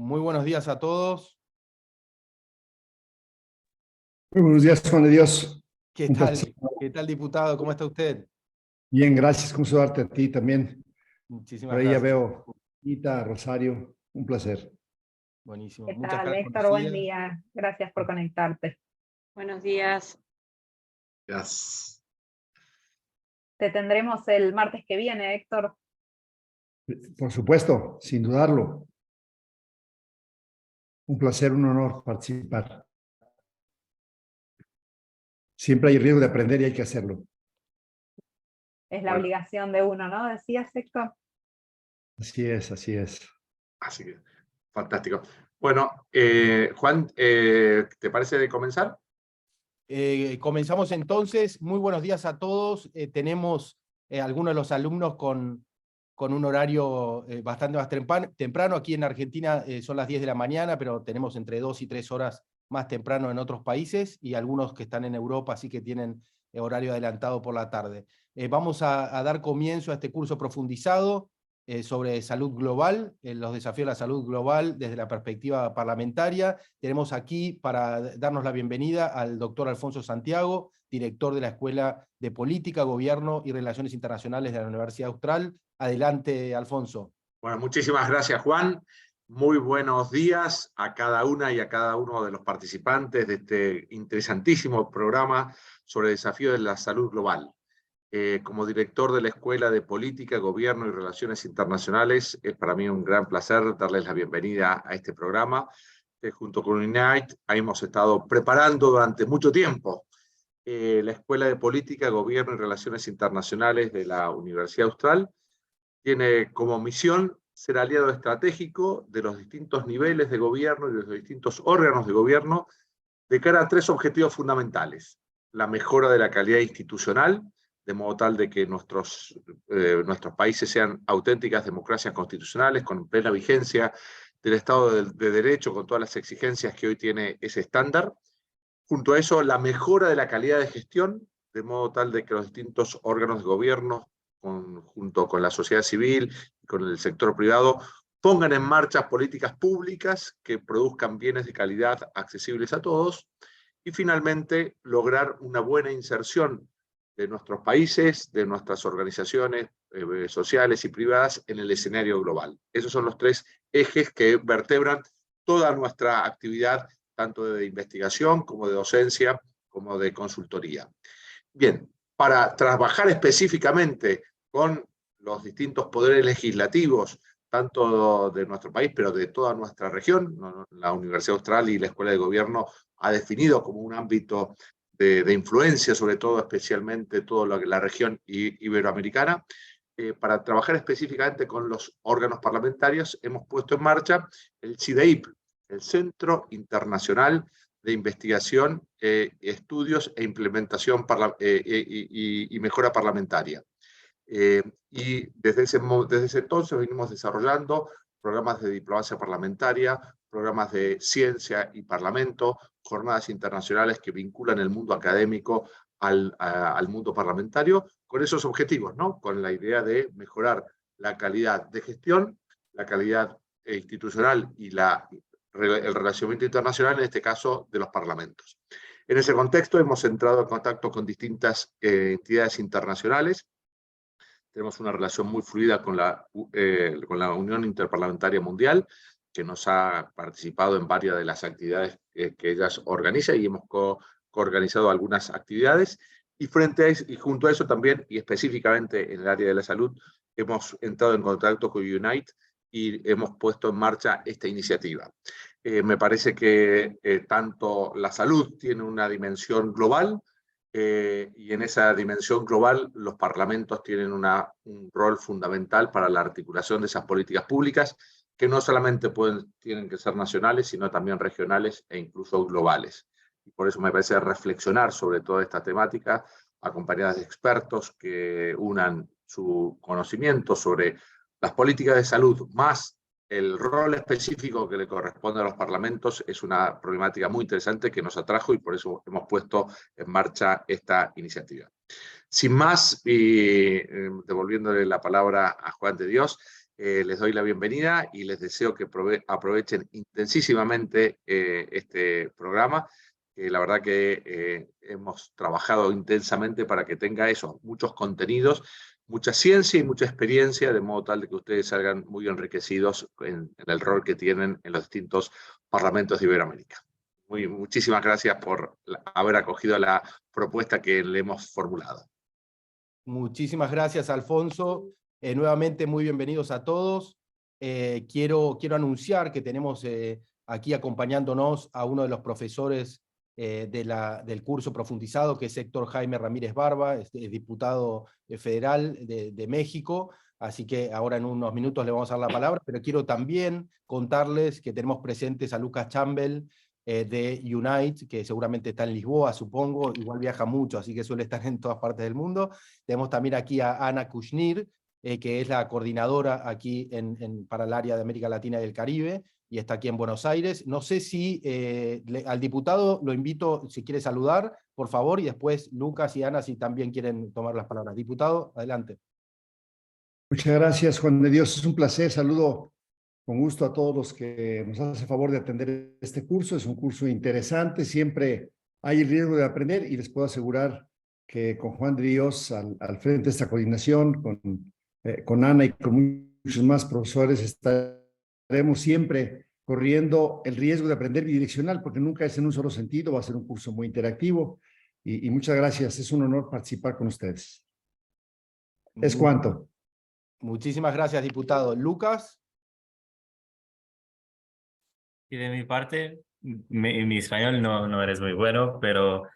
Muy buenos días a todos. Muy buenos días, Juan de Dios. ¿Qué Un tal? placer. ¿Qué tal, diputado? ¿Cómo está usted? Bien, gracias. Con saludarte a ti también. Por Muchísimas ahí ya gracias. veo Anita, Rosario. Un placer. Buenísimo. ¿Qué Muchas tal, gracias por Héctor? su Buen día. día. Gracias por conectarte. Buenos días. Gracias. Te tendremos el martes que viene, Héctor. Por supuesto, sin dudarlo. Un placer, un honor participar. Siempre hay riesgo de aprender y hay que hacerlo. Es la Bueno. obligación de uno, ¿no? Decías, Héctor. Así es, así es. Así que, fantástico. Bueno, Juan, ¿te parece de comenzar? Comenzamos entonces. Muy buenos días a todos. Tenemos algunos de los alumnos con un horario bastante más temprano. Aquí en Argentina son las 10 de la mañana, pero tenemos entre 2 y 3 horas más temprano en otros países, y algunos que están en Europa, así que tienen horario adelantado por la tarde. Vamos a dar comienzo a este curso profundizado sobre salud global, los desafíos de la salud global desde la perspectiva parlamentaria. Tenemos aquí para darnos la bienvenida al doctor Alfonso Santiago, director de la Escuela de Política, Gobierno y Relaciones Internacionales de la Universidad Austral. Adelante, Alfonso. Bueno, muchísimas gracias, Juan. Muy buenos días a cada una y a cada uno de los participantes de este interesantísimo programa sobre desafíos de la salud global. Como director de la Escuela de Política, Gobierno y Relaciones Internacionales, es para mí un gran placer darles la bienvenida a este programa, que junto con UNITE hemos estado preparando durante mucho tiempo. La Escuela de Política, Gobierno y Relaciones Internacionales de la Universidad Austral tiene como misión ser aliado estratégico de los distintos niveles de gobierno y de los distintos órganos de gobierno de cara a 3 objetivos fundamentales: la mejora de la calidad institucional, de modo tal de que nuestros países sean auténticas democracias constitucionales con plena vigencia del Estado de Derecho, con todas las exigencias que hoy tiene ese estándar. Junto a eso, la mejora de la calidad de gestión, de modo tal de que los distintos órganos de gobierno, junto con la sociedad civil y con el sector privado, pongan en marcha políticas públicas que produzcan bienes de calidad accesibles a todos. Y finalmente, lograr una buena inserción de nuestros países, de nuestras organizaciones sociales y privadas en el escenario global. Esos son los 3 ejes que vertebran toda nuestra actividad, tanto de investigación como de docencia, como de consultoría. Bien, para trabajar específicamente con los distintos poderes legislativos, tanto de nuestro país, pero de toda nuestra región, la Universidad Austral y la Escuela de Gobierno ha definido como un ámbito de influencia, sobre todo, especialmente, toda la región iberoamericana. Para trabajar específicamente con los órganos parlamentarios, hemos puesto en marcha el CIDEIPP, el Centro Internacional de Investigación, Estudios e Implementación y Mejora Parlamentaria. Y desde ese entonces venimos desarrollando programas de diplomacia parlamentaria, programas de ciencia y parlamento, jornadas internacionales que vinculan el mundo académico al mundo parlamentario, con esos objetivos, ¿no? Con la idea de mejorar la calidad de gestión, la calidad institucional y el relacionamiento internacional, en este caso, de los parlamentos. En ese contexto hemos entrado en contacto con distintas entidades internacionales. Tenemos una relación muy fluida con la Unión Interparlamentaria Mundial, que nos ha participado en varias de las actividades que ellas organizan, y hemos coorganizado algunas actividades. Y junto a eso también, y específicamente en el área de la salud, hemos entrado en contacto con UNITE y hemos puesto en marcha esta iniciativa. Me parece que tanto la salud tiene una dimensión global, y en esa dimensión global los parlamentos tienen un rol fundamental para la articulación de esas políticas públicas, que no solamente tienen que ser nacionales, sino también regionales e incluso globales. Y por eso me parece reflexionar sobre toda esta temática, acompañadas de expertos que unan su conocimiento sobre las políticas de salud, más el rol específico que le corresponde a los parlamentos, es una problemática muy interesante que nos atrajo, y por eso hemos puesto en marcha esta iniciativa. Sin más, y devolviéndole la palabra a Juan de Dios, les doy la bienvenida y les deseo que aprovechen intensísimamente este programa. La verdad que hemos trabajado intensamente para que tenga muchos contenidos, mucha ciencia y mucha experiencia, de modo tal de que ustedes salgan muy enriquecidos en el rol que tienen en los distintos parlamentos de Iberoamérica. Muchísimas gracias por haber acogido la propuesta que le hemos formulado. Muchísimas gracias, Alfonso. Nuevamente, muy bienvenidos a todos. Quiero anunciar que tenemos aquí acompañándonos a uno de los profesores del curso Profundizado, que es Héctor Jaime Ramírez Barba, es diputado federal de México, así que ahora en unos minutos le vamos a dar la palabra, pero quiero también contarles que tenemos presentes a Lucas Chambel, de UNITE, que seguramente está en Lisboa, supongo, igual viaja mucho, así que suele estar en todas partes del mundo. Tenemos también aquí a Ana Kushnir, que es la coordinadora aquí para el área de América Latina y el Caribe, y está aquí en Buenos Aires. No sé si al diputado lo invito, si quiere saludar, por favor, y después Lucas y Ana, si también quieren tomar las palabras. Diputado, adelante. Muchas gracias, Juan de Dios. Es un placer. Saludo con gusto a todos los que nos hacen favor de atender este curso. Es un curso interesante. Siempre hay el riesgo de aprender y les puedo asegurar que con Juan de Dios al frente de esta coordinación, con Ana y con muchos más profesores, estaremos siempre corriendo el riesgo de aprender bidireccional, porque nunca es en un solo sentido. Va a ser un curso muy interactivo y muchas gracias. Es un honor participar con ustedes. Es cuanto. Muchísimas gracias, diputado. Lucas. Y de mi parte, mi español no eres muy bueno, pero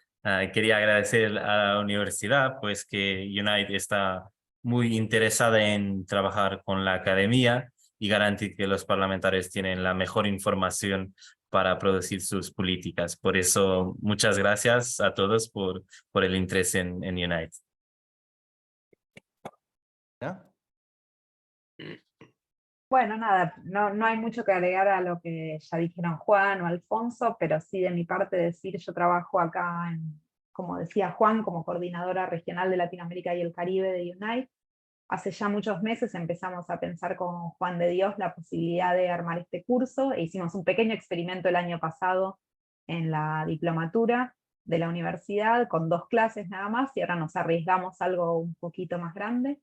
quería agradecer a la universidad, pues que UNITE está muy interesada en trabajar con la academia y garantizar que los parlamentarios tienen la mejor información para producir sus políticas. Por eso, muchas gracias a todos por el interés en UNITE. ¿Ya? Bueno, nada, no hay mucho que agregar a lo que ya dijeron Juan o Alfonso, pero sí de mi parte decir, yo trabajo acá, como decía Juan, como coordinadora regional de Latinoamérica y el Caribe de UNITE. Hace ya muchos meses empezamos a pensar con Juan de Dios la posibilidad de armar este curso, e hicimos un pequeño experimento el año pasado en la diplomatura de la universidad, con 2 clases nada más, y ahora nos arriesgamos a algo un poquito más grande.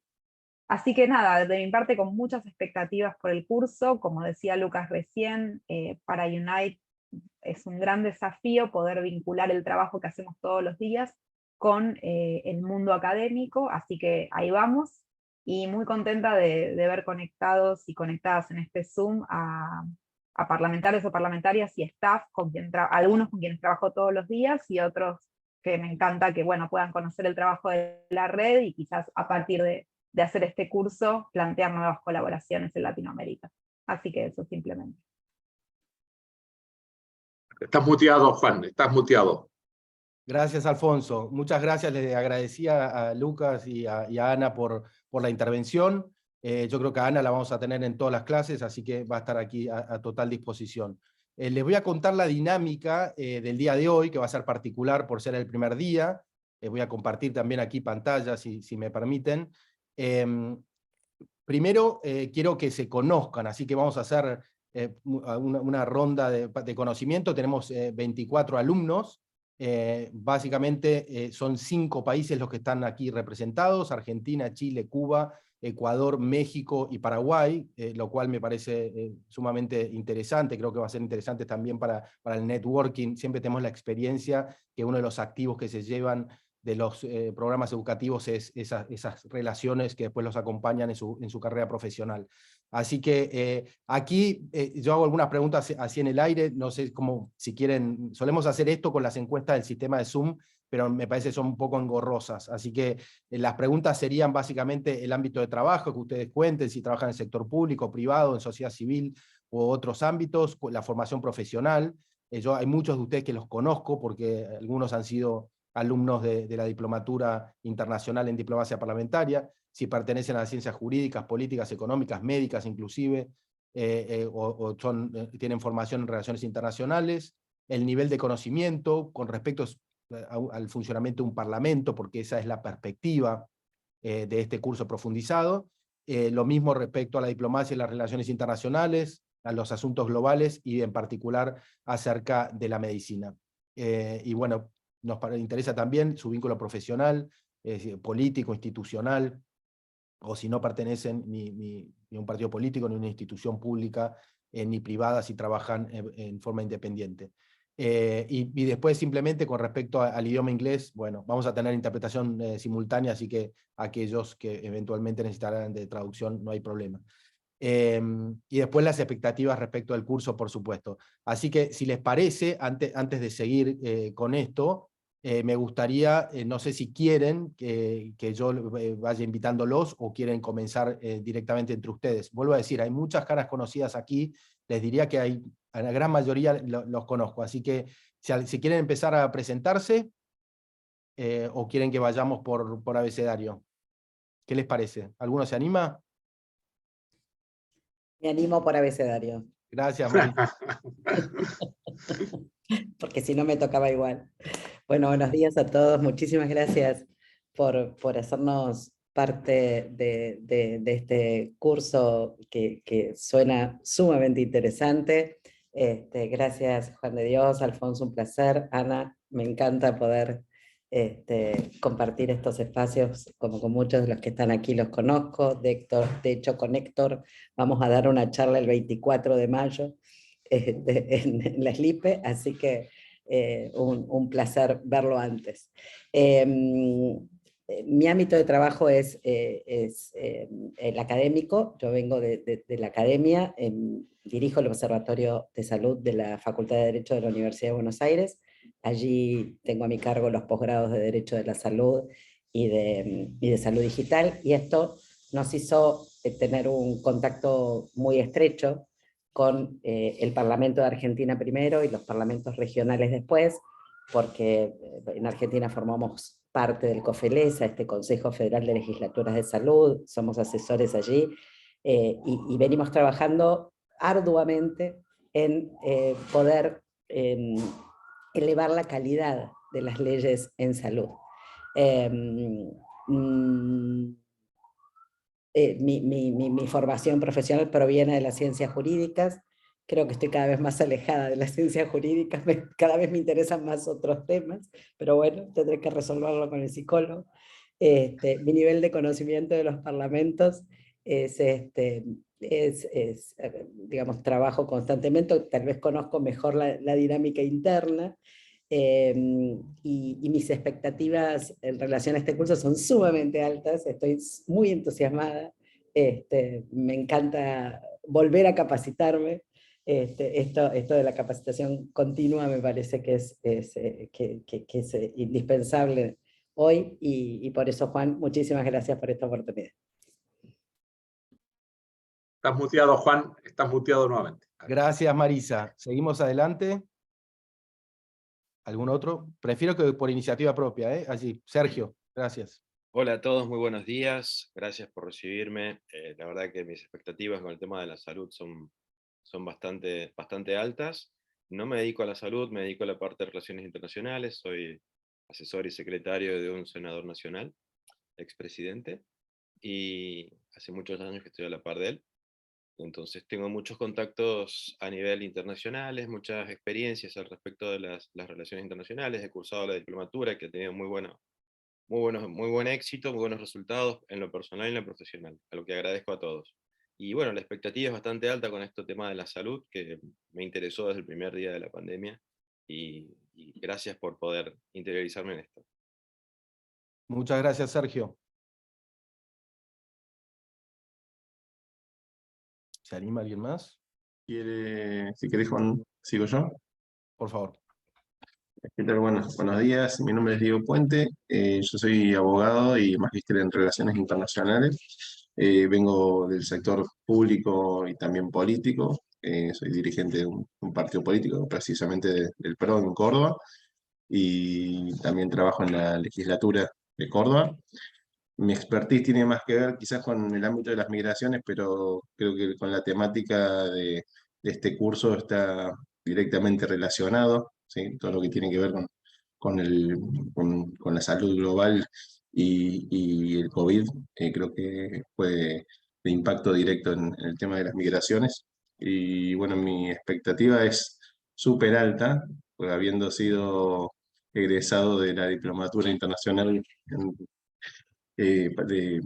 Así que nada, de mi parte con muchas expectativas por el curso. Como decía Lucas recién, para UNITE es un gran desafío poder vincular el trabajo que hacemos todos los días con el mundo académico, así que ahí vamos, y muy contenta de ver conectados y conectadas en este Zoom a parlamentarios o parlamentarias y staff, algunos con quienes trabajo todos los días, y otros que me encanta que puedan conocer el trabajo de la red, y quizás a partir de hacer este curso, plantear nuevas colaboraciones en Latinoamérica. Así que eso simplemente. Estás muteado, Juan, estás muteado. Gracias, Alfonso. Muchas gracias. Les agradecía a Lucas y a Ana por la intervención. Yo creo que a Ana la vamos a tener en todas las clases, así que va a estar aquí a total disposición. Les voy a contar la dinámica del día de hoy, que va a ser particular por ser el primer día. Voy a compartir también aquí pantalla, si me permiten. Primero, quiero que se conozcan, así que vamos a hacer una ronda de conocimiento. Tenemos 24 alumnos. Básicamente son 5 países los que están aquí representados: Argentina, Chile, Cuba, Ecuador, México y Paraguay, lo cual me parece sumamente interesante. Creo que va a ser interesante también para el networking. Siempre tenemos la experiencia que uno de los activos que se llevan de los programas educativos es esas relaciones que después los acompañan en su carrera profesional. Así que aquí yo hago algunas preguntas así en el aire, no sé si quieren, solemos hacer esto con las encuestas del sistema de Zoom, pero me parece que son un poco engorrosas, así que las preguntas serían básicamente el ámbito de trabajo, que ustedes cuenten si trabajan en el sector público, privado, en sociedad civil u otros ámbitos, la formación profesional. Hay muchos de ustedes que los conozco porque algunos han sido alumnos de la diplomatura internacional en diplomacia parlamentaria, si pertenecen a las ciencias jurídicas, políticas, económicas, médicas inclusive, o tienen formación en relaciones internacionales, el nivel de conocimiento con respecto al funcionamiento de un parlamento, porque esa es la perspectiva de este curso profundizado, Lo mismo respecto a la diplomacia y las relaciones internacionales, a los asuntos globales y en particular acerca de la medicina. Y bueno, nos interesa también su vínculo profesional, político, institucional, o si no pertenecen ni a un partido político, ni a una institución pública, ni privada, si trabajan en forma independiente. Y después simplemente con respecto al idioma inglés, bueno, vamos a tener interpretación simultánea, así que aquellos que eventualmente necesitarán de traducción no hay problema. Y después las expectativas respecto al curso, por supuesto. Así que si les parece, antes de seguir con esto, me gustaría, no sé si quieren que yo vaya invitándolos o quieren comenzar directamente entre ustedes. Vuelvo a decir, hay muchas caras conocidas aquí, les diría que a la gran mayoría los conozco, así que si quieren empezar a presentarse o quieren que vayamos por abecedario. ¿Qué les parece? ¿Alguno se anima? Me animo por abecedario, Gracias, Marisa. porque si no me tocaba igual. Bueno, buenos días a todos. Muchísimas gracias por hacernos parte de este curso que suena sumamente interesante. Gracias, Juan de Dios, Alfonso, un placer. Ana, me encanta poder compartir estos espacios, como con muchos de los que están aquí los conozco. De hecho, con Héctor vamos a dar una charla el 24 de mayo en la SLIPE, así que un placer verlo antes. Mi ámbito de trabajo es el académico. Yo vengo de la academia, dirijo el Observatorio de Salud de la Facultad de Derecho de la Universidad de Buenos Aires. Allí tengo a mi cargo los posgrados de Derecho de la Salud y de Salud Digital, y esto nos hizo tener un contacto muy estrecho con el Parlamento de Argentina primero y los parlamentos regionales después, porque en Argentina formamos parte del COFELESA, este Consejo Federal de Legislaturas de Salud, somos asesores allí, y venimos trabajando arduamente en poder elevar la calidad de las leyes en salud. Mi formación profesional proviene de las ciencias jurídicas. Creo que estoy cada vez más alejada de las ciencias jurídicas, cada vez me interesan más otros temas, pero bueno, tendré que resolverlo con el psicólogo. Mi nivel de conocimiento de los parlamentos digamos, trabajo constantemente, tal vez conozco mejor la dinámica interna, y mis expectativas en relación a este curso son sumamente altas. Estoy muy entusiasmada, me encanta volver a capacitarme. Esto de la capacitación continua me parece que es indispensable hoy, y por eso, Juan, muchísimas gracias por esta oportunidad. Estás muteado, Juan, estás muteado nuevamente. Gracias, Marisa. Seguimos adelante. ¿Algún otro? Prefiero que por iniciativa propia, ¿eh? Allí. Sergio, gracias. Hola a todos, muy buenos días. Gracias por recibirme. La verdad que mis expectativas con el tema de la salud son bastante altas. No me dedico a la salud, me dedico a la parte de Relaciones Internacionales. Soy asesor y secretario de un senador nacional, expresidente, y hace muchos años que estoy a la par de él. Entonces tengo muchos contactos a nivel internacionales, muchas experiencias al respecto de las relaciones internacionales. He cursado la diplomatura, que ha tenido muy buen éxito, muy buenos resultados en lo personal y en lo profesional, a lo que agradezco a todos. Y bueno, la expectativa es bastante alta con este tema de la salud, que me interesó desde el primer día de la pandemia, y gracias por poder interiorizarme en esto. Muchas gracias, Sergio. ¿Se anima alguien más? Si querés, Juan, ¿sigo yo? Por favor. ¿Qué tal? Buenos días, mi nombre es Diego Puente, yo soy abogado y magíster en Relaciones Internacionales. Vengo del sector público y también político. Soy dirigente de un partido político, precisamente del PRO en Córdoba, y también trabajo en la legislatura de Córdoba. Mi expertise tiene más que ver quizás con el ámbito de las migraciones, pero creo que con la temática de este curso está directamente relacionado, ¿sí? Todo lo que tiene que ver con la salud global y el COVID, creo que puede impacto directo en el tema de las migraciones. Y bueno, mi expectativa es súper alta, pues habiendo sido egresado de la diplomatura internacional que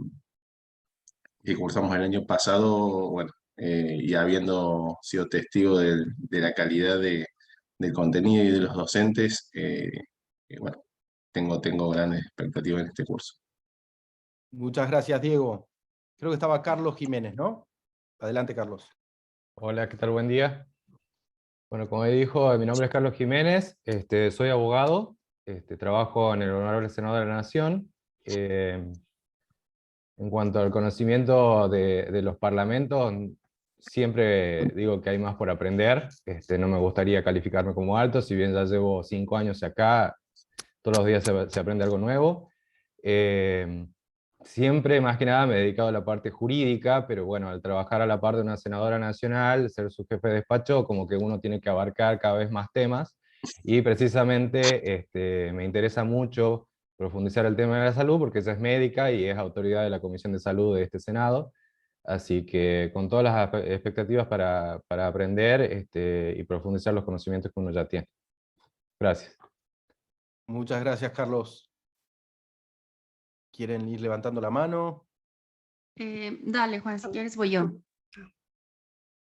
cursamos el año pasado, bueno, y habiendo sido testigo de la calidad del contenido y de los docentes, bueno, tengo grandes expectativas en este curso. Muchas gracias, Diego. Creo que estaba Carlos Jiménez, ¿no? Adelante, Carlos. Hola, ¿qué tal? Buen día. Bueno, como dijo, mi nombre es Carlos Jiménez, soy abogado, trabajo en el Honorable Senado de la Nación. En cuanto al conocimiento de los parlamentos, siempre digo que hay más por aprender. No me gustaría calificarme como alto, si bien ya llevo 5 años acá, todos los días se aprende algo nuevo. Siempre, más que nada, me he dedicado a la parte jurídica, pero bueno, al trabajar a la par de una senadora nacional, ser su jefe de despacho, como que uno tiene que abarcar cada vez más temas, y precisamente me interesa mucho profundizar el tema de la salud, porque ella es médica y es autoridad de la Comisión de Salud de este Senado, así que con todas las expectativas para aprender y profundizar los conocimientos que uno ya tiene. Gracias. Muchas gracias, Carlos. ¿Quieren ir levantando la mano? Dale, Juan, si quieres voy yo.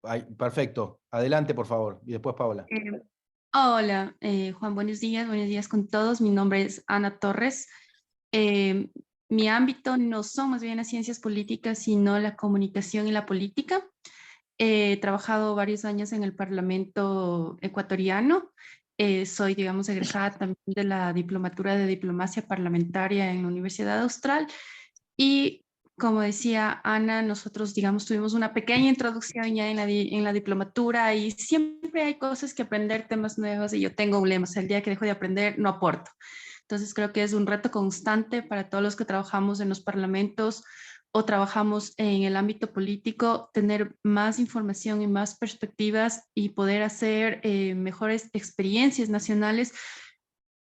Ay, perfecto. Adelante, por favor. Y después Paola. Hola, Juan, buenos días con todos. Mi nombre es Ana Torres. Mi ámbito no son más bien las ciencias políticas, sino la comunicación y la política. He trabajado varios años en el Parlamento ecuatoriano. Soy, digamos, egresada también de la diplomatura de diplomacia parlamentaria en la Universidad Austral. Y como decía Ana, nosotros, digamos, tuvimos una pequeña introducción ya en la diplomatura, y siempre hay cosas que aprender, temas nuevos, y yo tengo un lema: o sea, el día que dejo de aprender, no aporto. Entonces creo que es un reto constante para todos los que trabajamos en los parlamentos o trabajamos en el ámbito político, tener más información y más perspectivas y poder hacer mejores experiencias nacionales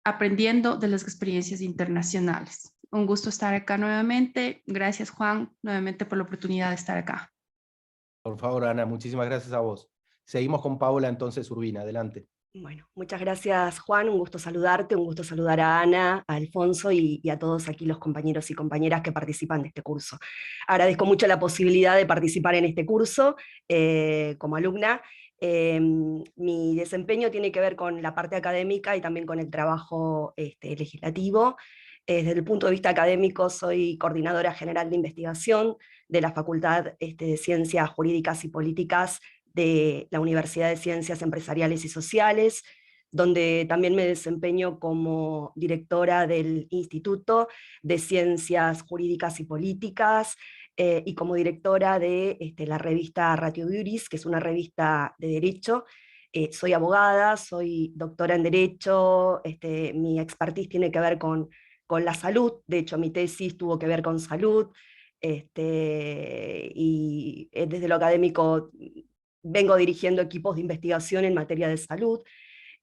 aprendiendo de las experiencias internacionales. Un gusto estar acá nuevamente. Gracias, Juan, nuevamente por la oportunidad de estar acá. Por favor, Ana, muchísimas gracias a vos. Seguimos con Paola entonces Urbina, adelante. Bueno, muchas gracias, Juan, un gusto saludarte, un gusto saludar a Ana, a Alfonso y a todos aquí los compañeros y compañeras que participan de este curso. Agradezco mucho la posibilidad de participar en este curso como alumna. Mi desempeño tiene que ver con la parte académica y también con el trabajo legislativo. Desde el punto de vista académico, soy coordinadora general de investigación de la Facultad de Ciencias Jurídicas y Políticas de la Universidad de Ciencias Empresariales y Sociales, donde también me desempeño como directora del Instituto de Ciencias Jurídicas y Políticas, y como directora de la revista Ratio Juris, que es una revista de derecho. Soy abogada, soy doctora en Derecho, mi expertise tiene que ver con la salud, de hecho mi tesis tuvo que ver con salud, y desde lo académico vengo dirigiendo equipos de investigación en materia de salud,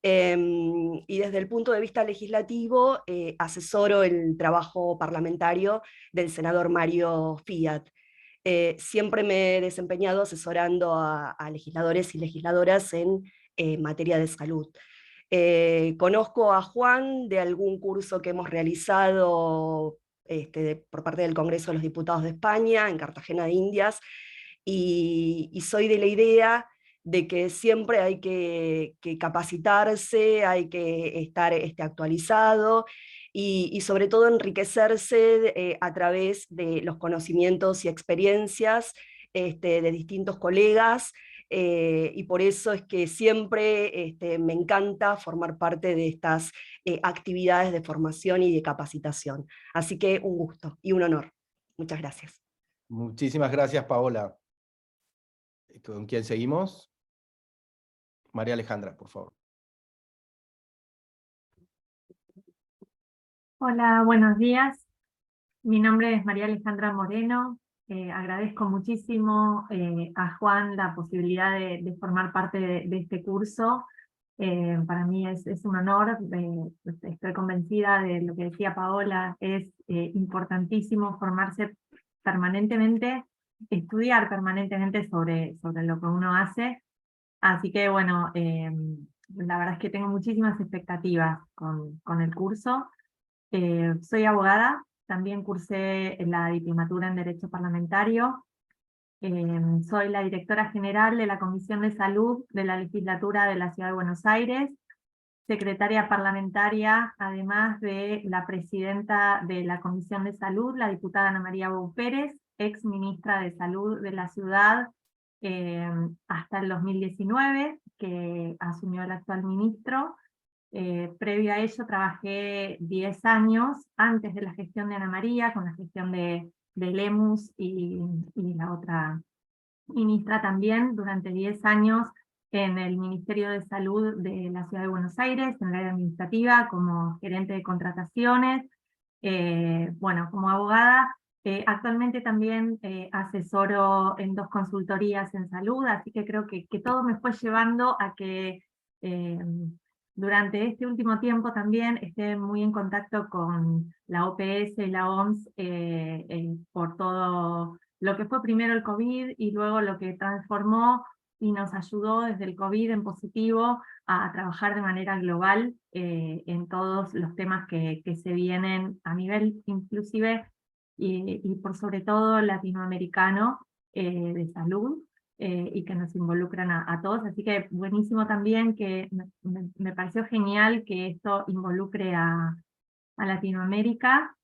y desde el punto de vista legislativo asesoro el trabajo parlamentario del senador Mario Fiat. Siempre me he desempeñado asesorando a legisladores y legisladoras en materia de salud. Conozco a Juan de algún curso que hemos realizado por parte del Congreso de los Diputados de España, en Cartagena de Indias, y soy de la idea de que siempre hay que capacitarse, hay que estar actualizado, y sobre todo enriquecerse a través de los conocimientos y experiencias de distintos colegas, y por eso es que siempre me encanta formar parte de estas actividades de formación y de capacitación. Así que un gusto y un honor. Muchas gracias. Muchísimas gracias, Paola. ¿Con quién seguimos? María Alejandra, por favor. Hola, buenos días. Mi nombre es María Alejandra Moreno. Agradezco muchísimo a Juan la posibilidad de formar parte de este curso. Para mí es un honor. Estoy convencida de lo que decía Paola. Es importantísimo formarse permanentemente estudiar permanentemente sobre lo que uno hace. Así que bueno, la verdad es que tengo muchísimas expectativas con el curso. Soy abogada, también cursé la diplomatura en Derecho Parlamentario. Soy la directora general de la Comisión de Salud de la Legislatura de la Ciudad de Buenos Aires, secretaria parlamentaria, además de la presidenta de la Comisión de Salud, la diputada Ana María Bou Pérez, ex ministra de Salud de la ciudad, hasta el 2019, que asumió el actual ministro. Previo a ello trabajé 10 años, antes de la gestión de Ana María, con la gestión de Lemus y la otra ministra también, durante 10 años en el Ministerio de Salud de la Ciudad de Buenos Aires, en el área administrativa, como gerente de contrataciones. Bueno, como abogada, actualmente también asesoro en 2 consultorías en salud, así que creo que todo me fue llevando a que durante este último tiempo también esté muy en contacto con la OPS y la OMS por todo lo que fue primero el COVID y luego lo que transformó y nos ayudó desde el COVID en positivo a trabajar de manera global en todos los temas que se vienen a nivel inclusive y por sobre todo latinoamericano de salud. Y que nos involucran a todos, así que buenísimo también, que me pareció genial que esto involucre a Latinoamérica.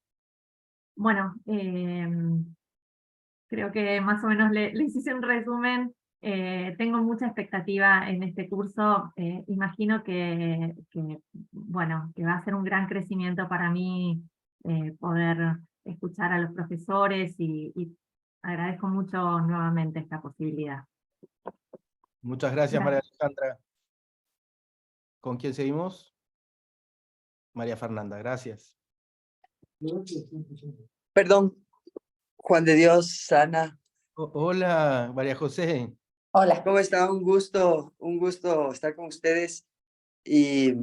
Bueno, creo que más o menos les hice un resumen. Tengo mucha expectativa en este curso, imagino bueno, que va a ser un gran crecimiento para mí poder escuchar a los profesores y agradezco mucho nuevamente esta posibilidad. Muchas gracias, María Alejandra. ¿Con quién seguimos? María Fernanda, gracias. Perdón, Juan de Dios, Ana. Hola, María José. Hola. ¿Cómo está? Un gusto estar con ustedes. Y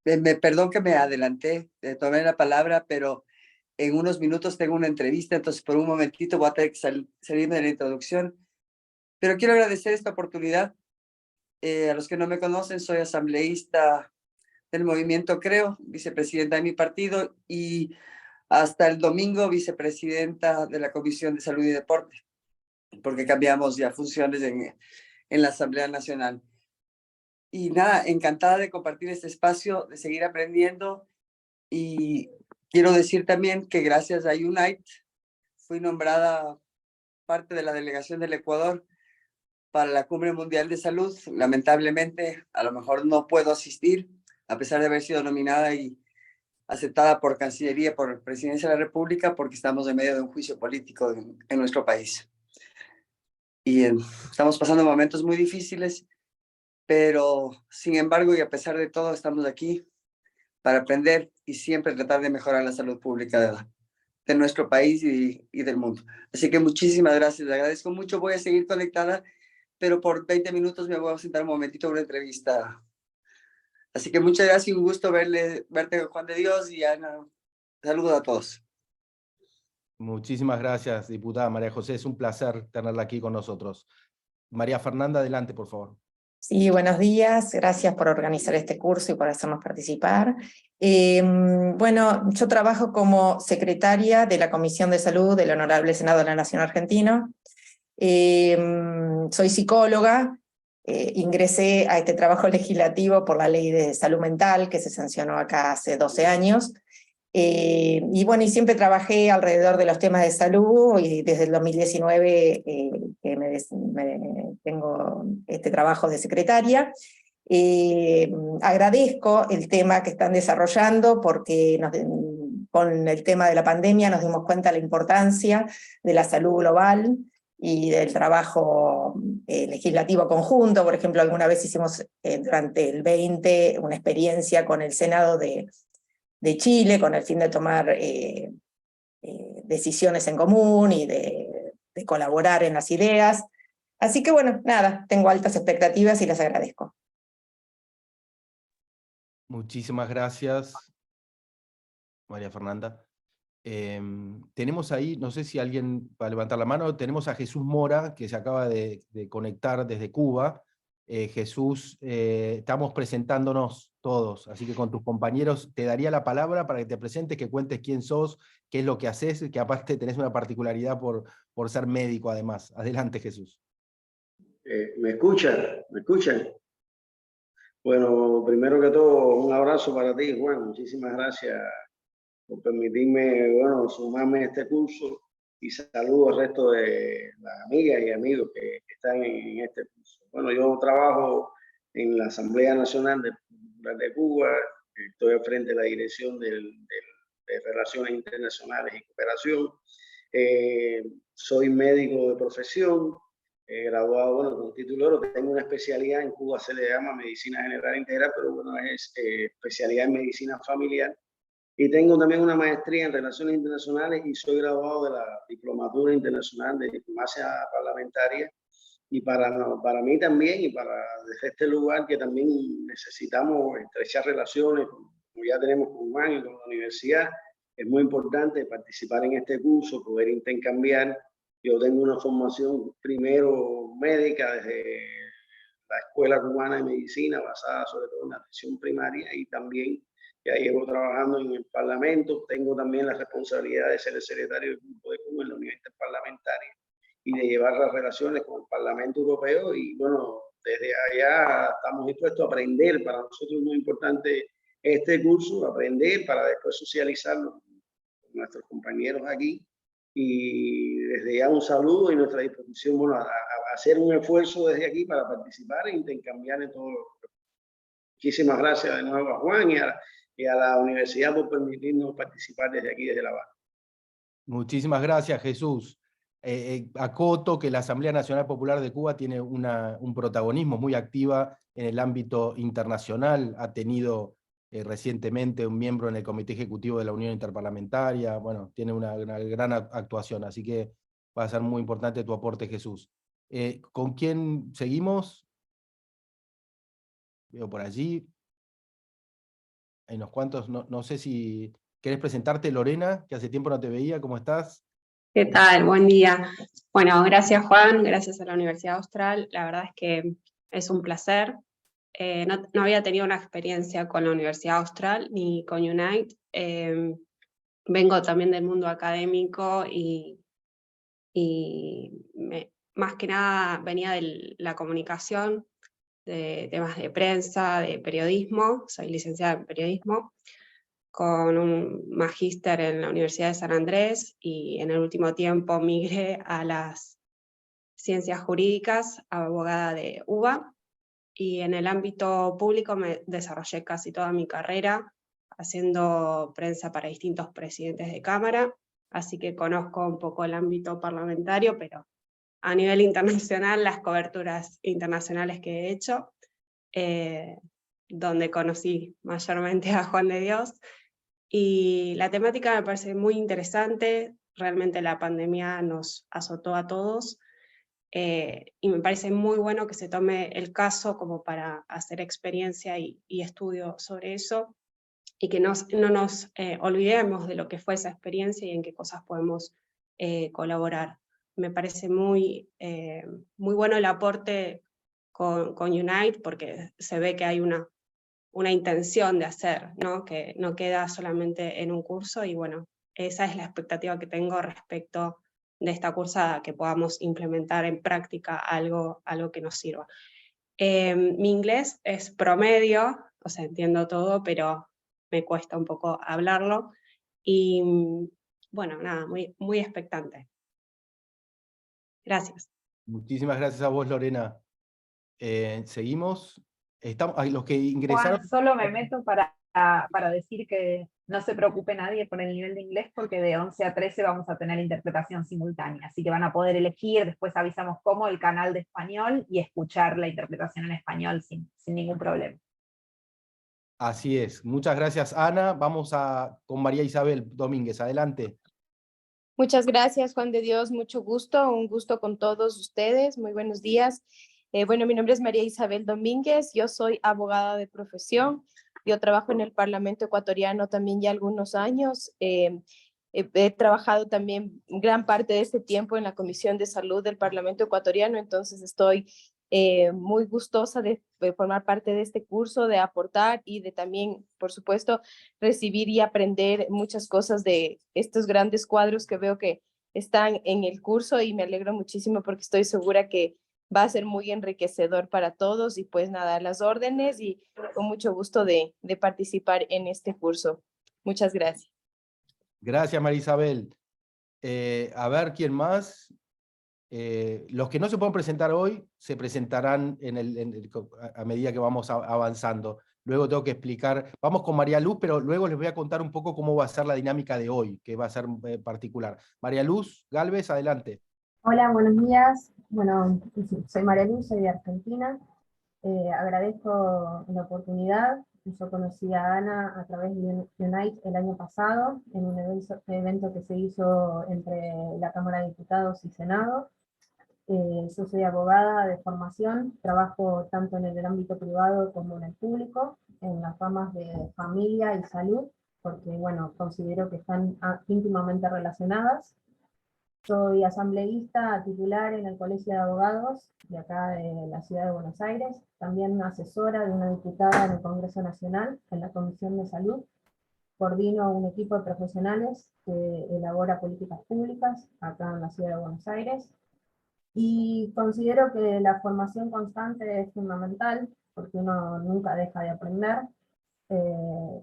perdón que me adelanté, tomé la palabra, pero en unos minutos tengo una entrevista, entonces por un momentito voy a tener que salirme de la introducción. Pero quiero agradecer esta oportunidad. A los que no me conocen, soy asambleísta del movimiento Creo, vicepresidenta de mi partido y hasta el domingo vicepresidenta de la Comisión de Salud y Deporte, porque cambiamos ya funciones en la Asamblea Nacional. Y nada, encantada de compartir este espacio, de seguir aprendiendo, y quiero decir también que gracias a UNITE fui nombrada parte de la delegación del Ecuador para la Cumbre Mundial de Salud. Lamentablemente, a lo mejor no puedo asistir, a pesar de haber sido nominada y aceptada por Cancillería, por Presidencia de la República, porque estamos en medio de un juicio político en nuestro país. Y estamos pasando momentos muy difíciles, pero sin embargo y a pesar de todo estamos aquí para aprender y siempre tratar de mejorar la salud pública de nuestro país y del mundo. Así que muchísimas gracias, le agradezco mucho, voy a seguir conectada, pero por 20 minutos me voy a sentar un momentito a una entrevista. Así que muchas gracias y un gusto verte, Juan de Dios, y Ana. Saludos a todos. Muchísimas gracias, diputada María José. Es un placer tenerla aquí con nosotros. María Fernanda, adelante, por favor. Sí, buenos días. Gracias por organizar este curso y por hacernos participar. Bueno, yo trabajo como secretaria de la Comisión de Salud del Honorable Senado de la Nación Argentina. Soy psicóloga. Ingresé a este trabajo legislativo por la Ley de Salud Mental, que se sancionó acá hace 12 años. Y bueno, y siempre trabajé alrededor de los temas de salud, y desde el 2019 que tengo este trabajo de secretaria. Agradezco el tema que están desarrollando, porque con el tema de la pandemia nos dimos cuenta de la importancia de la salud global y del trabajo legislativo conjunto. Por ejemplo, alguna vez hicimos durante el 20 una experiencia con el Senado de Chile, con el fin de tomar decisiones en común y de colaborar en las ideas. Así que bueno, nada, tengo altas expectativas y las agradezco. Muchísimas gracias, María Fernanda. Tenemos ahí, no sé si alguien va a levantar la mano, tenemos a Jesús Mora, que se acaba de conectar desde Cuba. Jesús, estamos presentándonos todos, así que con tus compañeros te daría la palabra para que te presentes, que cuentes quién sos, qué es lo que haces, que aparte tenés una particularidad por ser médico además. Adelante, Jesús. ¿Me escuchan? ¿Me escuchan? Bueno, primero que todo, un abrazo para ti, Juan. Muchísimas gracias por permitirme, bueno, sumarme a este curso, y saludo al resto de las amigas y amigos que están en este curso. Bueno, yo trabajo en la Asamblea Nacional de Cuba, estoy al frente de la dirección de Relaciones Internacionales y Cooperación. Soy médico de profesión, graduado, bueno, con título, tengo una especialidad, en Cuba se le llama Medicina General Integral, pero bueno, es especialidad en Medicina Familiar. Y tengo también una maestría en Relaciones Internacionales y soy graduado de la Diplomatura Internacional de Diplomacia Parlamentaria. Y para mí también, y para desde este lugar que también necesitamos estrechar relaciones, como ya tenemos con Juan y con la universidad, es muy importante participar en este curso, poder intercambiar. Yo tengo una formación primero médica desde la Escuela Cubana de Medicina, basada sobre todo en la atención primaria, y también ya llevo trabajando en el Parlamento. Tengo también la responsabilidad de ser el secretario del Grupo de Cuba en la Unión Interparlamentaria y de llevar las relaciones con el Parlamento Europeo. Y bueno, desde allá estamos dispuestos a aprender. Para nosotros es muy importante este curso, aprender para después socializarlo con nuestros compañeros aquí. Y desde ya un saludo y nuestra disposición, bueno, a hacer un esfuerzo desde aquí para participar e intercambiar en todo. Muchísimas gracias de nuevo a Juan y a la universidad por permitirnos participar desde aquí, desde La Habana. Muchísimas gracias, Jesús. Acoto que la Asamblea Nacional Popular de Cuba tiene un protagonismo muy activa en el ámbito internacional. Ha tenido recientemente un miembro en el Comité Ejecutivo de la Unión Interparlamentaria. Bueno, tiene una gran actuación, así que va a ser muy importante tu aporte, Jesús. ¿Con quién seguimos? Veo por allí. Hay unos cuantos, no sé si querés presentarte, Lorena, que hace tiempo no te veía. ¿Cómo estás? ¿Qué tal? Buen día. Bueno, gracias Juan, gracias a la Universidad Austral. La verdad es que es un placer. No había tenido una experiencia con la Universidad Austral ni con UNITE. Vengo también del mundo académico y más que nada venía de la comunicación, de temas de prensa, de periodismo. Soy licenciada en periodismo, con un magíster en la Universidad de San Andrés, y en el último tiempo migré a las ciencias jurídicas, abogada de UBA, y en el ámbito público me desarrollé casi toda mi carrera haciendo prensa para distintos presidentes de Cámara, así que conozco un poco el ámbito parlamentario, pero a nivel internacional, las coberturas internacionales que he hecho, donde conocí mayormente a Juan de Dios. Y la temática me parece muy interesante. Realmente la pandemia nos azotó a todos, y me parece muy bueno que se tome el caso como para hacer experiencia y estudio sobre eso, y que no nos olvidemos de lo que fue esa experiencia y en qué cosas podemos colaborar. Me parece muy bueno el aporte con UNITE, porque se ve que hay una intención de hacer, ¿no? Que no queda solamente en un curso, y bueno, esa es la expectativa que tengo respecto de esta cursada, que podamos implementar en práctica algo que nos sirva. Mi inglés es promedio, o sea, entiendo todo, pero me cuesta un poco hablarlo, y bueno, nada, muy expectante. Gracias. Muchísimas gracias a vos, Lorena. Seguimos. Los que ingresaron... Juan, solo me meto para decir que no se preocupe nadie por el nivel de inglés, porque de 11 a 13 vamos a tener interpretación simultánea, así que van a poder elegir, después avisamos cómo, el canal de español, y escuchar la interpretación en español sin ningún problema. Así es. Muchas gracias, Ana. Vamos con María Isabel Domínguez. Adelante. Muchas gracias, Juan de Dios. Mucho gusto. Un gusto con todos ustedes. Muy buenos días. Bueno, mi nombre es María Isabel Domínguez. Yo soy abogada de profesión. Yo trabajo en el Parlamento ecuatoriano también ya algunos años. He trabajado también gran parte de este tiempo en la Comisión de Salud del Parlamento ecuatoriano, entonces estoy muy gustosa de formar parte de este curso, de aportar y de también, por supuesto, recibir y aprender muchas cosas de estos grandes cuadros que veo que están en el curso, y me alegro muchísimo porque estoy segura que va a ser muy enriquecedor para todos, y pues nada, a las órdenes y con mucho gusto de participar en este curso. Muchas gracias. Gracias, María Isabel. A ver, ¿quién más? Los que no se pueden presentar hoy se presentarán a medida que vamos avanzando. Luego tengo que explicar, vamos con María Luz, pero luego les voy a contar un poco cómo va a ser la dinámica de hoy, que va a ser particular. María Luz Gálvez, adelante. Hola, buenos días. Bueno, soy María Luz, soy de Argentina. Agradezco la oportunidad. Yo conocí a Ana a través de UNITE el año pasado, en un evento que se hizo entre la Cámara de Diputados y Senado. Yo soy abogada de formación, trabajo tanto en el ámbito privado como en el público, en las ramas de familia y salud, porque bueno, considero que están íntimamente relacionadas. Soy asambleísta titular en el Colegio de Abogados de acá de la ciudad de Buenos Aires, también asesora de una diputada en el Congreso Nacional, en la Comisión de Salud. Coordino un equipo de profesionales que elabora políticas públicas acá en la ciudad de Buenos Aires. Y considero que la formación constante es fundamental, porque uno nunca deja de aprender.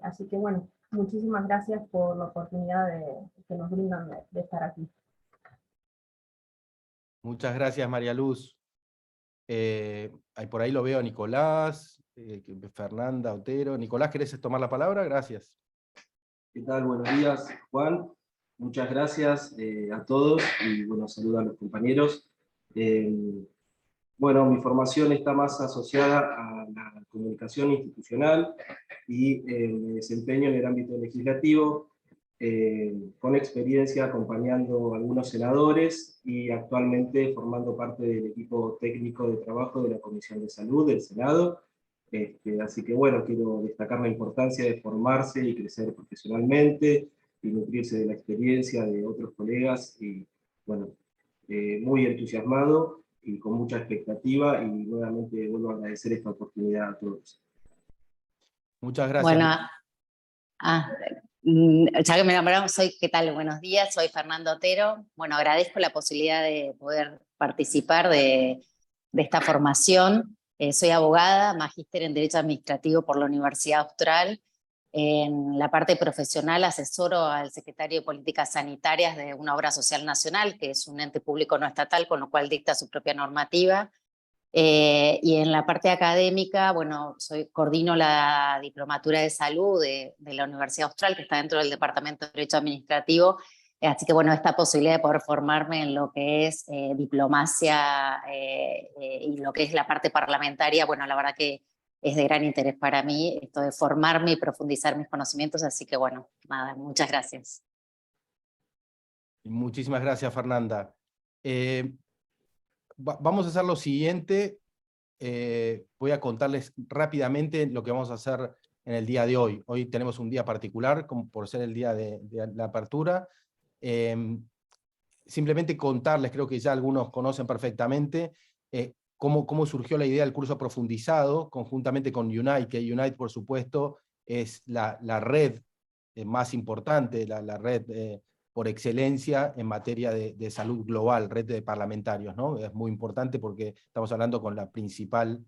Así que bueno, muchísimas gracias por la oportunidad que nos brindan de estar aquí. Muchas gracias, María Luz. Por ahí lo veo a Nicolás, Fernanda, Otero. Nicolás, ¿querés tomar la palabra? Gracias. ¿Qué tal? Buenos días, Juan. Muchas gracias a todos y bueno, saludo a los compañeros. Bueno, mi formación está más asociada a la comunicación institucional y me desempeño en el ámbito legislativo, con experiencia acompañando a algunos senadores y actualmente formando parte del equipo técnico de trabajo de la Comisión de Salud del Senado. Así que bueno, quiero destacar la importancia de formarse y crecer profesionalmente y nutrirse de la experiencia de otros colegas, y bueno, muy entusiasmado y con mucha expectativa, y nuevamente vuelvo a agradecer esta oportunidad a todos. Muchas gracias. Bueno, ya que me nombramos, ¿qué tal? Buenos días, soy Fernanda Otero. Bueno, agradezco la posibilidad de poder participar de esta formación. Soy abogada, magíster en Derecho Administrativo por la Universidad Austral. En la parte profesional asesoro al secretario de Políticas Sanitarias de una obra social nacional, que es un ente público no estatal, con lo cual dicta su propia normativa. Y en la parte académica, bueno, coordino la diplomatura de salud de la Universidad Austral, que está dentro del Departamento de Derecho Administrativo. Así que bueno, esta posibilidad de poder formarme en lo que es diplomacia y lo que es la parte parlamentaria, bueno, la verdad que es de gran interés para mí, esto de formarme y profundizar mis conocimientos, así que bueno, nada, muchas gracias. Muchísimas gracias, Fernanda. Vamos a hacer lo siguiente. Voy a contarles rápidamente lo que vamos a hacer en el día de hoy. Hoy tenemos un día particular, como por ser el día de la apertura. Simplemente contarles, creo que ya algunos conocen perfectamente, cómo surgió la idea del curso Profundizado, conjuntamente con UNITE, que UNITE, por supuesto, es la red más importante, la red por excelencia en materia de salud global, red de parlamentarios, ¿no? Es muy importante porque estamos hablando con la principal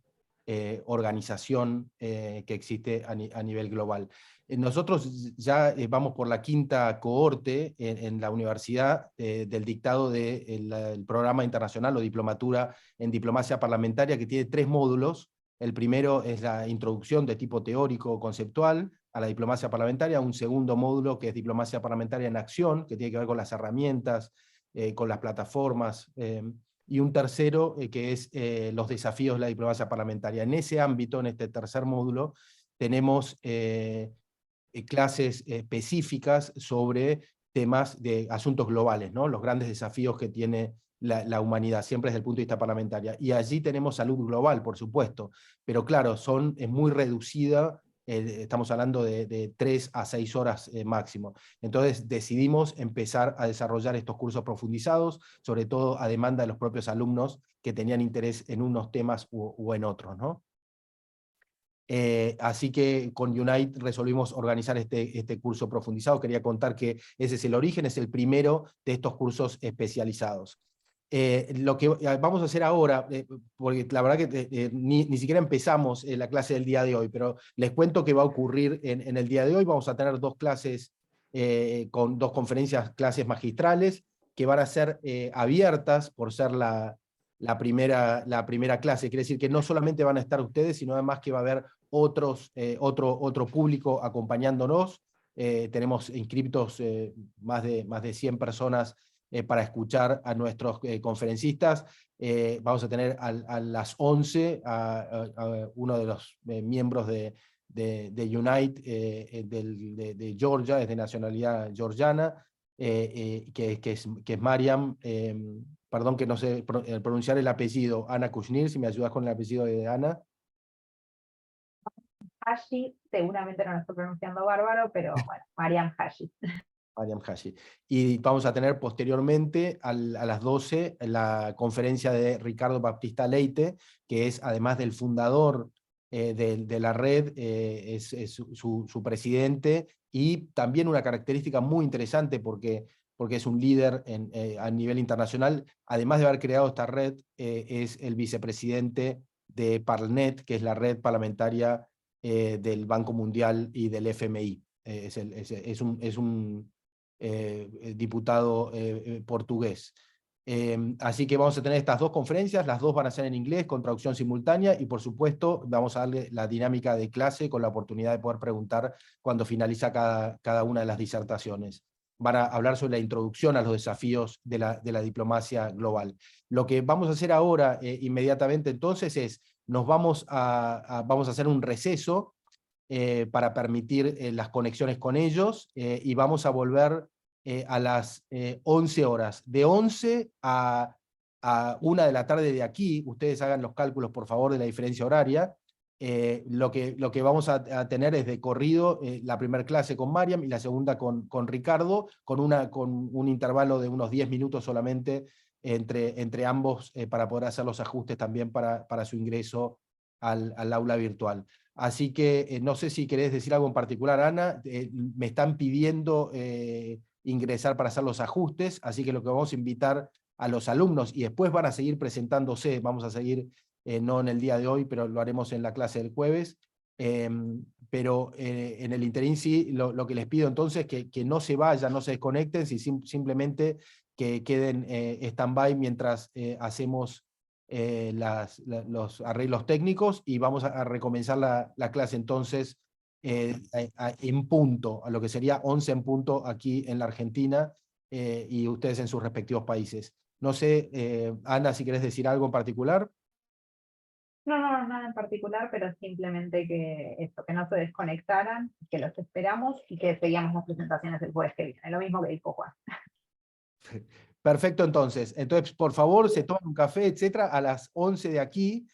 organización que existe a nivel global. Nosotros ya vamos por la 5ª cohorte en la universidad del dictado del programa internacional o diplomatura en diplomacia parlamentaria, que tiene 3 módulos. El primero es la introducción de tipo teórico o conceptual a la diplomacia parlamentaria, un segundo módulo que es diplomacia parlamentaria en acción, que tiene que ver con las herramientas, con las plataformas, y un tercero que es los desafíos de la diplomacia parlamentaria. En ese ámbito, en este tercer módulo, tenemos clases específicas sobre temas de asuntos globales, ¿no? Los grandes desafíos que tiene la humanidad, siempre desde el punto de vista parlamentario. Y allí tenemos salud global, por supuesto, pero claro, es muy reducida estamos hablando de 3 a 6 horas máximo. Entonces decidimos empezar a desarrollar estos cursos profundizados, sobre todo a demanda de los propios alumnos que tenían interés en unos temas o en otros, ¿no? Así que con UNITE resolvimos organizar este curso profundizado. Quería contar que ese es el origen, es el primero de estos cursos especializados. Lo que vamos a hacer ahora, porque la verdad que ni siquiera empezamos la clase del día de hoy, pero les cuento que va a ocurrir en el día de hoy. Vamos a tener 2 clases, con 2 conferencias, clases magistrales, que van a ser abiertas por ser la primera clase. Quiere decir que no solamente van a estar ustedes, sino además que va a haber otro público acompañándonos. Tenemos inscriptos más de 100 personas para escuchar a nuestros conferencistas. Vamos a tener a las 11 a uno de los miembros de UNITE de Georgia, es de nacionalidad georgiana, que es Mariam, perdón que no sé pronunciar el apellido, Ana Kushnir, si me ayudas con el apellido de Ana. Hashi, seguramente no lo estoy pronunciando bárbaro, pero bueno, Mariam Hashi. Mariam Hashi. Y vamos a tener posteriormente a las 12 la conferencia de Ricardo Baptista Leite, que es además del fundador de la red, es su presidente, y también una característica muy interesante porque es un líder a nivel internacional. Además de haber creado esta red, es el vicepresidente de Parnet, que es la red parlamentaria del Banco Mundial y del FMI. Es un diputado portugués. Así que vamos a tener estas 2 conferencias, las 2 van a ser en inglés con traducción simultánea, y por supuesto vamos a darle la dinámica de clase con la oportunidad de poder preguntar cuando finaliza cada una de las disertaciones. Van a hablar sobre la introducción a los desafíos de la diplomacia global. Lo que vamos a hacer ahora inmediatamente entonces es, vamos a hacer un receso para permitir las conexiones con ellos, y vamos a volver a las 11 horas. De 11 a 1 de la tarde de aquí, ustedes hagan los cálculos por favor de la diferencia horaria. Lo que vamos a tener es de corrido la primera clase con Mariam y la segunda con Ricardo, con un intervalo de unos 10 minutos solamente entre ambos, para poder hacer los ajustes también para su ingreso al aula virtual. Así que no sé si querés decir algo en particular, Ana. Me están pidiendo ingresar para hacer los ajustes, así que lo que vamos a invitar a los alumnos, y después van a seguir presentándose, vamos a seguir, no en el día de hoy, pero lo haremos en la clase del jueves, pero en el interín sí, lo que les pido entonces es que no se vayan, no se desconecten, simplemente que queden stand-by mientras hacemos los arreglos técnicos, y vamos a recomenzar la clase entonces en punto, a lo que sería 11 en punto aquí en la Argentina, y ustedes en sus respectivos países. No sé, Ana, si querés decir algo en particular. No, nada en particular, pero simplemente que no se desconectaran, que los esperamos y que seguíamos las presentaciones del jueves que viene. Lo mismo que dijo Juan. Perfecto, entonces, por favor, se toman un café, etcétera, a las 11 de aquí,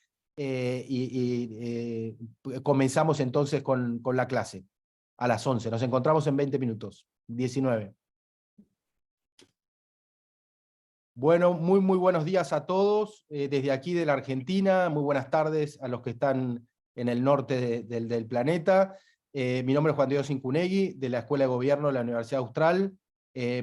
comenzamos entonces con la clase. A las 11, nos encontramos en 20 minutos, 19. Bueno, muy buenos días a todos, desde aquí de la Argentina, muy buenas tardes a los que están en el norte del planeta. Mi nombre es Juan Diego Cincunegui, de la Escuela de Gobierno de la Universidad Austral.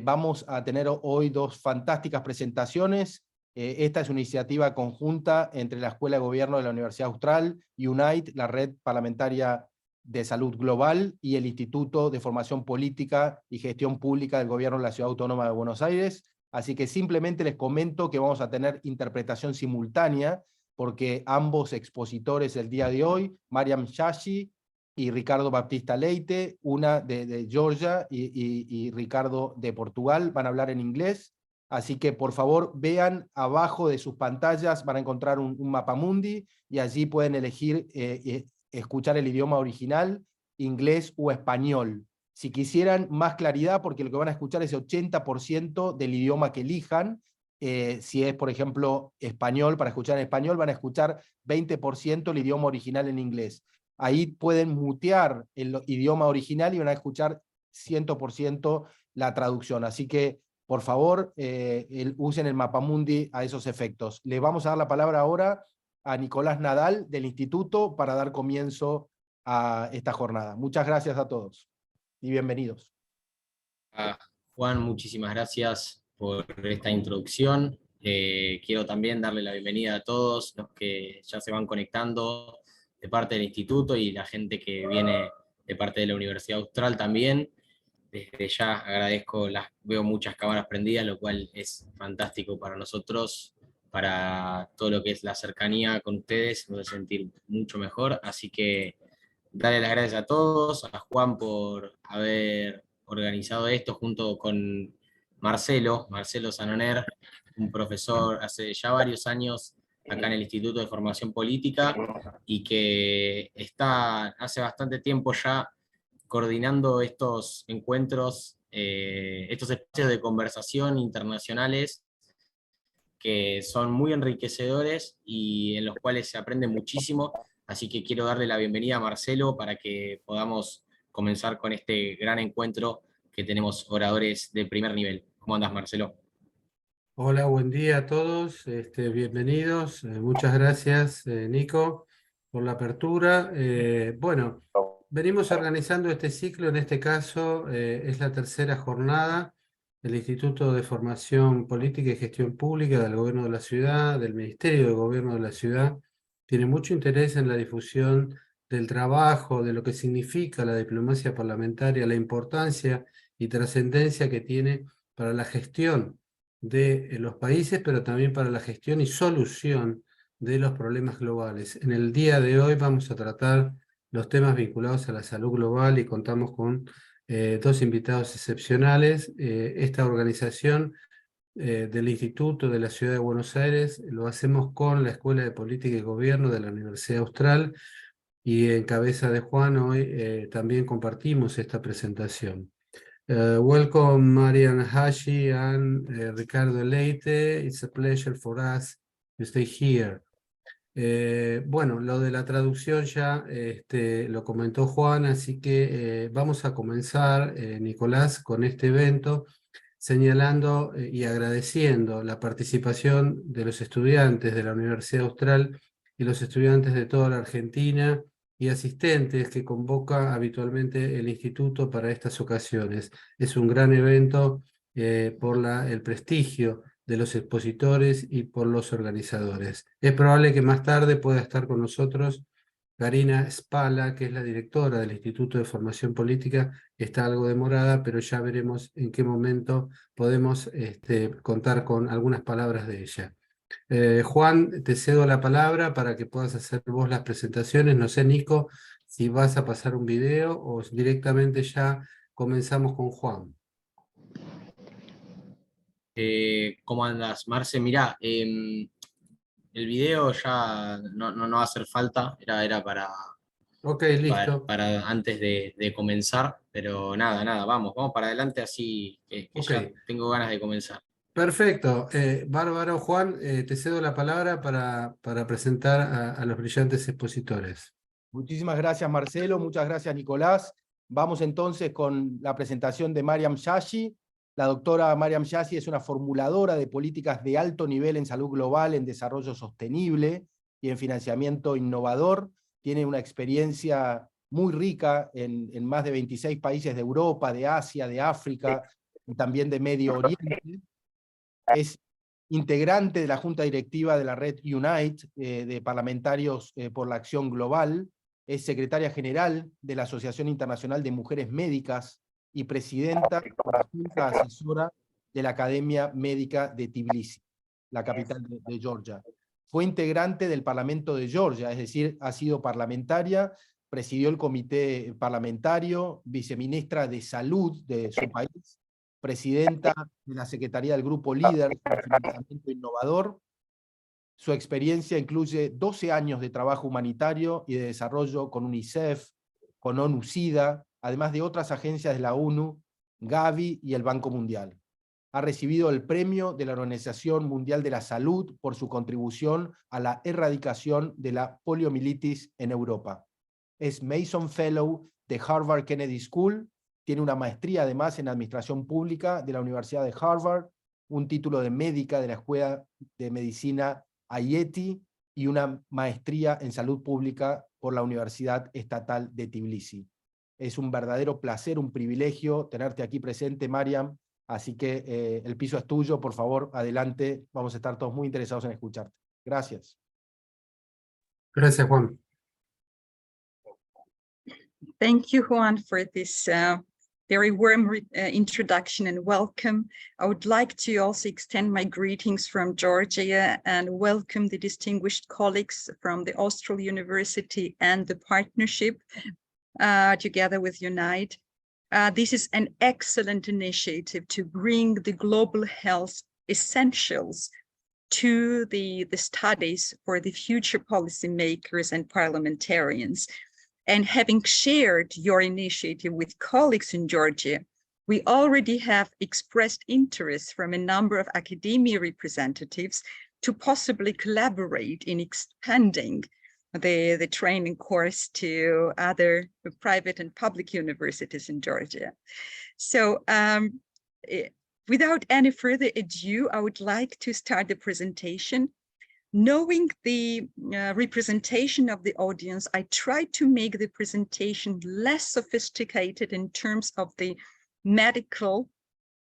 Vamos a tener hoy 2 fantásticas presentaciones. Esta es una iniciativa conjunta entre la Escuela de Gobierno de la Universidad Austral, UNITE, la Red Parlamentaria de Salud Global, y el Instituto de Formación Política y Gestión Pública del Gobierno de la Ciudad Autónoma de Buenos Aires. Así que simplemente les comento que vamos a tener interpretación simultánea, porque ambos expositores el día de hoy, Mariam Hashi y Ricardo Baptista Leite, una de Georgia y Ricardo de Portugal, van a hablar en inglés. Así que por favor vean abajo de sus pantallas, van a encontrar un mapamundi, y allí pueden elegir escuchar el idioma original, inglés o español. Si quisieran más claridad, porque lo que van a escuchar es el 80% del idioma que elijan, si es, por ejemplo, español, para escuchar en español, van a escuchar 20% el idioma original en inglés. ahí pueden mutear el idioma original y van a escuchar 100% la traducción. Así que, por favor, usen el mapamundi a esos efectos. Le vamos a dar la palabra ahora a Nicolás Nadal del Instituto para dar comienzo a esta jornada. Muchas gracias a todos y bienvenidos. Juan, muchísimas gracias por esta introducción. Quiero también darle la bienvenida a todos los que ya se van conectando de parte del Instituto y la gente que viene de parte de la Universidad Austral también. Desde ya agradezco, veo muchas cámaras prendidas, lo cual es fantástico para nosotros, para todo lo que es la cercanía con ustedes, me voy a sentir mucho mejor. Así que darle las gracias a todos, a Juan por haber organizado esto junto con Marcelo Sanoner, un profesor hace ya varios años acá en el Instituto de Formación Política y que está hace bastante tiempo ya coordinando estos encuentros, estos espacios de conversación internacionales que son muy enriquecedores y en los cuales se aprende muchísimo. Así que quiero darle la bienvenida a Marcelo para que podamos comenzar con este gran encuentro que tenemos oradores de primer nivel. ¿Cómo andas, Marcelo? Hola, buen día a todos, bienvenidos. Muchas gracias, Nico, por la apertura. Bueno, venimos organizando este ciclo, en este caso es la tercera jornada del Instituto de Formación Política y Gestión Pública del Gobierno de la Ciudad, del Ministerio de Gobierno de la Ciudad. Tiene mucho interés en la difusión del trabajo, de lo que significa la diplomacia parlamentaria, la importancia y trascendencia que tiene para la gestión de los países, pero también para la gestión y solución de los problemas globales. En el día de hoy vamos a tratar los temas vinculados a la salud global y contamos con dos invitados excepcionales. Esta organización del Instituto de la Ciudad de Buenos Aires lo hacemos con la Escuela de Política y Gobierno de la Universidad Austral y en cabeza de Juan hoy también compartimos esta presentación. Welcome, Marian Hashi and Ricardo Leite. It's a pleasure for us to stay here. Bueno, lo de la traducción ya lo comentó Juan, así que vamos a comenzar, Nicolás, con este evento, señalando y agradeciendo la participación de los estudiantes de la Universidad Austral y los estudiantes de toda la Argentina y asistentes que convoca habitualmente el Instituto para estas ocasiones. Es un gran evento por el prestigio de los expositores y por los organizadores. Es probable que más tarde pueda estar con nosotros Karina Spala, que es la directora del Instituto de Formación Política. Está algo demorada, pero ya veremos en qué momento podemos contar con algunas palabras de ella. Juan, te cedo la palabra para que puedas hacer vos las presentaciones. No sé, Nico, si vas a pasar un video o directamente ya comenzamos con Juan. ¿Cómo andas, Marce? Mirá, el video ya no va a hacer falta, era para, listo. para antes de comenzar, pero nada, vamos para adelante, así que ya tengo ganas de comenzar. Perfecto. Bárbaro, Juan, te cedo la palabra para presentar a los brillantes expositores. Muchísimas gracias, Marcelo. Muchas gracias, Nicolás. Vamos entonces con la presentación de Mariam Shashi. La doctora Mariam Shashi es una formuladora de políticas de alto nivel en salud global, en desarrollo sostenible y en financiamiento innovador. Tiene una experiencia muy rica en más de 26 países de Europa, de Asia, de África y también de Medio Oriente. Es integrante de la Junta Directiva de la red UNITE, de parlamentarios por la acción global. Es secretaria general de la Asociación Internacional de Mujeres Médicas y presidenta de la Junta Asesora de la Academia Médica de Tbilisi, la capital de Georgia. Fue integrante del Parlamento de Georgia, es decir, ha sido parlamentaria, presidió el comité parlamentario, viceministra de Salud de su país, presidenta de la Secretaría del Grupo Líder de Financiamiento Innovador. Su experiencia incluye 12 años de trabajo humanitario y de desarrollo con UNICEF, con ONU-SIDA, además de otras agencias de la ONU, Gavi y el Banco Mundial. Ha recibido el premio de la Organización Mundial de la Salud por su contribución a la erradicación de la poliomielitis en Europa. es Mason Fellow de Harvard Kennedy School, tiene una maestría además en Administración Pública de la Universidad de Harvard, un título de médica de la Escuela de Medicina IETI y una maestría en Salud Pública por la Universidad Estatal de Tbilisi. Es un verdadero placer, un privilegio tenerte aquí presente, Mariam, así que el piso es tuyo, por favor, adelante, vamos a estar todos muy interesados en escucharte. Gracias. Gracias, Juan. Thank you, Juan, for this very warm introduction and welcome. I would like to also extend my greetings from Georgia and welcome the distinguished colleagues from the Austral University and the partnership together with UNITE. This is an excellent initiative to bring the global health essentials to the studies for the future policymakers and parliamentarians. And having shared your initiative with colleagues in Georgia, we already have expressed interest from a number of academia representatives to possibly collaborate in expanding the training course to other private and public universities in Georgia. So without any further ado, I would like to start the presentation. Knowing the representation of the audience, I tried to make the presentation less sophisticated in terms of the medical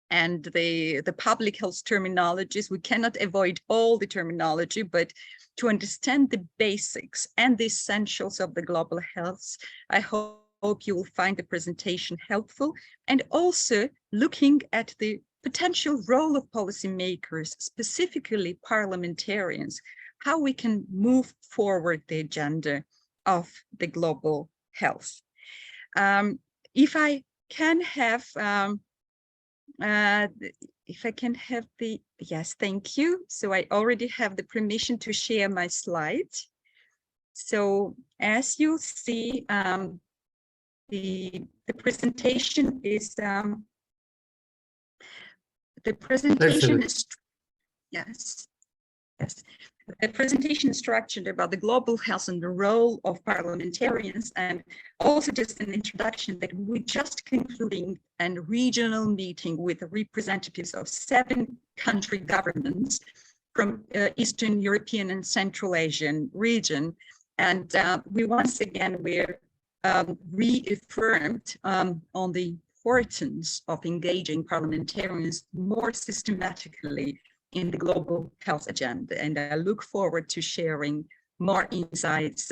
and the public health terminologies. We cannot avoid all the terminology, but to understand the basics and the essentials of the global health, I hope you will find the presentation helpful, and also looking at the potential role of policymakers, specifically parliamentarians, how we can move forward the agenda of the global health. If I can have yes, thank you. So I already have the permission to share my slides. So as you see, the presentation is the presentation is, yes. The presentation is structured about the global health and the role of parliamentarians, and also just an introduction that we're just concluding a regional meeting with representatives of 7 country governments from Eastern European and Central Asian region. And we once again were reaffirmed on the importance of engaging parliamentarians more systematically in the global health agenda. And I look forward to sharing more insights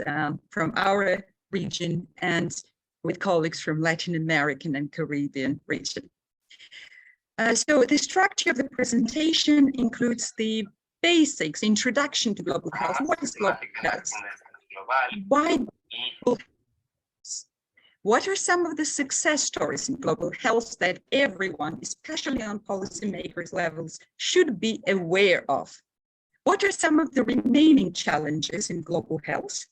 from our region and with colleagues from Latin American and Caribbean region. So the structure of the presentation includes the basics, introduction to global health. What is global health? Why? What are some of the success stories in global health that everyone, especially on policymakers levels, should be aware of? What are some of the remaining challenges in global health?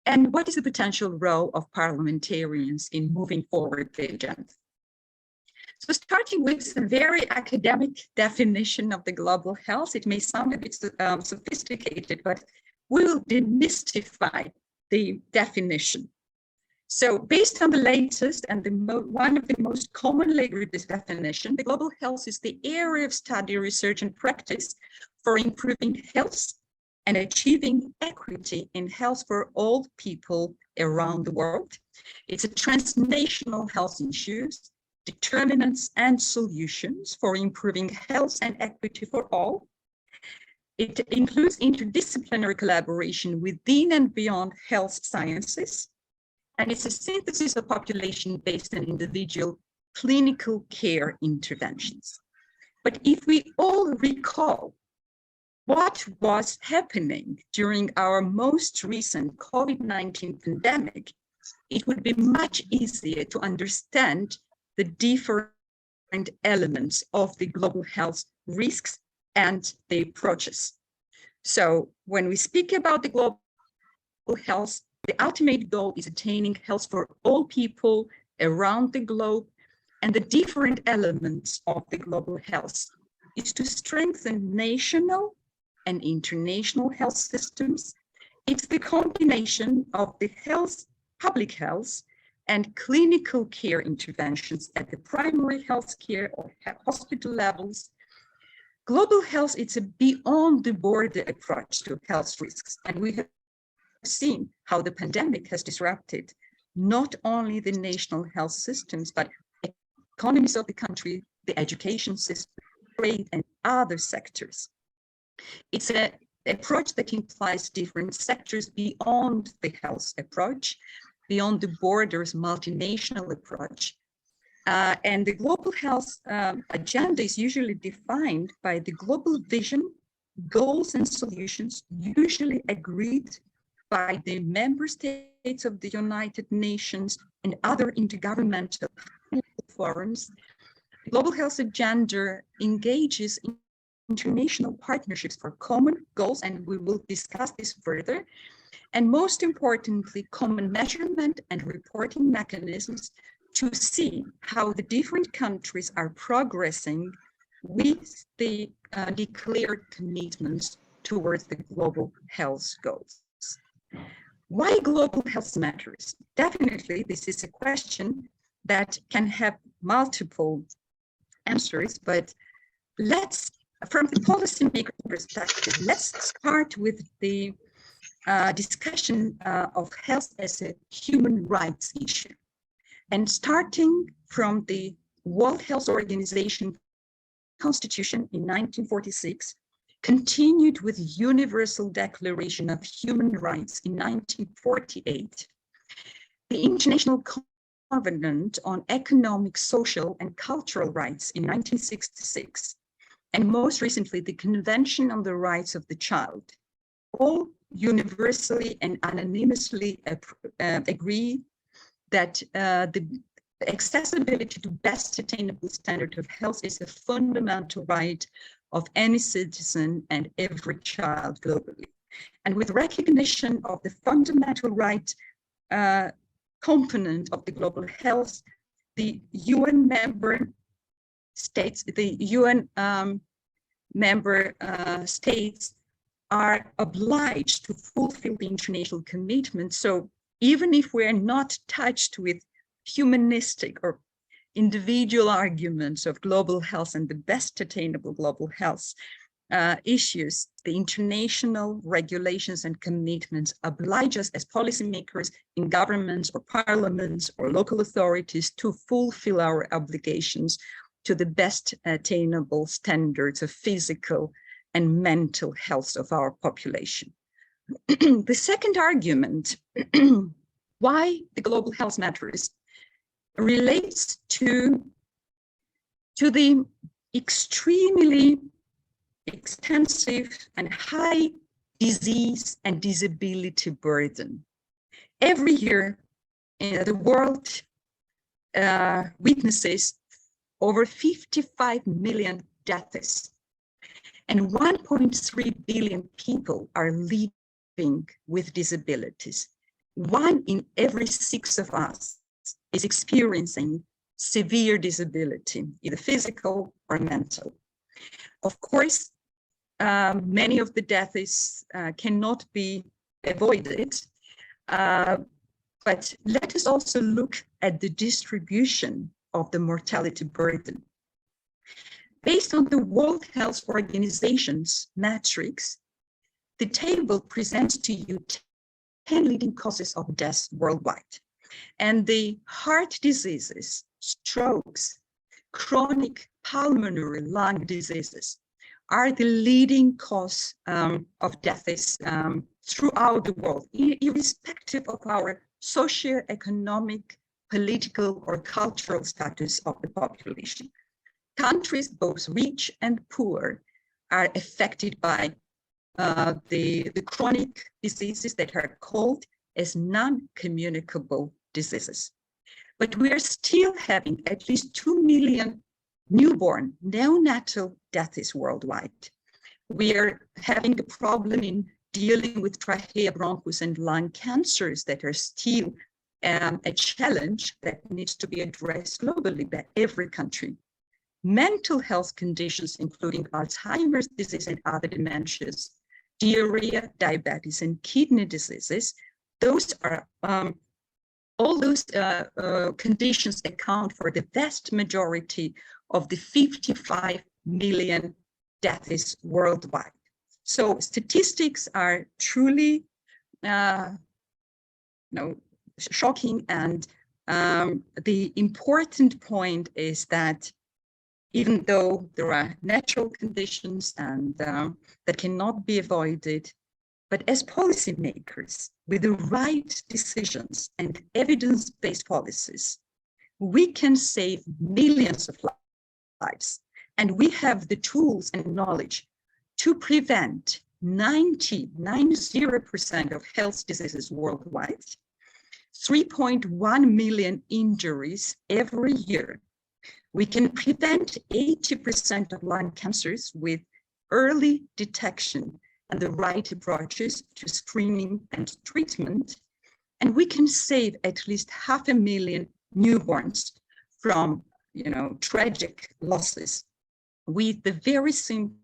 And what is the potential role of parliamentarians in moving forward the agenda? So starting with a very academic definition of the global health, it may sound a bit sophisticated, but we'll demystify the definition. So based on the latest and one of the most commonly agreed definition, the global health is the area of study, research, and practice for improving health and achieving equity in health for all people around the world. It's a transnational health issues, determinants, and solutions for improving health and equity for all. It includes interdisciplinary collaboration within and beyond health sciences. And it's a synthesis of population-based and individual clinical care interventions. But if we all recall what was happening during our most recent COVID-19 pandemic, it would be much easier to understand the different elements of the global health risks and the approaches. So when we speak about the global health, the ultimate goal is attaining health for all people around the globe, and the different elements of the global health is to strengthen national and international health systems. It's the combination of the health public health, and clinical care interventions at the primary health care or hospital levels. Global health is a beyond the border approach to health risks, and we have seen how the pandemic has disrupted not only the national health systems, but economies of the country, the education system, trade, and other sectors. It's an approach that implies different sectors beyond the health approach, beyond the borders multinational approach. And the global health agenda is usually defined by the global vision, goals, and solutions usually agreed by the member states of the United Nations and other intergovernmental forums. The global health agenda engages in international partnerships for common goals, and we will discuss this further. And most importantly, common measurement and reporting mechanisms to see how the different countries are progressing with the declared commitments towards the global health goals. Why global health matters? Definitely, this is a question that can have multiple answers, but let's, from the policymaker perspective, let's start with the discussion of health as a human rights issue. And starting from the World Health Organization Constitution in 1946, continued with Universal Declaration of Human Rights in 1948, the International Covenant on Economic, Social, and Cultural Rights in 1966, and most recently, the Convention on the Rights of the Child, all universally and unanimously agree that the accessibility to best attainable standard of health is a fundamental right of any citizen and every child globally. And with recognition of the fundamental right component of the global health, the UN member states, states are obliged to fulfill the international commitment. So even if we're not touched with humanistic or individual arguments of global health and the best attainable global health issues, the international regulations and commitments oblige us as policymakers in governments or parliaments or local authorities to fulfill our obligations to the best attainable standards of physical and mental health of our population. The second argument, why the global health matters, relates to the extremely extensive and high disease and disability burden. Every year, the world witnesses over 55 million deaths, and 1.3 billion people are living with disabilities. 1 in every 6 of us is experiencing severe disability, either physical or mental. Of course, many of the deaths cannot be avoided, but let us also look at the distribution of the mortality burden. Based on the World Health Organization's metrics, the table presents to you 10 leading causes of death worldwide. And the heart diseases, strokes, chronic pulmonary lung diseases are the leading cause of deaths throughout the world, irrespective of our socioeconomic, political, or cultural status of the population. Countries, both rich and poor, are affected by the chronic diseases that are called as non-communicable diseases. But we are still having at least 2 million newborn neonatal deaths worldwide. We are having a problem in dealing with trachea, bronchus, and lung cancers that are still a challenge that needs to be addressed globally by every country. Mental health conditions, including Alzheimer's disease and other dementias, diarrhea, diabetes, and kidney diseases, those are all those conditions account for the vast majority of the 55 million deaths worldwide. So statistics are truly shocking, and the important point is that even though there are natural conditions and that cannot be avoided, but as policymakers, with the right decisions and evidence-based policies, we can save millions of lives. And we have the tools and knowledge to prevent 90% of health diseases worldwide, 3.1 million injuries every year. We can prevent 80% of lung cancers with early detection and the right approaches to screening and treatment. And we can save at least 500,000 newborns from, tragic losses with the very simple,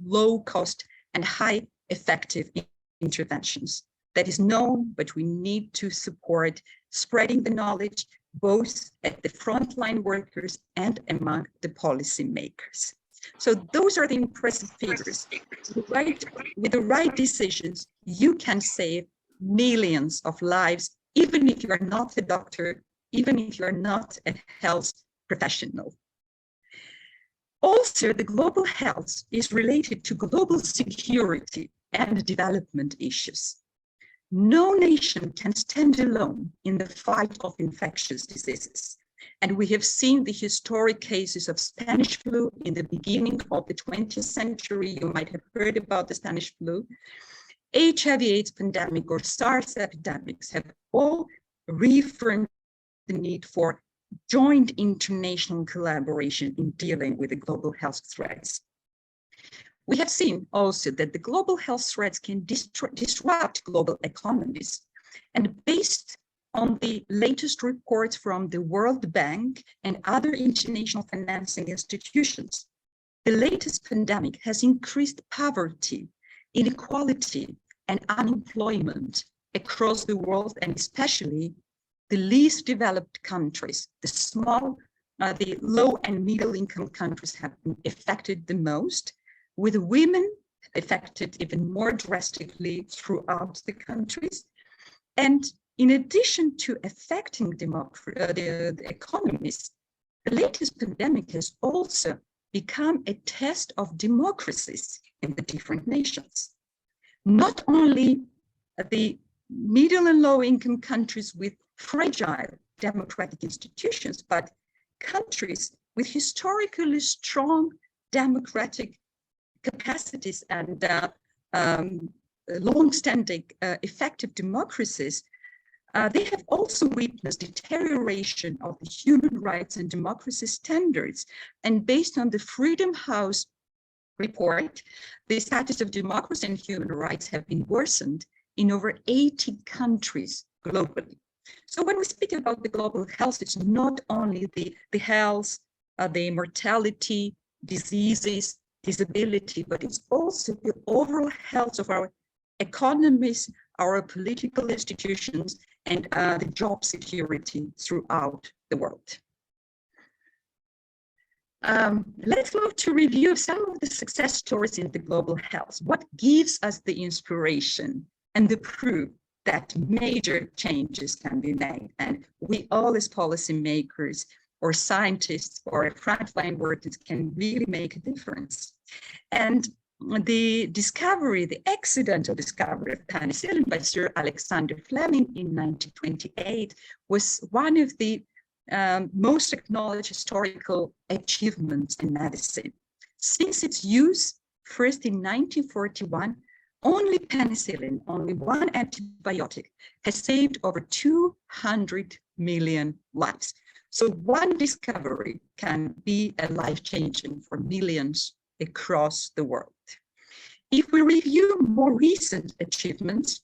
low cost and high effective interventions. That is known, but we need to support spreading the knowledge both at the frontline workers and among the policymakers. So those are the impressive figures. With the right decisions, you can save millions of lives, even if you are not a doctor, even if you are not a health professional. Also, the global health is related to global security and development issues. No nation can stand alone in the fight of infectious diseases. And we have seen the historic cases of Spanish flu in the beginning of the 20th century. You might have heard about the Spanish flu. HIV/AIDS pandemic or SARS epidemics have all reaffirmed the need for joint international collaboration in dealing with the global health threats. We have seen also that the global health threats can disrupt global economies. And based on the latest reports from the World Bank and other international financing institutions, the latest pandemic has increased poverty, inequality, and unemployment across the world, and especially the least developed countries, the low and middle income countries have been affected the most, with women affected even more drastically throughout the countries. And in addition to affecting the economies, the latest pandemic has also become a test of democracies in the different nations. Not only the middle and low income countries with fragile democratic institutions, but countries with historically strong democratic capacities and long-standing effective democracies, they have also witnessed deterioration of the human rights and democracy standards. And based on the Freedom House report, the status of democracy and human rights have been worsened in over 80 countries globally. So when we speak about the global health, it's not only the health, the mortality, diseases, disability, but it's also the overall health of our economies, our political institutions, and the job security throughout the world. Let's move to review some of the success stories in the global health. What gives us the inspiration and the proof that major changes can be made? And we all as policymakers or scientists or frontline workers can really make a difference. And the accidental discovery of penicillin by Sir Alexander Fleming in 1928 was one of the most acknowledged historical achievements in medicine. Since its use, first in 1941, only penicillin, only one antibiotic, has saved over 200 million lives. So one discovery can be a life-changing for millions across the world. If we review more recent achievements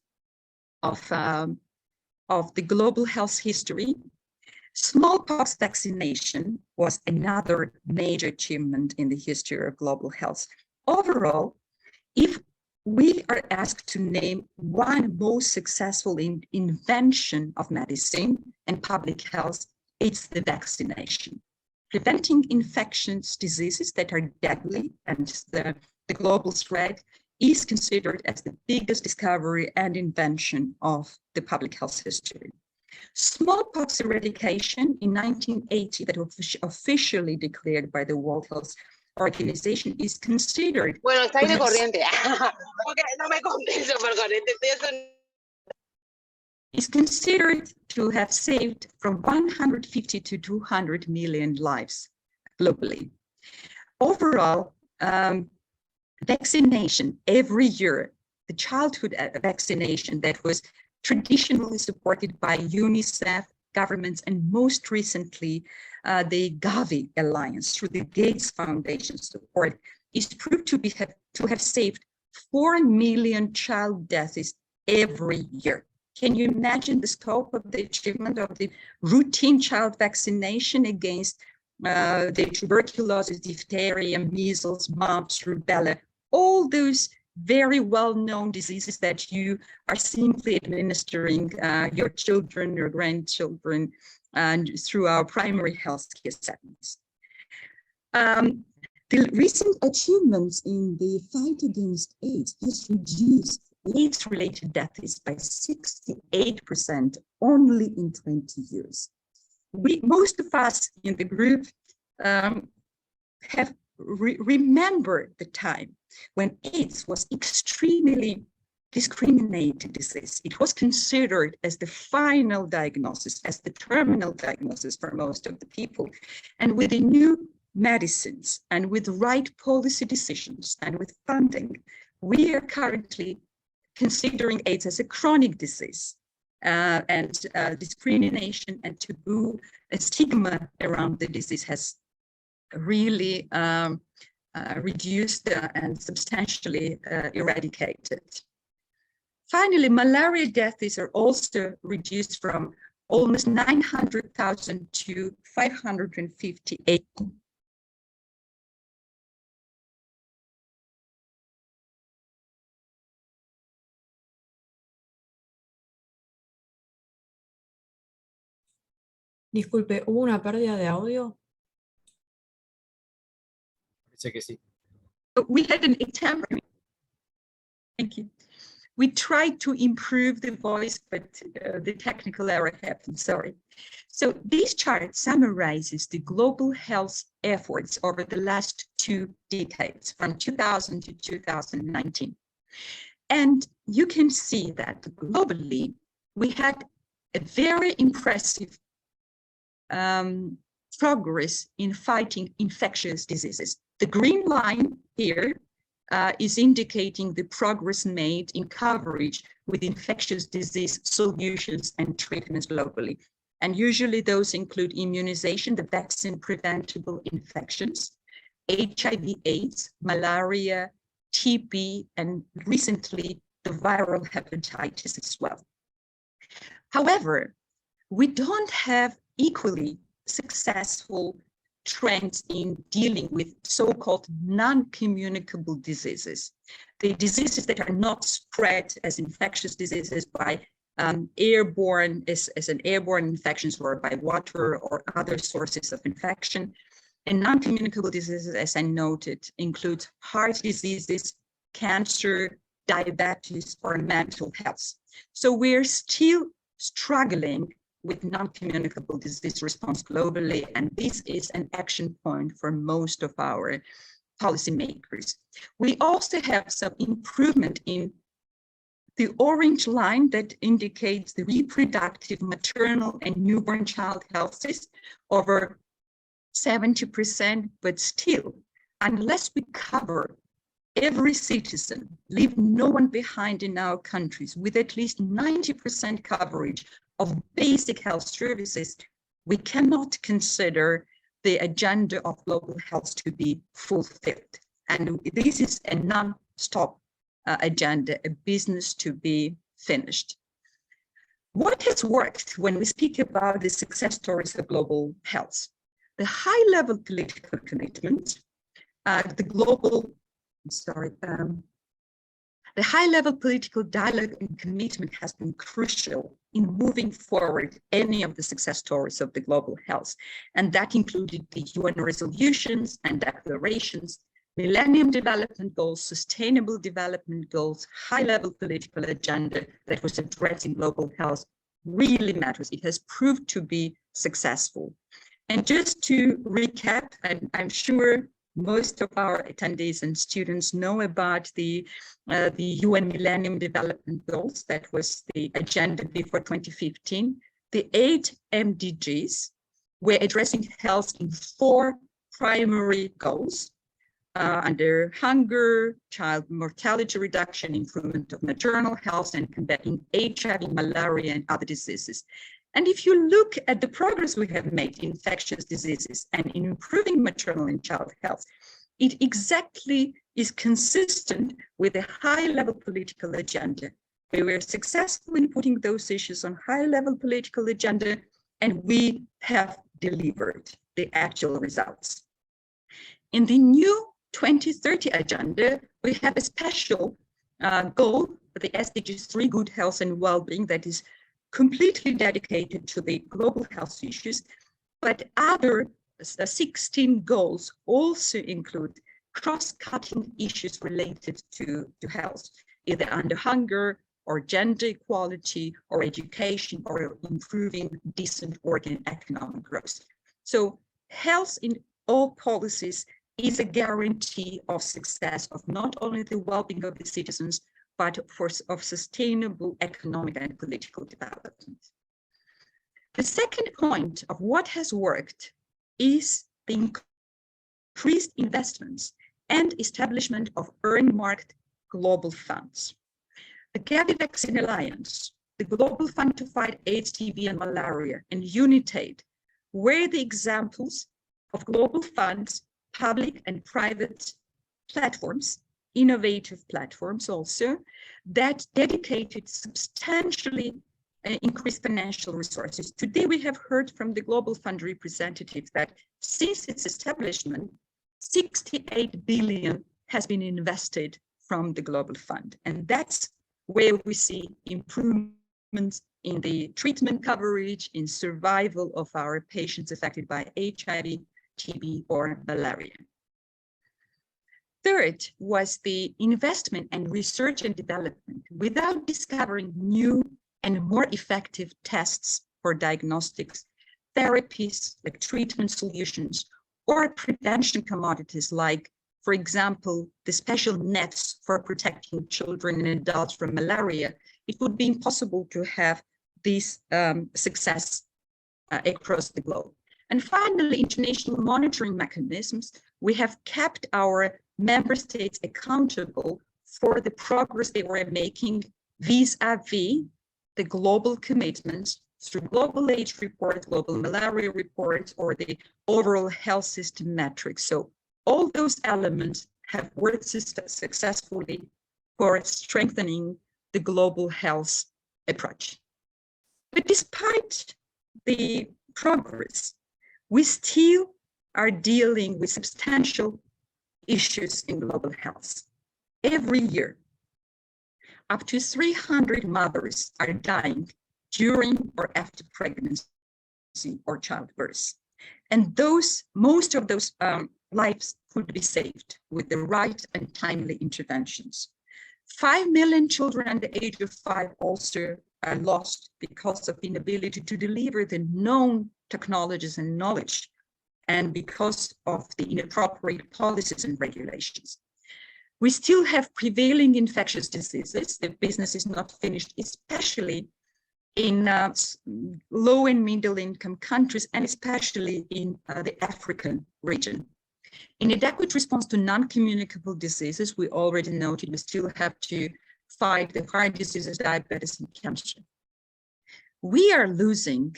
of the global health history, smallpox vaccination was another major achievement in the history of global health. Overall, if we are asked to name one most successful invention of medicine and public health. It's the vaccination. Preventing infectious diseases that are deadly and the global threat is considered as the biggest discovery and invention of the public health history. Smallpox eradication in 1980, that was officially declared by the World Health Organization, is considered. Bueno, está aire corriente. Porque no me contesto por corriente. Is considered to have saved from 150 to 200 million lives globally. Overall, vaccination every year, the childhood vaccination that was traditionally supported by UNICEF, governments, and most recently, the Gavi Alliance through the Gates Foundation support, is proved to have saved 4 million child deaths every year. Can you imagine the scope of the achievement of the routine child vaccination against the tuberculosis, diphtheria, measles, mumps, rubella, all those very well-known diseases that you are simply administering your children, your grandchildren, and through our primary health care settings. The recent achievements in the fight against AIDS has reduced AIDS-related deaths by 68% only in 20 years. Most of us in the group have remembered the time when AIDS was extremely discriminated disease. It was considered as the final diagnosis, as the terminal diagnosis for most of the people. And with the new medicines and with the right policy decisions and with funding, we are currently considering AIDS as a chronic disease, and discrimination and taboo, a stigma around the disease has really reduced and substantially eradicated. Finally, malaria deaths are also reduced from almost 900,000 to 558. Disculpe, ¿hubo una pérdida de audio? Parece que sí. We had an attempt. Thank you. We tried to improve the voice, but the technical error happened, sorry. So this chart summarizes the global health efforts over the last 2 decades, from 2000 to 2019. And you can see that globally, we had a very impressive progress in fighting infectious diseases. The green line here is indicating the progress made in coverage with infectious disease solutions and treatments globally. And usually those include immunization, the vaccine-preventable infections, HIV/AIDS, malaria, TB, and recently the viral hepatitis as well. However, we don't have equally successful trends in dealing with so-called non-communicable diseases, the diseases that are not spread as infectious diseases by airborne, as an airborne infections or by water or other sources of infection. And non-communicable diseases, as I noted, include heart diseases, cancer, diabetes, or mental health. So we're still struggling with non-communicable disease response globally, and this is an action point for most of our policymakers. We also have some improvement in the orange line that indicates the reproductive, maternal, and newborn child health, over 70%, but still, unless we cover every citizen, leave no one behind in our countries with at least 90% coverage of basic health services, we cannot consider the agenda of global health to be fulfilled. And this is a non-stop agenda, a business to be finished. What has worked when we speak about the success stories of global health? The high-level political commitment, the The high-level political dialogue and commitment has been crucial in moving forward any of the success stories of the global health, and that included the UN resolutions and declarations, Millennium Development Goals, Sustainable Development Goals, high-level political agenda that was addressing global health really matters. It has proved to be successful. And just to recap, and I'm sure most of our attendees and students know about the UN Millennium Development Goals. That was the agenda before 2015. The 8 MDGs were addressing health in 4 primary goals under hunger, child mortality reduction, improvement of maternal health, and combating HIV, malaria, and other diseases. And if you look at the progress we have made in infectious diseases and in improving maternal and child health, it exactly is consistent with a high-level political agenda. We were successful in putting those issues on high-level political agenda, and we have delivered the actual results. In the new 2030 agenda, we have a special goal, the SDGs 3, good health and well-being, that is completely dedicated to the global health issues, but other 16 goals also include cross-cutting issues related to health, either under hunger or gender equality or education or improving decent work and economic growth. So health in all policies is a guarantee of success of not only the well-being of the citizens, but of sustainable economic and political development. The second point of what has worked is the increased investments and establishment of earmarked global funds. The Gavi Vaccine Alliance, the Global Fund to Fight AIDS, TB, and Malaria, and UNITE were the examples of global funds, public and private platforms, innovative platforms also, that dedicated substantially increased financial resources. Today we have heard from the Global Fund representatives that since its establishment, 68 billion has been invested from the Global Fund. And that's where we see improvements in the treatment coverage, in survival of our patients affected by HIV, TB, or malaria. Third was the investment and research and development without discovering new and more effective tests for diagnostics, therapies, like treatment solutions, or prevention commodities like, for example, the special nets for protecting children and adults from malaria. It would be impossible to have this success across the globe. And finally, international monitoring mechanisms. We have kept our member states accountable for the progress they were making vis-a-vis the global commitments through global AIDS reports, global malaria reports, or the overall health system metrics. So all those elements have worked successfully for strengthening the global health approach. But despite the progress, we still are dealing with substantial issues in global health. Every year, up to 300 mothers are dying during or after pregnancy or childbirth. And most of those lives could be saved with the right and timely interventions. 5 million children under the age of 5 also are lost because of inability to deliver the known technologies and knowledge, and because of the inappropriate policies and regulations. We still have prevailing infectious diseases. The business is not finished, especially in low and middle income countries, and especially in the African region. Inadequate response to non-communicable diseases, we already noted, we still have to fight the heart diseases, diabetes, and cancer. We are losing,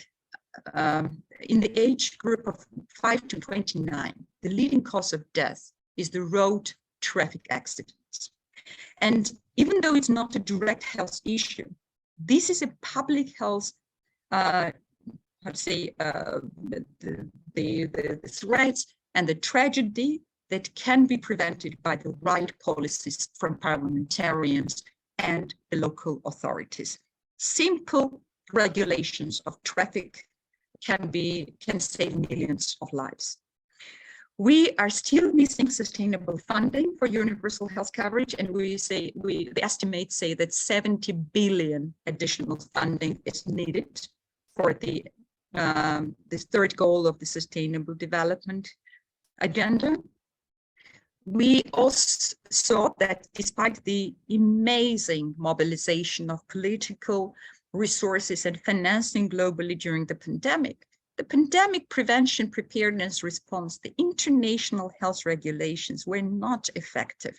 in the age group of 5 to 29, the leading cause of death is the road traffic accidents. And even though it's not a direct health issue, this is a public health, the threats and the tragedy that can be prevented by the right policies from parliamentarians and the local authorities. Simple regulations of traffic can save millions of lives. We are still missing sustainable funding for universal health coverage, and the estimates say that 70 billion additional funding is needed for the third goal of the Sustainable Development Agenda. We also saw that despite the amazing mobilization of political resources and financing globally during the pandemic prevention preparedness response, the international health regulations were not effective.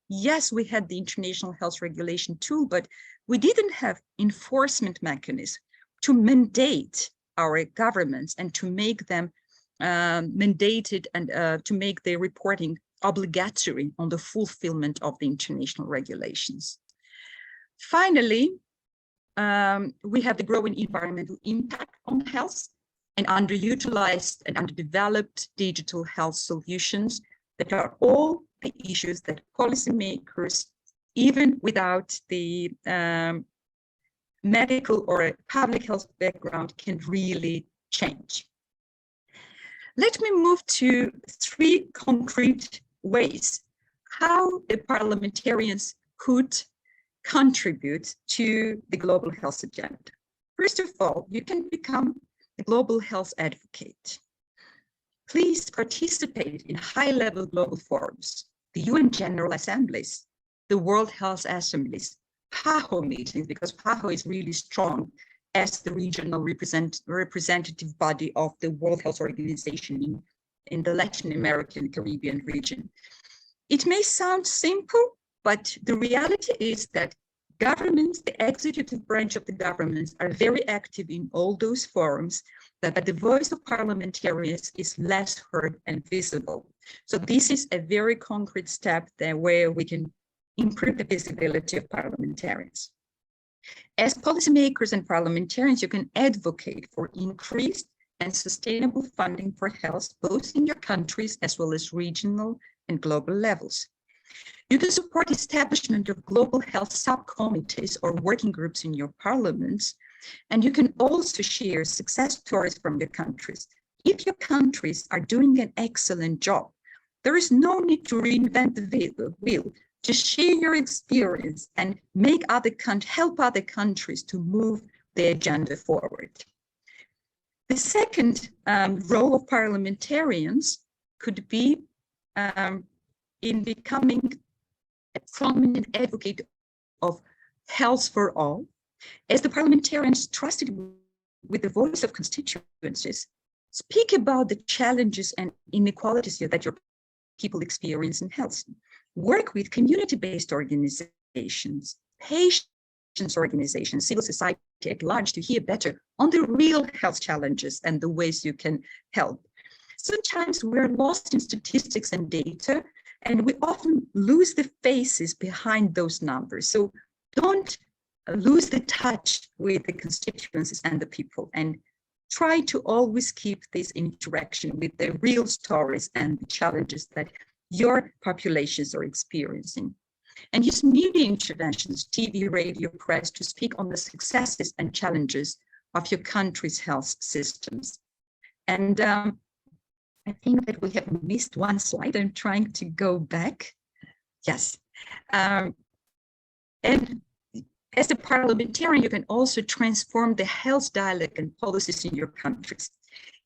Yes, we had the international health regulation tool, but we didn't have enforcement mechanisms to mandate our governments and to make them mandated and to make their reporting obligatory on the fulfillment of the international regulations. Finally, we have the growing environmental impact on health and underutilized and underdeveloped digital health solutions that are all the issues that policymakers, even without the medical or public health background, can really change. Let me move to 3 concrete ways how the parliamentarians could contribute to the global health agenda. First of all, you can become a global health advocate. Please participate in high-level global forums, the UN General Assemblies, the World Health Assemblies, PAHO meetings, because PAHO is really strong as the regional representative body of the World Health Organization in the Latin American Caribbean region. It may sound simple, but the reality is that governments, the executive branch of the governments, are very active in all those forums, but the voice of parliamentarians is less heard and visible. So this is a very concrete step there where we can improve the visibility of parliamentarians. As policymakers and parliamentarians, you can advocate for increased and sustainable funding for health, both in your countries as well as regional and global levels. You can support establishment of global health subcommittees or working groups in your parliaments, and you can also share success stories from your countries. If your countries are doing an excellent job, there is no need to reinvent the wheel. Just share your experience and help other countries to move the agenda forward. The second role of parliamentarians could be in becoming a prominent advocate of health for all, as the parliamentarians trusted with the voice of constituencies, speak about the challenges and inequalities that your people experience in health. Work with community-based organizations, patients organizations, civil society at large to hear better on the real health challenges and the ways you can help. Sometimes we're lost in statistics and data, and we often lose the faces behind those numbers. So don't lose the touch with the constituencies and the people, and try to always keep this interaction with the real stories and the challenges that your populations are experiencing. And use media interventions, TV, radio, press, to speak on the successes and challenges of your country's health systems. And I think that we have missed one slide. I'm trying to go back. Yes. And as a parliamentarian, you can also transform the health dialogue and policies in your countries.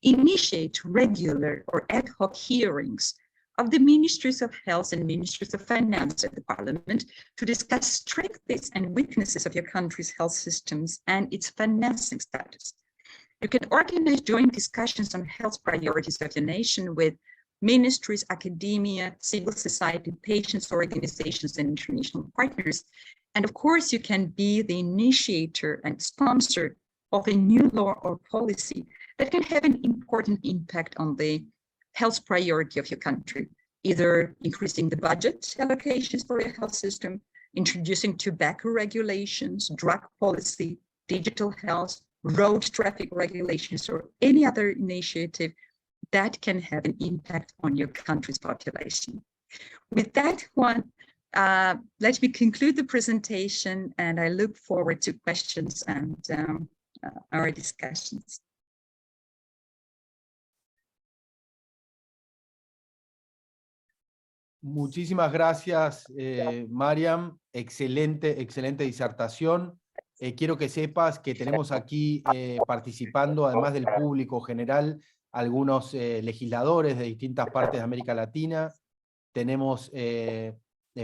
Initiate regular or ad hoc hearings of the Ministries of Health and Ministries of Finance at the Parliament to discuss strengths and weaknesses of your country's health systems and its financing status. You can organize joint discussions on health priorities of your nation with ministries, academia, civil society, patients organizations, and international partners. And of course, you can be the initiator and sponsor of a new law or policy that can have an important impact on the health priority of your country, either increasing the budget allocations for your health system, introducing tobacco regulations, drug policy, digital health, road traffic regulations, or any other initiative that can have an impact on your country's population. With that, Juan, let me conclude the presentation, and I look forward to questions and our discussions. Muchísimas gracias, Mariam. Excelente disertación. Quiero que sepas que tenemos aquí participando, además del público general, algunos legisladores de distintas partes de América Latina. Tenemos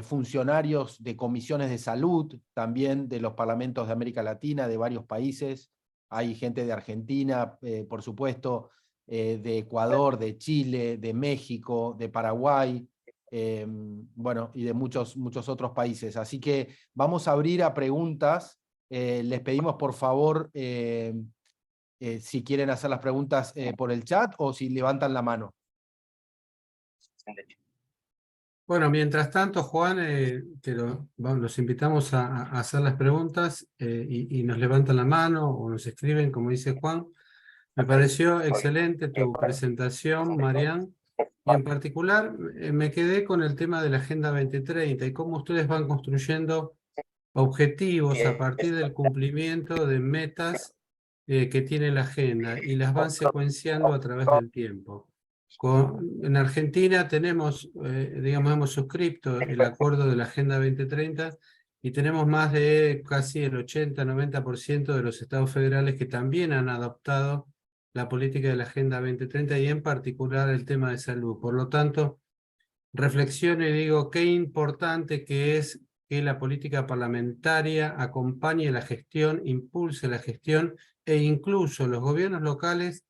funcionarios de comisiones de salud, también de los parlamentos de América Latina, de varios países. Hay gente de Argentina, por supuesto, de Ecuador, de Chile, de México, de Paraguay, bueno, y de muchos otros países. Así que vamos a abrir a preguntas. Les pedimos, por favor, si quieren hacer las preguntas por el chat o si levantan la mano. Bueno, mientras tanto, Juan, los invitamos a hacer las preguntas y nos levantan la mano o nos escriben, como dice Juan. Me pareció excelente tu presentación, Mariam, y en particular me quedé con el tema de la Agenda 2030 y cómo ustedes van construyendo objetivos a partir del cumplimiento de metas que tiene la agenda y las van secuenciando a través del tiempo. En Argentina tenemos, digamos, hemos suscrito el acuerdo de la Agenda 2030 y tenemos más de casi el 80-90% de los estados federales que también han adoptado la política de la Agenda 2030 y en particular el tema de salud. Por lo tanto, reflexiono y digo qué importante que es que la política parlamentaria acompañe la gestión, impulse la gestión e incluso los gobiernos locales,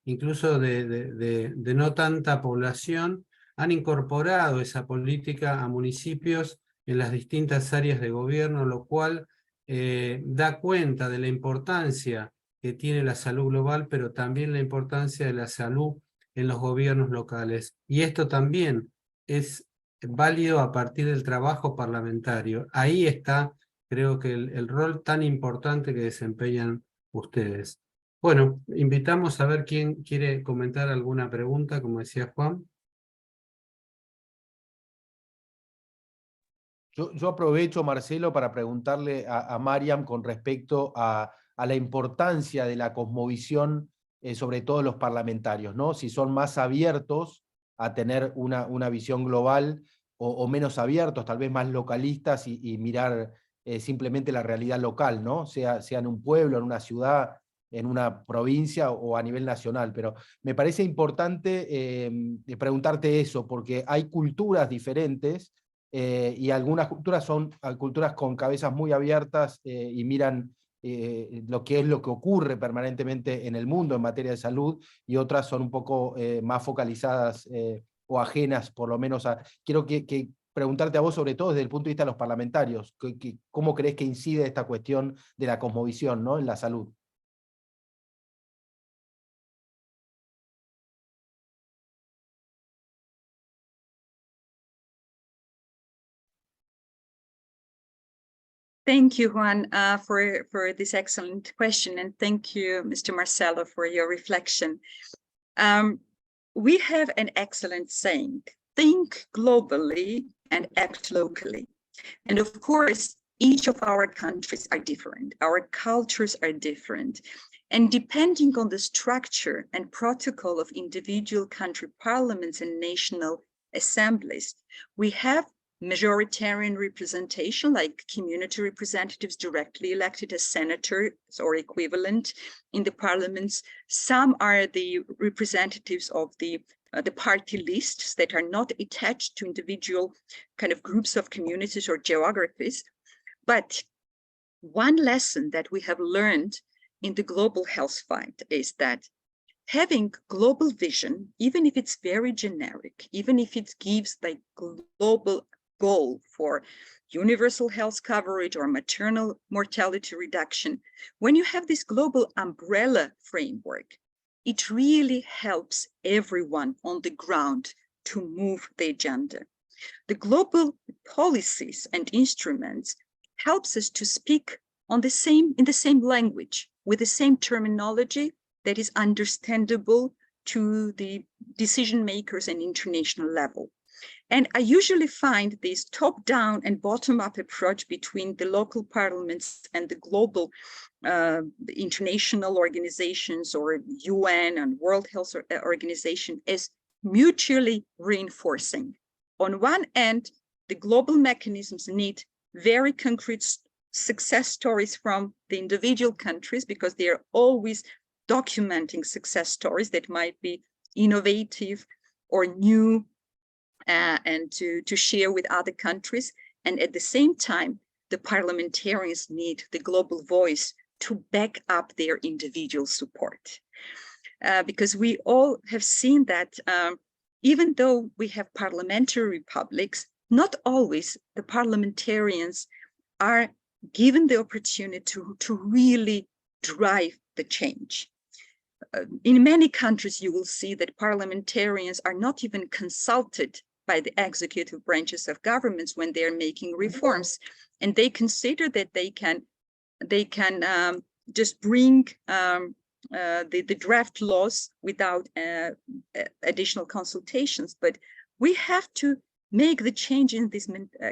incluso de no tanta población, han incorporado esa política a municipios en las distintas áreas de gobierno, lo cual da cuenta de la importancia que tiene la salud global, pero también la importancia de la salud en los gobiernos locales. Y esto también es válido a partir del trabajo parlamentario. Ahí está, creo que el rol tan importante que desempeñan ustedes. Bueno, invitamos a ver quién quiere comentar alguna pregunta, como decía Juan. Yo aprovecho, Marcelo, para preguntarle a Mariam con respecto a la importancia de la cosmovisión, sobre todo los parlamentarios, ¿no? Si son más abiertos a tener una visión global o menos abiertos, tal vez más localistas y mirar simplemente la realidad local, ¿no? Sea en un pueblo, en una ciudad, en una provincia o a nivel nacional. Pero me parece importante preguntarte eso, porque hay culturas diferentes y algunas culturas son culturas con cabezas muy abiertas y miran lo que ocurre permanentemente en el mundo en materia de salud, y otras son un poco más focalizadas o ajenas, por lo menos quiero preguntarte a vos, sobre todo desde el punto de vista de los parlamentarios, ¿cómo crees que incide esta cuestión de la cosmovisión, ¿no?, en la salud? Thank you, Juan, for this excellent question, and thank you, Mr. Marcelo, for your reflection. We have an excellent saying: think globally and act locally. And of course, each of our countries are different. Our cultures are different. And depending on the structure and protocol of individual country parliaments and national assemblies, we have majoritarian representation, like community representatives directly elected as senators or equivalent in the parliaments. Some are the representatives of the party lists that are not attached to individual kind of groups of communities or geographies. But one lesson that we have learned in the global health fight is that having global vision, even if it's very generic, even if it gives the global goal for universal health coverage or maternal mortality reduction, when you have this global umbrella framework, it really helps everyone on the ground to move the agenda. The global policies and instruments helps us to speak in the same language, with the same terminology that is understandable to the decision makers at international level. And I usually find this top-down and bottom-up approach between the local parliaments and the global international organizations or UN and World Health Organization as mutually reinforcing. On one end, the global mechanisms need very concrete success stories from the individual countries because they are always documenting success stories that might be innovative or new and to share with other countries. And at the same time, the parliamentarians need the global voice to back up their individual support. Because we all have seen that even though we have parliamentary republics, not always the parliamentarians are given the opportunity to really drive the change. In many countries, you will see that parliamentarians are not even consulted by the executive branches of governments when they're making reforms, and they consider that they can just bring the draft laws without additional consultations. But we have to make the change in this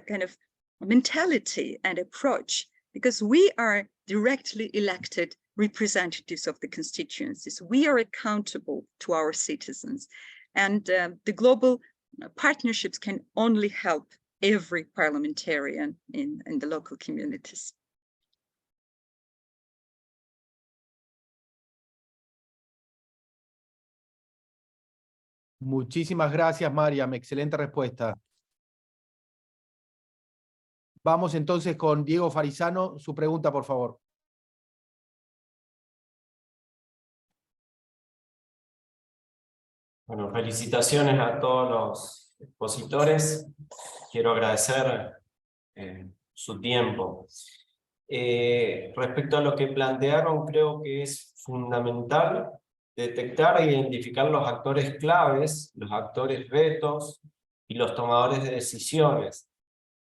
kind of mentality and approach, because we are directly elected representatives of the constituencies. We are accountable to our citizens, and the global partnerships can only help every parliamentarian in the local communities. Muchísimas gracias, Mariam. Excelente respuesta. Vamos entonces con Diego Farizano. Su pregunta, por favor. Bueno, felicitaciones a todos los expositores. Quiero agradecer su tiempo. Respecto a lo que plantearon, creo que es fundamental detectar e identificar los actores claves, los actores retos y los tomadores de decisiones.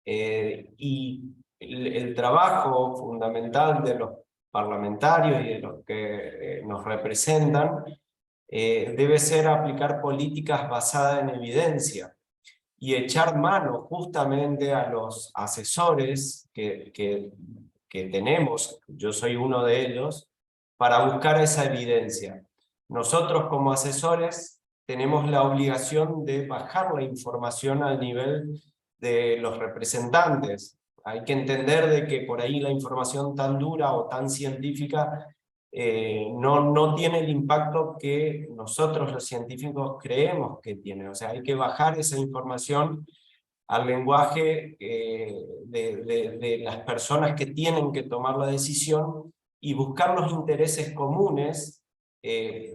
Y el trabajo fundamental de los parlamentarios y de los que nos representan debe ser aplicar políticas basadas en evidencia y echar mano justamente a los asesores que tenemos, yo soy uno de ellos, para buscar esa evidencia. Nosotros como asesores tenemos la obligación de bajar la información al nivel de los representantes. Hay que entender de que por ahí la información tan dura o tan científica no tiene el impacto que nosotros los científicos creemos que tiene. O sea, hay que bajar esa información al lenguaje de las personas que tienen que tomar la decisión y buscar los intereses comunes,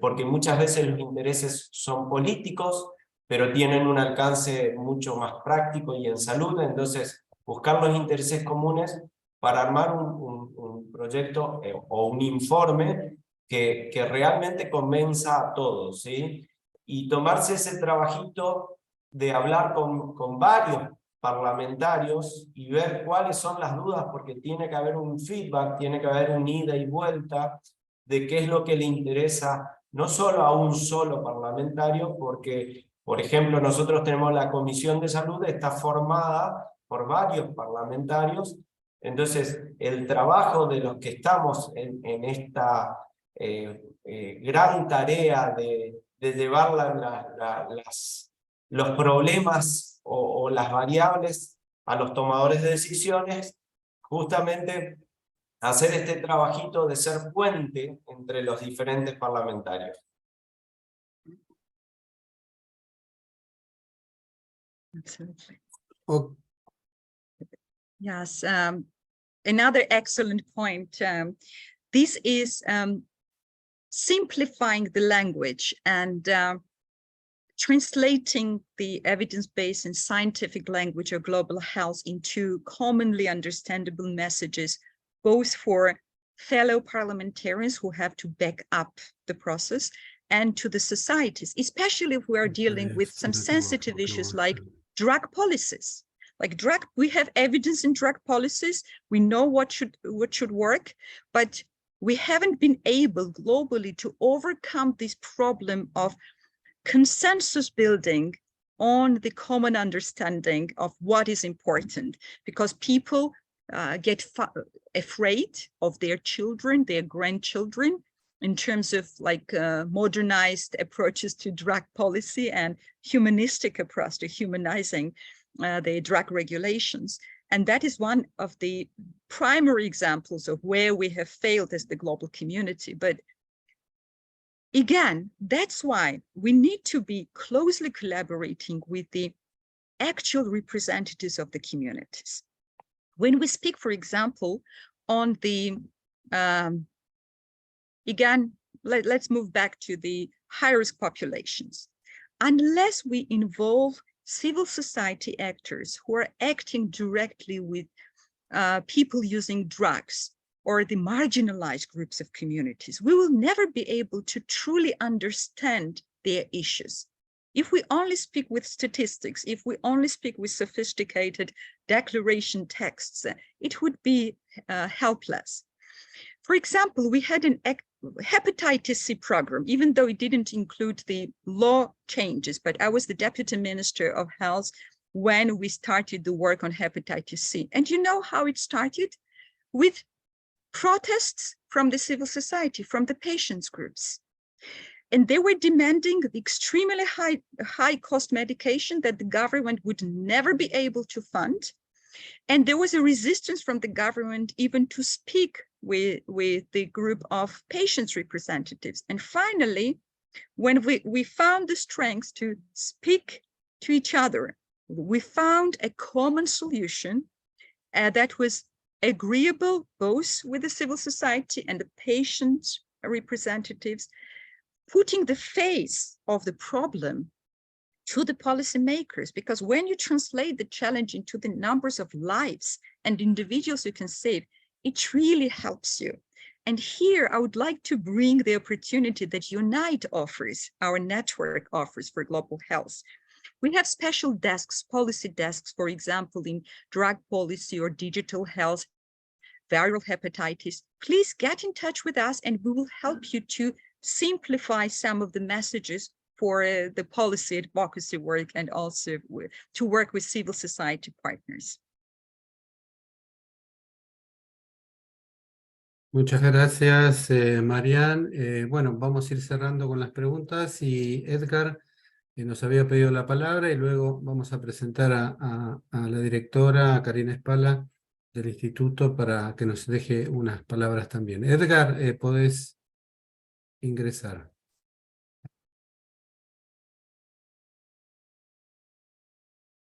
porque muchas veces los intereses son políticos, pero tienen un alcance mucho más práctico y en salud. Entonces, buscar los intereses comunes para armar un proyecto o un informe que realmente convenza a todos, ¿sí? Y tomarse ese trabajito de hablar con varios parlamentarios y ver cuáles son las dudas, porque tiene que haber un feedback, tiene que haber un ida y vuelta de qué es lo que le interesa, no solo a un solo parlamentario, porque, por ejemplo, nosotros tenemos la Comisión de Salud, está formada por varios parlamentarios. Entonces, el trabajo de los que estamos en esta gran tarea de llevar los problemas o las variables a los tomadores de decisiones, justamente hacer este trabajito de ser puente entre los diferentes parlamentarios. Absolutely. Oh. Yes, another excellent point. This is simplifying the language and translating the evidence-based and scientific language of global health into commonly understandable messages, both for fellow parliamentarians who have to back up the process and to the societies, especially if we are dealing with some sensitive issues like drug policies. We have evidence in drug policies. We know what should work, but we haven't been able globally to overcome this problem of consensus building on the common understanding of what is important, because people get afraid of their children, their grandchildren, in terms of like modernized approaches to drug policy and humanistic approach to humanizing the drug regulations. And that is one of the primary examples of where we have failed as the global community. But again, that's why we need to be closely collaborating with the actual representatives of the communities. When we speak, for example, on the, again, let's move back to the high-risk populations. Unless we involve civil society actors who are acting directly with people using drugs or the marginalized groups of communities, we will never be able to truly understand their issues. If we only speak with statistics, if we only speak with sophisticated declaration texts, it would be helpless. For example, we had an hepatitis C program, even though it didn't include the law changes, but I was the Deputy Minister of Health when we started the work on hepatitis C. And you know how it started? With protests from the civil society, from the patients groups. And they were demanding the extremely high cost medication that the government would never be able to fund. And there was a resistance from the government even to speak with the group of patients representatives. And finally, when we found the strength to speak to each other, we found a common solution that was agreeable both with the civil society and the patient representatives, putting the face of the problem to the policymakers, because when you translate the challenge into the numbers of lives and individuals you can save, it really helps you. And here I would like to bring the opportunity that UNITE offers, our network offers for global health. We have special desks, policy desks, for example, in drug policy or digital health, viral hepatitis. Please get in touch with us and we will help you to simplify some of the messages for the policy advocacy work and also to work with civil society partners. Muchas gracias, Marianne. Bueno, vamos a ir cerrando con las preguntas y Edgar nos había pedido la palabra y luego vamos a presentar a la directora, Karina Espala, del Instituto para que nos deje unas palabras también. Edgar, podés ingresar.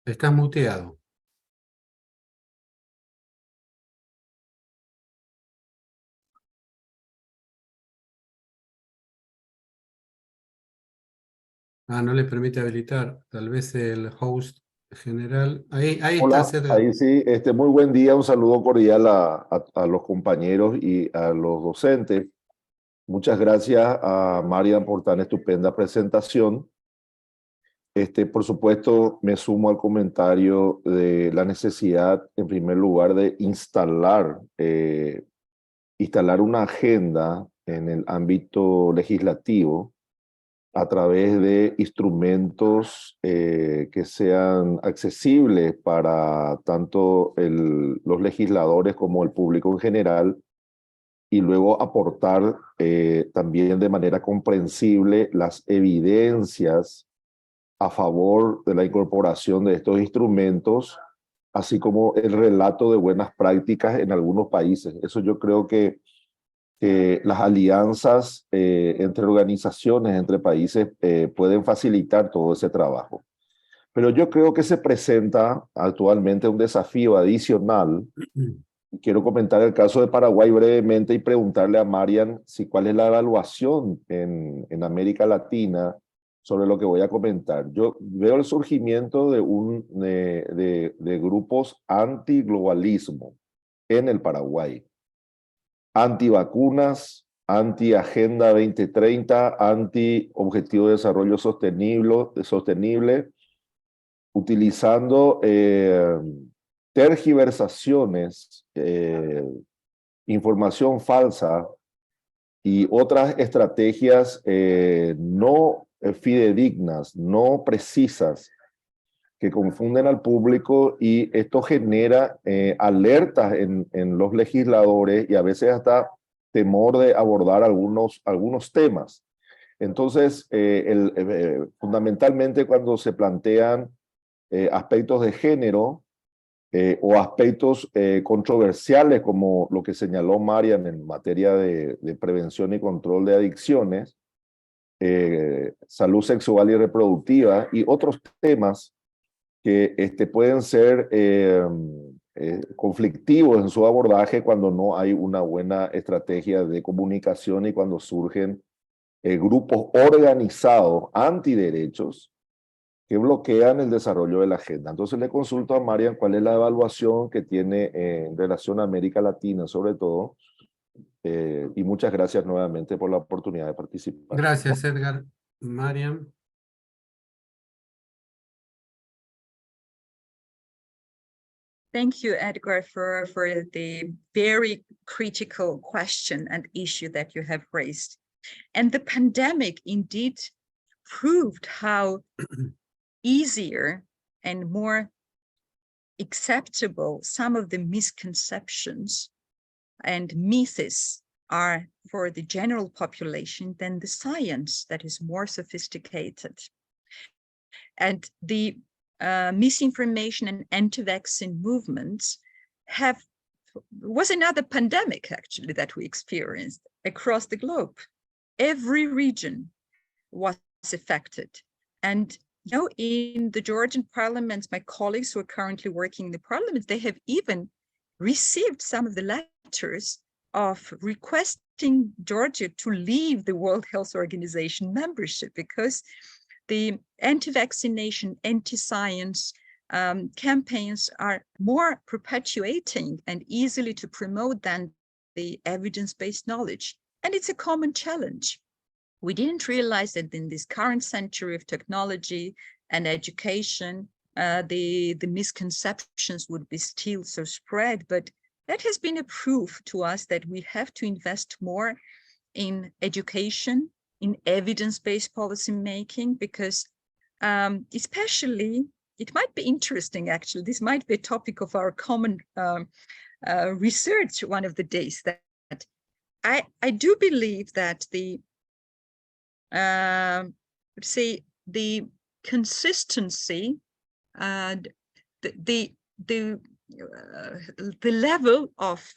Estás muteado. No le permite habilitar. Tal vez el host general. Ahí Hola, está, Edgar. ahí sí. Muy buen día. Un saludo cordial a los compañeros y a los docentes. Muchas gracias a Marian por tan estupenda presentación. Por supuesto, me sumo al comentario de la necesidad, en primer lugar, de instalar una agenda en el ámbito legislativo a través de instrumentos que sean accesibles para tanto los legisladores como el público en general, y luego aportar también de manera comprensible las evidencias a favor de la incorporación de estos instrumentos, así como el relato de buenas prácticas en algunos países. Eso yo creo que las alianzas entre organizaciones, entre países, pueden facilitar todo ese trabajo. Pero yo creo que se presenta actualmente un desafío adicional. Quiero comentar el caso de Paraguay brevemente y preguntarle a Marian cuál es la evaluación en América Latina sobre lo que voy a comentar. Yo veo el surgimiento de grupos anti-globalismo en el Paraguay. Anti-vacunas, anti-Agenda 2030, anti-Objetivo de Desarrollo Sostenible, utilizando tergiversaciones, información falsa y otras estrategias no fidedignas, no precisas que confunden al público y esto genera alertas en los legisladores y a veces hasta temor de abordar algunos temas. Entonces, fundamentalmente cuando se plantean aspectos de género o aspectos controversiales como lo que señaló Marian en materia de prevención y control de adicciones, salud sexual y reproductiva y otros temas que pueden ser conflictivos en su abordaje cuando no hay una buena estrategia de comunicación y cuando surgen grupos organizados antiderechos que bloquean el desarrollo de la agenda. Entonces le consulto a Marian cuál es la evaluación que tiene en relación a América Latina, sobre todo, y muchas gracias nuevamente por la oportunidad de participar. Gracias, Edgar. Marian. Thank you, Edgar, for the very critical question and issue that you have raised. And the pandemic indeed proved how easier and more acceptable some of the misconceptions and myths are for the general population than the science that is more sophisticated. And the misinformation and anti-vaccine movements was another pandemic actually that we experienced across the globe. Every region was affected. And you know, in the Georgian parliament, my colleagues who are currently working in the parliament, they have even received some of the letters of requesting Georgia to leave the World Health Organization membership because the anti-vaccination, anti-science campaigns are more perpetuating and easily to promote than the evidence-based knowledge. And it's a common challenge. We didn't realize that in this current century of technology and education, the misconceptions would be still so spread, but that has been a proof to us that we have to invest more in education, in evidence-based policy making, because especially, it might be interesting actually, this might be a topic of our common research one of the days, that I do believe that the consistency, the level of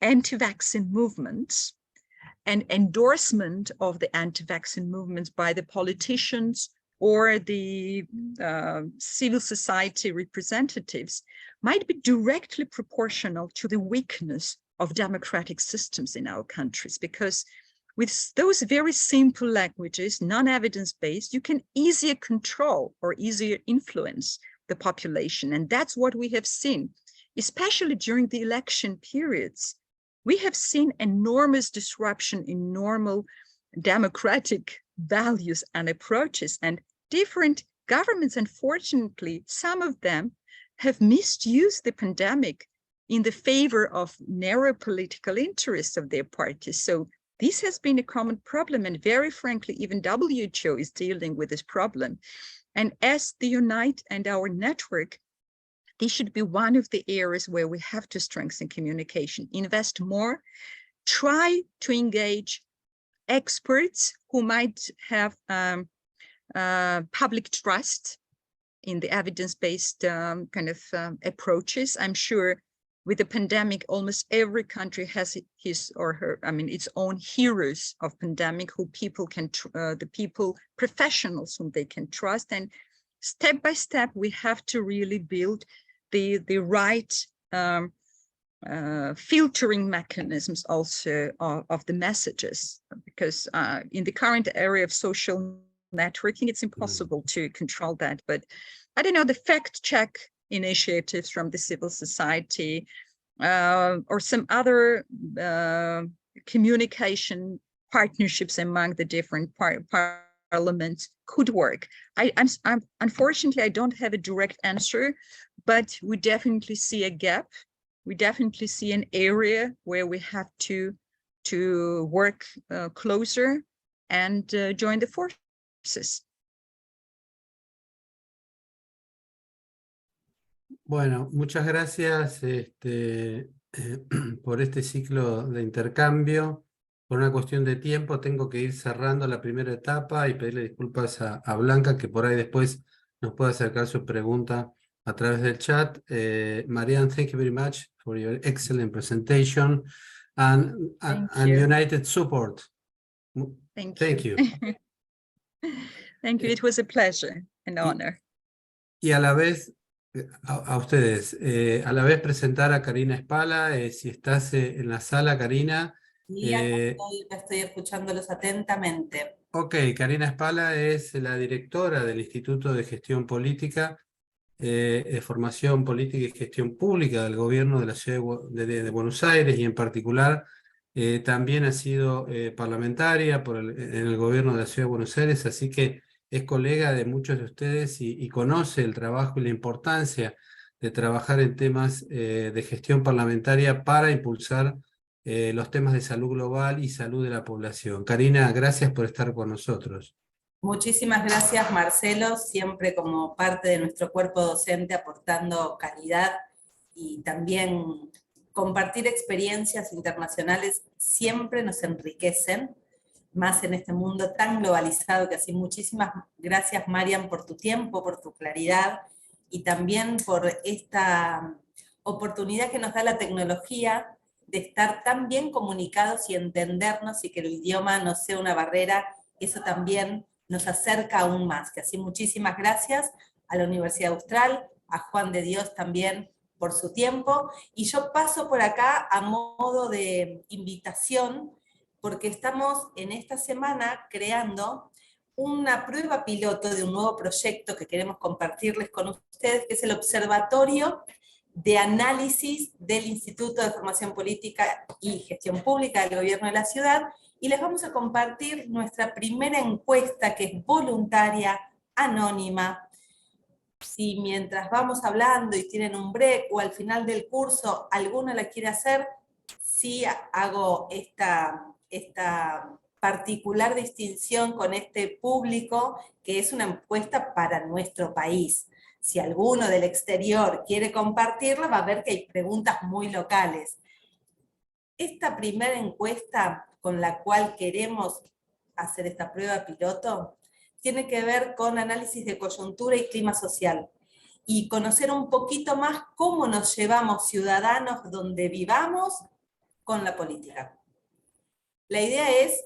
anti-vaccine movements and endorsement of the anti-vaccine movements by the politicians or the civil society representatives might be directly proportional to the weakness of democratic systems in our countries, because with those very simple languages, non-evidence-based, you can easier control or easier influence the population. And that's what we have seen, especially during the election periods. We have seen enormous disruption in normal democratic values and approaches, and different governments, unfortunately, some of them have misused the pandemic in the favor of narrow political interests of their parties. So this has been a common problem, and very frankly, even WHO is dealing with this problem. And as the UNITE and our network, this should be one of the areas where we have to strengthen communication, invest more, try to engage experts who might have public trust in the evidence-based approaches. I'm sure with the pandemic, almost every country has his or her, its own heroes of pandemic, who people can, professionals whom they can trust. And step by step, we have to really build the right filtering mechanisms also of the messages, because in the current area of social networking, it's impossible to control that. But I don't know, the fact check initiatives from the civil society or some other communication partnerships among the different parliaments could work. Unfortunately, I don't have a direct answer, but we definitely see a gap. We definitely see an area where we have to work closer and join the forces. Bueno, muchas gracias por este ciclo de intercambio. Por una cuestión de tiempo tengo que ir cerrando la primera etapa y pedirle disculpas a Blanca, que por ahí después nos puede acercar su pregunta a través del chat. Marianne, thank you very much for your excellent presentation and united support. Thank you. Thank you. It was a pleasure and honor. Y a la vez, a ustedes, a la vez presentar a Karina Espala, si estás en la sala, Karina. Sí, acá estoy escuchándolos atentamente. Ok, Karina Espala es la directora del Instituto de Gestión Política, de Formación Política y Gestión Pública del Gobierno de la Ciudad de Buenos Aires, y en particular también ha sido parlamentaria en el Gobierno de la Ciudad de Buenos Aires, así que es colega de muchos de ustedes y conoce el trabajo y la importancia de trabajar en temas de gestión parlamentaria para impulsar los temas de salud global y salud de la población. Karina, gracias por estar con nosotros. Muchísimas gracias, Marcelo, siempre como parte de nuestro cuerpo docente aportando calidad y también compartir experiencias internacionales siempre nos enriquecen, más en este mundo tan globalizado que así. Muchísimas gracias, Marian, por tu tiempo, por tu claridad y también por esta oportunidad que nos da la tecnología de estar tan bien comunicados y entendernos y que el idioma no sea una barrera. Eso también nos acerca aún más. Que así muchísimas gracias a la Universidad Austral, a Juan de Dios también por su tiempo. Y yo paso por acá a modo de invitación, porque estamos en esta semana creando una prueba piloto de un nuevo proyecto que queremos compartirles con ustedes, que es el Observatorio de Análisis del Instituto de Formación Política y Gestión Pública del Gobierno de la Ciudad, y les vamos a compartir nuestra primera encuesta, que es voluntaria, anónima. Si mientras vamos hablando y tienen un break, o al final del curso alguno la quiere hacer, sí hago esta particular distinción con este público, que es una encuesta para nuestro país. Si alguno del exterior quiere compartirla, va a ver que hay preguntas muy locales. Esta primera encuesta con la cual queremos hacer esta prueba piloto tiene que ver con análisis de coyuntura y clima social, y conocer un poquito más cómo nos llevamos ciudadanos donde vivamos con la política. La idea es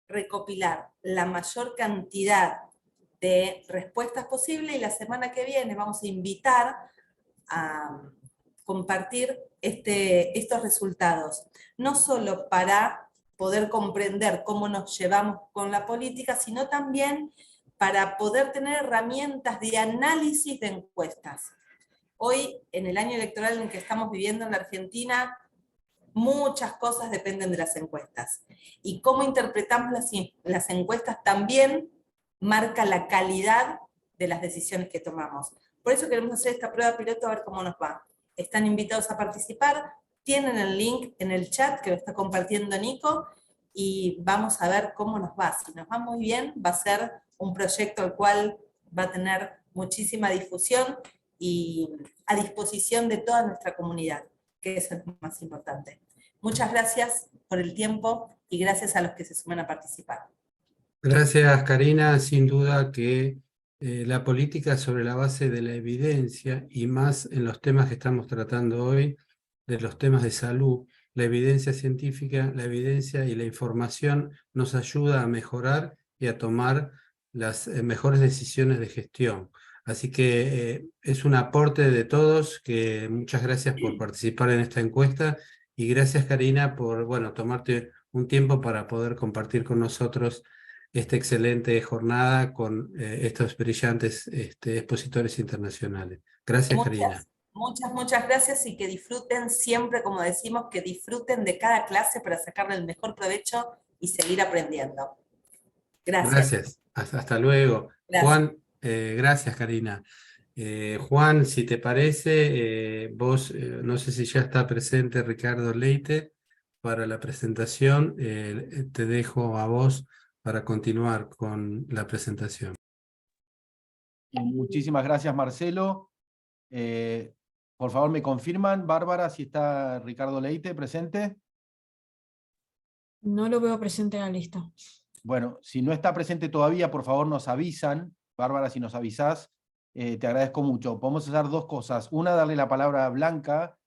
recopilar la mayor cantidad de respuestas posible, y la semana que viene vamos a invitar a compartir estos resultados, no solo para poder comprender cómo nos llevamos con la política, sino también para poder tener herramientas de análisis de encuestas. Hoy, en el año electoral en el que estamos viviendo en la Argentina, muchas cosas dependen de las encuestas, y cómo interpretamos las encuestas también marca la calidad de las decisiones que tomamos. Por eso queremos hacer esta prueba piloto, a ver cómo nos va. Están invitados a participar, tienen el link en el chat que lo está compartiendo Nico, y vamos a ver cómo nos va. Si nos va muy bien, va a ser un proyecto el cual va a tener muchísima difusión y a disposición de toda nuestra comunidad, que es lo más importante. Muchas gracias por el tiempo y gracias a los que se suman a participar. Gracias, Karina. Sin duda que la política sobre la base de la evidencia, y más en los temas que estamos tratando hoy, de los temas de salud, la evidencia científica, la evidencia y la información nos ayuda a mejorar y a tomar las mejores decisiones de gestión. Así que es un aporte de todos, que muchas gracias por participar en esta encuesta, y gracias, Karina, por tomarte un tiempo para poder compartir con nosotros esta excelente jornada con estos brillantes expositores internacionales. Gracias, Karina. Muchas gracias, y que disfruten siempre, como decimos, que disfruten de cada clase para sacarle el mejor provecho y seguir aprendiendo. Gracias. Hasta luego. Gracias. Juan, gracias, Karina. Juan, si te parece, vos, no sé si ya está presente Ricardo Leite para la presentación, te dejo a vos para continuar con la presentación. Muchísimas gracias, Marcelo. Por favor, ¿me confirman, Bárbara, si está Ricardo Leite presente? No lo veo presente en la lista. Bueno, si no está presente todavía, por favor nos avisan. Bárbara, si nos avisás, te agradezco mucho. Podemos hacer dos cosas. Una, darle la palabra a Blanca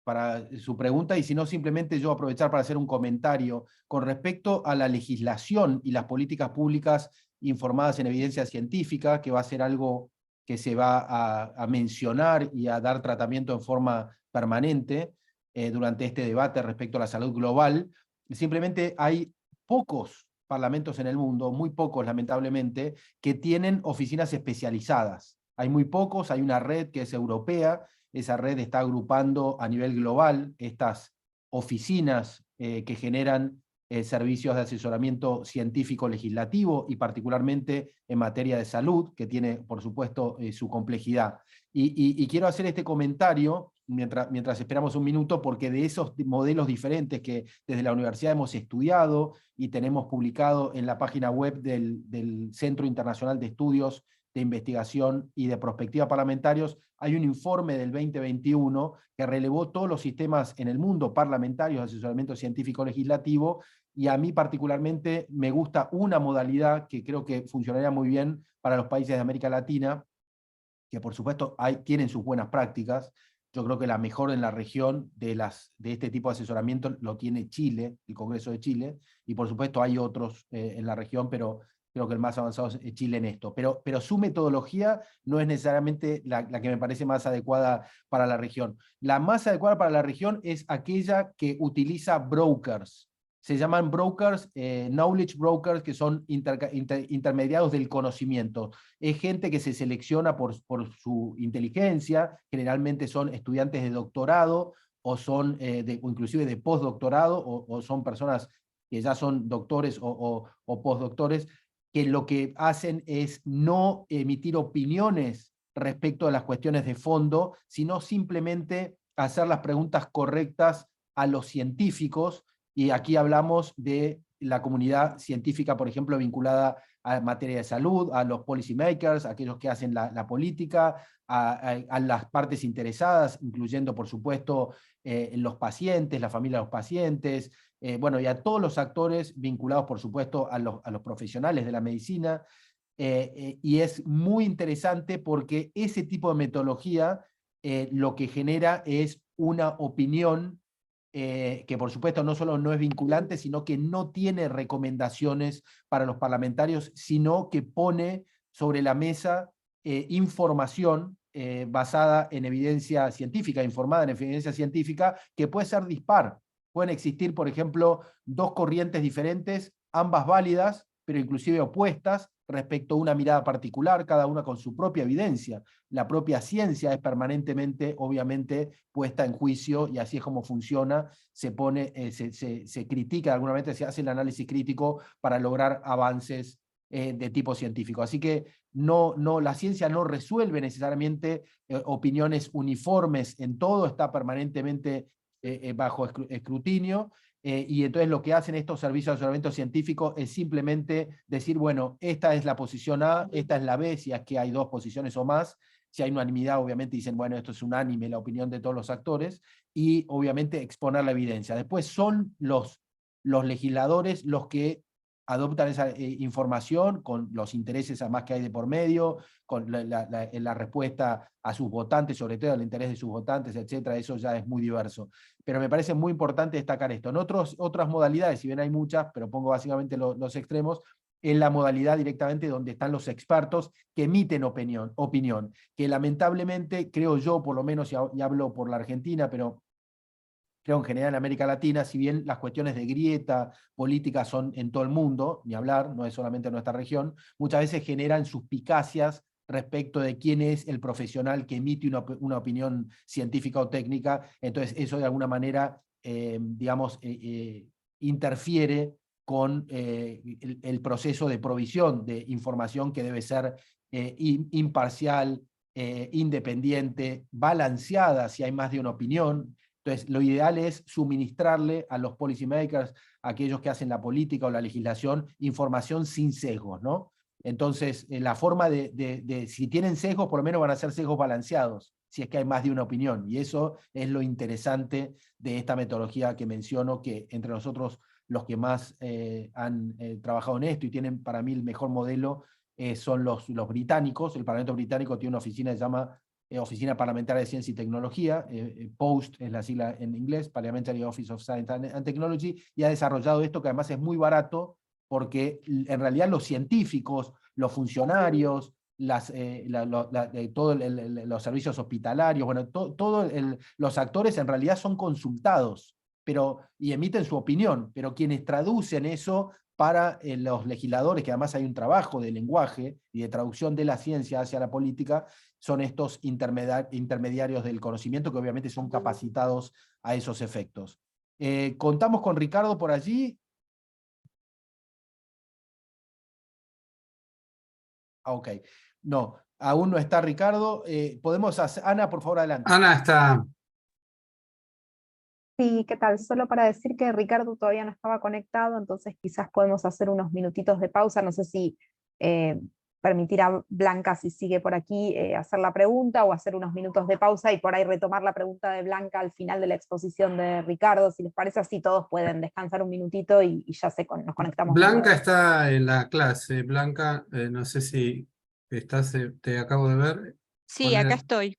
para su pregunta, y si no, simplemente yo aprovechar para hacer un comentario con respecto a la legislación y las políticas públicas informadas en evidencia científica, que va a ser algo que se va a mencionar y a dar tratamiento en forma permanente durante este debate respecto a la salud global. Simplemente hay pocos parlamentos en el mundo, muy pocos lamentablemente, que tienen oficinas especializadas. Hay muy pocos, hay una red que es europea, esa red está agrupando a nivel global estas oficinas que generan servicios de asesoramiento científico legislativo y particularmente en materia de salud, que tiene por supuesto su complejidad. Y quiero hacer este comentario mientras esperamos un minuto, porque de esos modelos diferentes que desde la universidad hemos estudiado y tenemos publicado en la página web del Centro Internacional de Estudios de Investigación y de Perspectiva Parlamentarios, hay un informe del 2021 que relevó todos los sistemas en el mundo parlamentarios de asesoramiento científico legislativo, y a mí particularmente me gusta una modalidad que creo que funcionaría muy bien para los países de América Latina, que por supuesto tienen sus buenas prácticas. Yo creo que la mejor en la región de este tipo de asesoramiento lo tiene Chile, el Congreso de Chile, y por supuesto hay otros en la región, pero creo que el más avanzado es Chile en esto. Pero su metodología no es necesariamente la que me parece más adecuada para la región. La más adecuada para la región es aquella que utiliza brokers. Se llaman brokers, knowledge brokers, que son intermediarios del conocimiento. Es gente que se selecciona por su inteligencia, generalmente son estudiantes de doctorado, o son o inclusive de postdoctorado, o son personas que ya son doctores o postdoctores, que lo que hacen es no emitir opiniones respecto a las cuestiones de fondo, sino simplemente hacer las preguntas correctas a los científicos. Y aquí hablamos de la comunidad científica, por ejemplo, vinculada a materia de salud, a los policy makers, a aquellos que hacen la política, a las partes interesadas, incluyendo, por supuesto, los pacientes, la familia de los pacientes, bueno, y a todos los actores vinculados, por supuesto, a los profesionales de la medicina. Y es muy interesante porque ese tipo de metodología lo que genera es una opinión que por supuesto no solo no es vinculante, sino que no tiene recomendaciones para los parlamentarios, sino que pone sobre la mesa información basada en evidencia científica, informada en evidencia científica, que puede ser dispar. Pueden existir, por ejemplo, dos corrientes diferentes, ambas válidas, pero inclusive opuestas, respecto a una mirada particular, cada una con su propia evidencia. La propia ciencia es permanentemente, obviamente, puesta en juicio, y así es como funciona, se critica de alguna manera, se hace el análisis crítico para lograr avances de tipo científico. Así que la ciencia no resuelve necesariamente opiniones uniformes en todo, está permanentemente bajo escrutinio. Y entonces lo que hacen estos servicios de asesoramiento científico es simplemente decir, bueno, esta es la posición A, esta es la B, si es que hay dos posiciones o más. Si hay unanimidad, obviamente dicen, bueno, esto es unánime, la opinión de todos los actores, y obviamente exponer la evidencia. Después son los legisladores los que adoptan esa información con los intereses además que hay de por medio, con la respuesta a sus votantes, sobre todo el interés de sus votantes, etcétera. Eso ya es muy diverso. Pero me parece muy importante destacar esto. En otras modalidades, si bien hay muchas, pero pongo básicamente los extremos, en la modalidad directamente donde están los expertos que emiten opinión, que lamentablemente, creo yo, por lo menos, y hablo por la Argentina, pero creo en general en América Latina, si bien las cuestiones de grieta política son en todo el mundo, ni hablar, no es solamente en nuestra región, muchas veces generan suspicacias respecto de quién es el profesional que emite una opinión científica o técnica. Entonces eso de alguna manera, digamos, interfiere con el proceso de provisión de información que debe ser imparcial, independiente, balanceada si hay más de una opinión. Entonces, lo ideal es suministrarle a los policymakers, a aquellos que hacen la política o la legislación, información sin sesgos, ¿no? Entonces, la forma si tienen sesgos, por lo menos van a ser sesgos balanceados, si es que hay más de una opinión. Y eso es lo interesante de esta metodología que menciono, que entre nosotros los que más han trabajado en esto y tienen para mí el mejor modelo son los británicos. El Parlamento británico tiene una oficina que se llama Oficina Parlamentaria de Ciencia y Tecnología, POST es la sigla en inglés, Parliamentary Office of Science and Technology, y ha desarrollado esto que además es muy barato, porque en realidad los científicos, los funcionarios, todos los servicios hospitalarios, bueno, todos los actores en realidad son consultados y emiten su opinión, pero quienes traducen eso para los legisladores, que además hay un trabajo de lenguaje y de traducción de la ciencia hacia la política, son estos intermediarios del conocimiento que obviamente son capacitados a esos efectos. Contamos con Ricardo por allí. Ok, no, aún no está Ricardo. Podemos hacer, Ana, por favor, adelante. Ana está. Sí, ¿qué tal? Solo para decir que Ricardo todavía no estaba conectado, entonces quizás podemos hacer unos minutitos de pausa. No sé si permitir a Blanca, si sigue por aquí, hacer la pregunta, o hacer unos minutos de pausa y por ahí retomar la pregunta de Blanca al final de la exposición de Ricardo. Si les parece, así todos pueden descansar un minutito y ya nos conectamos. Blanca está en la clase. Blanca, no sé si estás, te acabo de ver. Sí, acá estoy.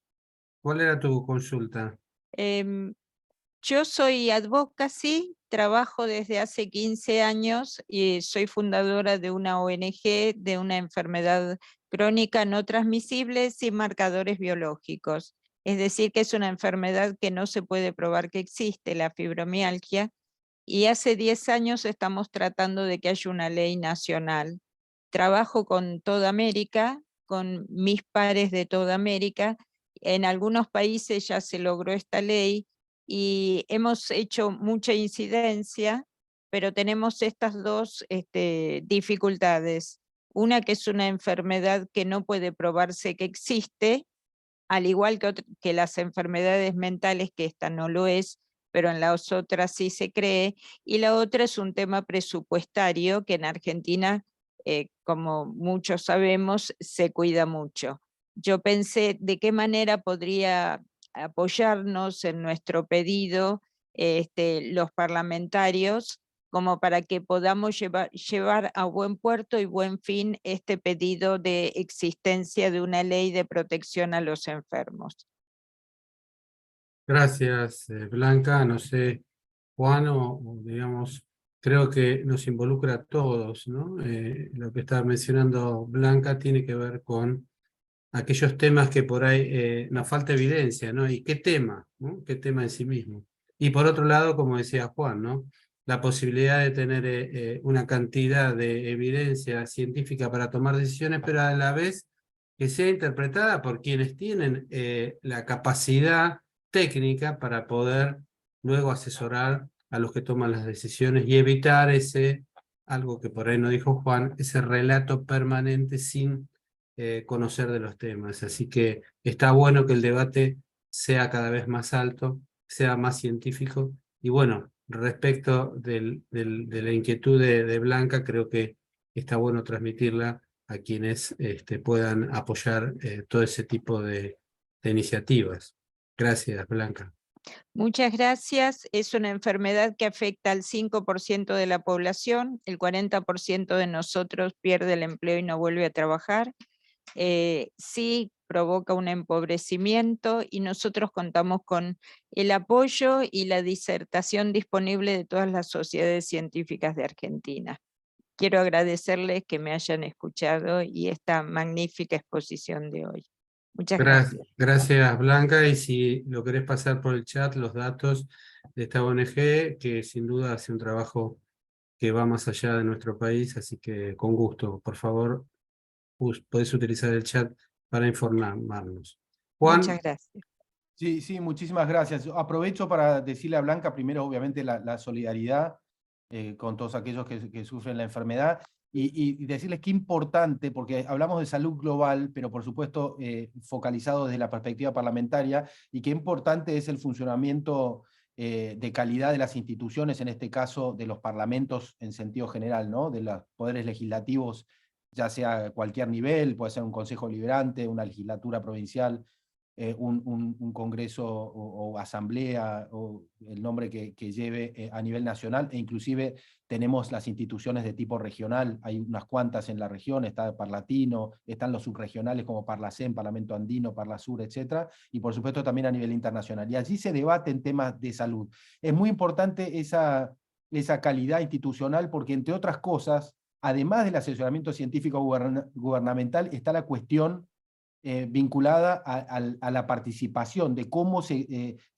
¿Cuál era tu consulta? Yo soy advocacy, trabajo desde hace 15 años y soy fundadora de una ONG de una enfermedad crónica no transmisible sin marcadores biológicos. Es decir, que es una enfermedad que no se puede probar que existe, la fibromialgia, y hace 10 años estamos tratando de que haya una ley nacional. Trabajo con toda América, con mis pares de toda América. En algunos países ya se logró esta ley, y hemos hecho mucha incidencia, pero tenemos estas dos dificultades. Una, que es una enfermedad que no puede probarse que existe, al igual que las enfermedades mentales, que esta no lo es, pero en las otras sí se cree. Y la otra es un tema presupuestario, que en Argentina, como muchos sabemos, se cuida mucho. Yo pensé de qué manera podría apoyarnos en nuestro pedido los parlamentarios, como para que podamos llevar a buen puerto y buen fin este pedido de existencia de una ley de protección a los enfermos. Gracias, Blanca. No sé, Juan, o digamos, creo que nos involucra a todos, ¿no? Lo que estaba mencionando Blanca tiene que ver con aquellos temas que por ahí nos falta evidencia, ¿no? ¿Y qué tema, ¿no? ¿Qué tema en sí mismo? Y por otro lado, como decía Juan, ¿no? La posibilidad de tener una cantidad de evidencia científica para tomar decisiones, pero a la vez que sea interpretada por quienes tienen la capacidad técnica para poder luego asesorar a los que toman las decisiones y evitar algo que por ahí no dijo Juan, ese relato permanente sin conocer de los temas. Así que está bueno que el debate sea cada vez más alto, sea más científico. Y bueno, respecto de la inquietud de Blanca, creo que está bueno transmitirla a quienes puedan apoyar todo ese tipo de iniciativas. Gracias, Blanca. Muchas gracias. Es una enfermedad que afecta al 5% de la población, el 40% de nosotros pierde el empleo y no vuelve a trabajar. Sí provoca un empobrecimiento, y nosotros contamos con el apoyo y la disertación disponible de todas las sociedades científicas de Argentina. Quiero agradecerles que me hayan escuchado y esta magnífica exposición de hoy. Muchas gracias. Gracias, Blanca, y si lo querés pasar por el chat, los datos de esta ONG, que sin duda hace un trabajo que va más allá de nuestro país, así que con gusto, por favor, podés utilizar el chat para informarnos. Juan. Muchas gracias. Sí, sí, muchísimas gracias. Aprovecho para decirle a Blanca, primero, obviamente, la solidaridad con todos aquellos que sufren la enfermedad, y decirles qué importante, porque hablamos de salud global, pero por supuesto focalizado desde la perspectiva parlamentaria, y qué importante es el funcionamiento de calidad de las instituciones, en este caso de los parlamentos en sentido general, ¿no? De los poderes legislativos ya sea a cualquier nivel, puede ser un consejo deliberante, una legislatura provincial, un congreso o asamblea, o el nombre que lleve a nivel nacional, e inclusive tenemos las instituciones de tipo regional, hay unas cuantas en la región, está Parlatino, están los subregionales como Parlacén, Parlamento Andino, Parlasur, etc. Y por supuesto también a nivel internacional. Y allí se debaten temas de salud. Es muy importante esa calidad institucional porque, entre otras cosas, además del asesoramiento científico gubernamental, está la cuestión vinculada a la participación, de cómo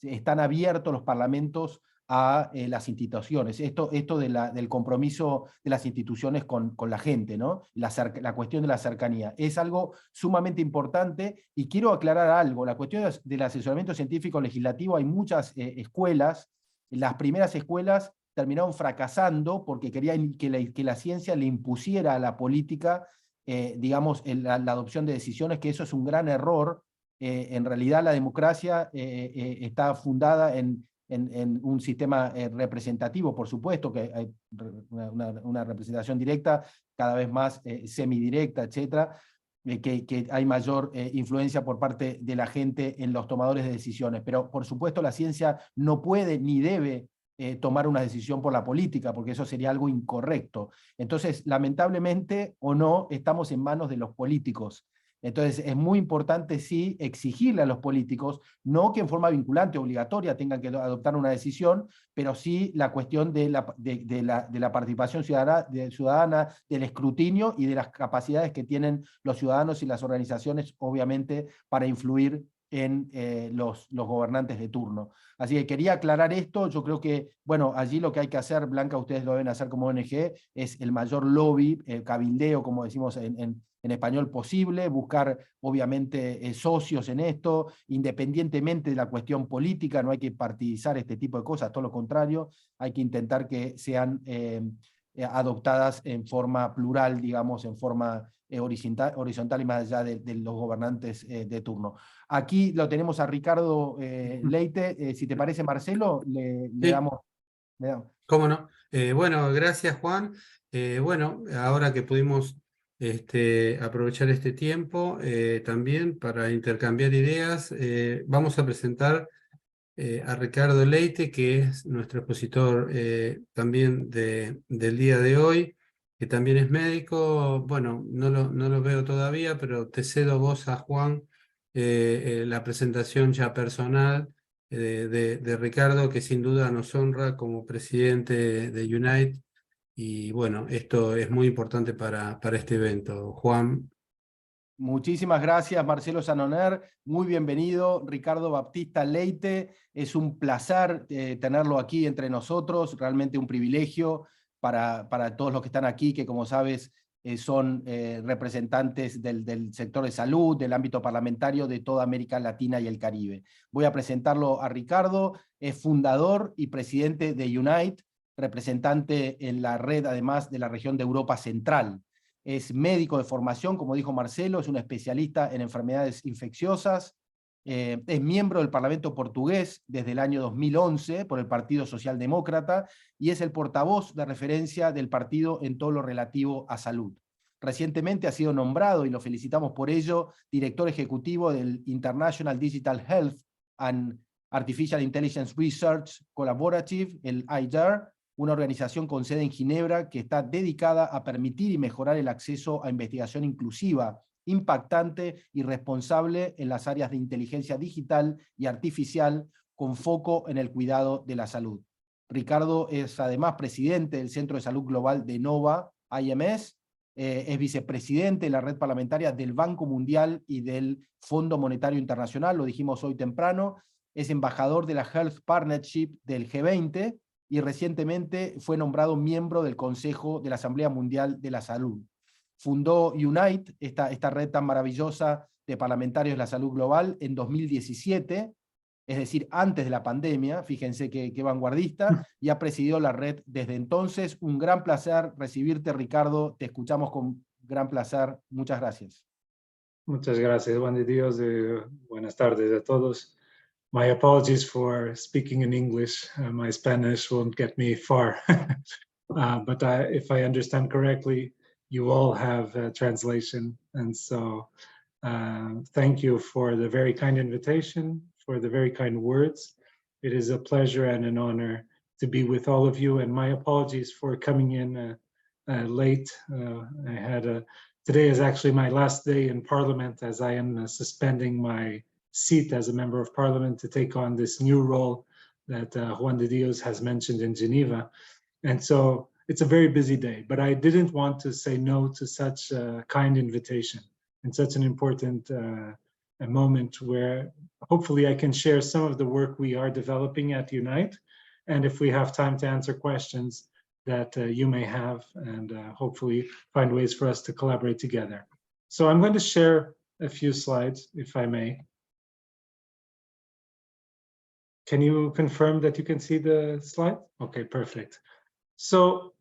están abiertos los parlamentos a las instituciones. Esto del compromiso de las instituciones con la gente, ¿no? La cuestión de la cercanía. Es algo sumamente importante, y quiero aclarar algo. La cuestión del asesoramiento científico legislativo, hay muchas escuelas. Las primeras escuelas terminaron fracasando porque querían que la ciencia le impusiera a la política digamos, la adopción de decisiones, que eso es un gran error. En realidad la democracia está fundada en un sistema representativo, por supuesto, que hay una representación directa, cada vez más semidirecta, etcétera, que hay mayor influencia por parte de la gente en los tomadores de decisiones. Pero, por supuesto, la ciencia no puede ni debe tomar una decisión por la política, porque eso sería algo incorrecto. Entonces, lamentablemente o no, estamos en manos de los políticos. Entonces, es muy importante, sí, exigirle a los políticos, no que en forma vinculante, obligatoria, tengan que adoptar una decisión, pero sí la cuestión de la participación ciudadana, del escrutinio y de las capacidades que tienen los ciudadanos y las organizaciones, obviamente, para influir en los gobernantes de turno. Así que quería aclarar esto. Yo creo que, bueno, allí lo que hay que hacer, Blanca, ustedes lo deben hacer como ONG, es el mayor lobby, cabildeo, como decimos en español, posible, buscar obviamente socios en esto, independientemente de la cuestión política. No hay que partidizar este tipo de cosas, todo lo contrario, hay que intentar que sean adoptadas en forma plural, digamos, en forma horizontal y más allá de los gobernantes de turno. Aquí lo tenemos a Ricardo Leite. Si te parece, Marcelo, le damos... ¿Cómo no? Bueno, gracias, Juan. Bueno, ahora que pudimos aprovechar este tiempo también para intercambiar ideas, vamos a presentar a Ricardo Leite, que es nuestro expositor también del día de hoy, que también es médico. Bueno, no lo veo todavía, pero te cedo vos a Juan la presentación ya personal de Ricardo, que sin duda nos honra como presidente de UNITE, y bueno, esto es muy importante para este evento. Juan. Muchísimas gracias, Marcelo Sanoner. Muy bienvenido, Ricardo Baptista Leite. Es un placer tenerlo aquí entre nosotros, realmente un privilegio para todos los que están aquí, que como sabes son representantes del sector de salud, del ámbito parlamentario de toda América Latina y el Caribe. Voy a presentarlo a Ricardo. Es fundador y presidente de UNITE, representante en la red además de la región de Europa Central. Es médico de formación, como dijo Marcelo, es un especialista en enfermedades infecciosas, es miembro del Parlamento portugués desde el año 2011 por el Partido Socialdemócrata y es el portavoz de referencia del partido en todo lo relativo a salud. Recientemente ha sido nombrado, y lo felicitamos por ello, director ejecutivo del International Digital Health and Artificial Intelligence Research Collaborative, el I-DAIR, una organización con sede en Ginebra que está dedicada a permitir y mejorar el acceso a investigación inclusiva, impactante y responsable en las áreas de inteligencia digital y artificial, con foco en el cuidado de la salud. Ricardo es además presidente del Centro de Salud Global de Nova, IMS, es vicepresidente de la red parlamentaria del Banco Mundial y del Fondo Monetario Internacional, lo dijimos hoy temprano, es embajador de la Health Partnership del G20, y recientemente fue nombrado miembro del Consejo de la Asamblea Mundial de la Salud. Fundó UNITE, esta red tan maravillosa de parlamentarios de la salud global, en 2017, es decir, antes de la pandemia. Fíjense qué vanguardista, y ha presidido la red desde entonces. Un gran placer recibirte, Ricardo, te escuchamos con gran placer. Muchas gracias. Muchas gracias, Juan de Dios, buenas tardes a todos. My apologies for speaking in English. My Spanish won't get me far. But if I understand correctly, you all have translation. And so thank you for the very kind invitation, for the very kind words. It is a pleasure and an honor to be with all of you, and my apologies for coming in late. Today is actually my last day in Parliament, as I am suspending my seat as a member of Parliament to take on this new role that Juan de Dios has mentioned in Geneva. And so it's a very busy day, but I didn't want to say no to such a kind invitation and such an important a moment where hopefully I can share some of the work we are developing at UNITE, and if we have time to answer questions that you may have, and hopefully find ways for us to collaborate together. So I'm going to share a few slides, if I may. Can you confirm that you can see the slide? Okay, perfect. So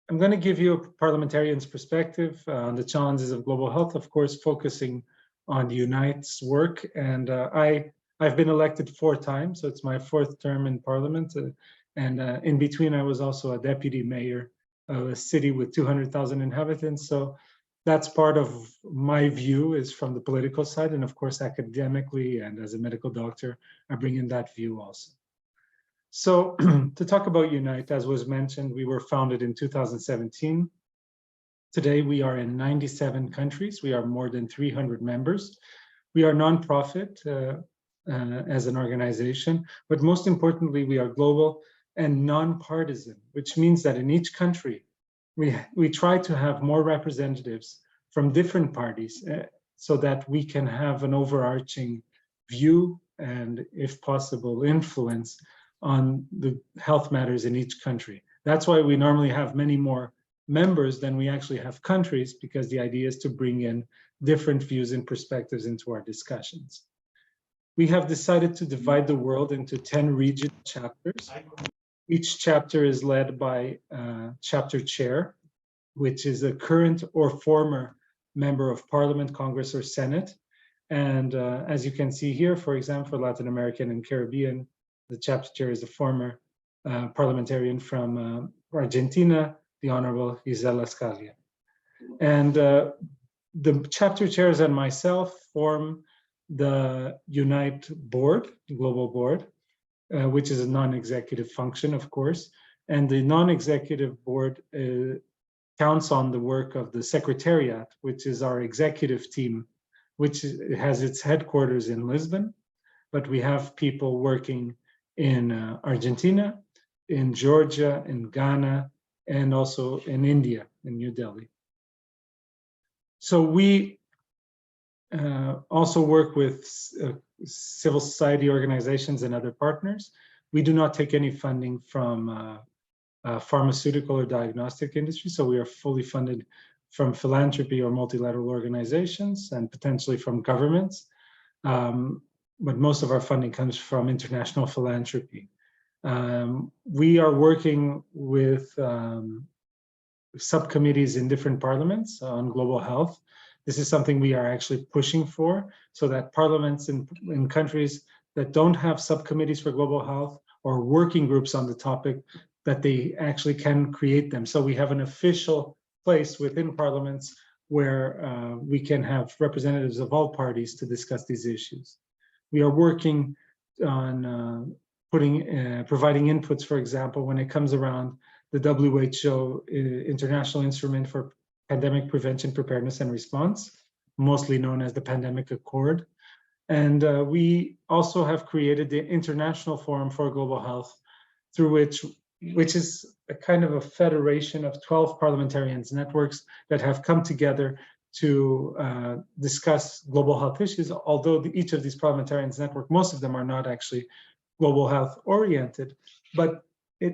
I'm going to give you a parliamentarian's perspective on the challenges of global health, of course, focusing on UNITE's work. And I've been elected 4 times, so it's my 4th term in Parliament. And in between, I was also a deputy mayor of a city with 200,000 inhabitants. So that's part of my view, is from the political side. And of course, academically and as a medical doctor, I bring in that view also. So to talk about UNITE, as was mentioned, we were founded in 2017. Today, we are in 97 countries. We are more than 300 members. We are nonprofit as an organization, but most importantly, we are global and nonpartisan, which means that in each country, we try to have more representatives from different parties so that we can have an overarching view and, if possible, influence on the health matters in each country. That's why we normally have many more members than we actually have countries, because the idea is to bring in different views and perspectives into our discussions. We have decided to divide the world into 10 regional chapters. Each chapter is led by a chapter chair, which is a current or former member of Parliament, Congress, or Senate. And as you can see here, for example, for Latin American and Caribbean, the chapter chair is a former parliamentarian from Argentina, the Honorable Gisela Scalia. And the chapter chairs and myself form the UNITE board, global board, which is a non-executive function, of course. And the non-executive board counts on the work of the Secretariat, which is our executive team, which has its headquarters in Lisbon, but we have people working in Argentina, in Georgia, in Ghana, and also in India, in New Delhi. So we also work with civil society organizations and other partners. We do not take any funding from pharmaceutical or diagnostic industry, so we are fully funded from philanthropy or multilateral organizations and potentially from governments. But most of our funding comes from international philanthropy. We are working with subcommittees in different parliaments on global health. This is something we are actually pushing for, so that parliaments in countries that don't have subcommittees for global health or working groups on the topic, that they actually can create them. So we have an official place within parliaments where we can have representatives of all parties to discuss these issues. We are working on providing inputs, for example, when it comes around the WHO International Instrument for Pandemic Prevention, Preparedness and Response, mostly known as the Pandemic Accord. And we also have created the International Forum for Global Health, through which is a kind of a federation of 12 parliamentarians networks that have come together to discuss global health issues, although each of these parliamentarians network, most of them are not actually global health oriented, but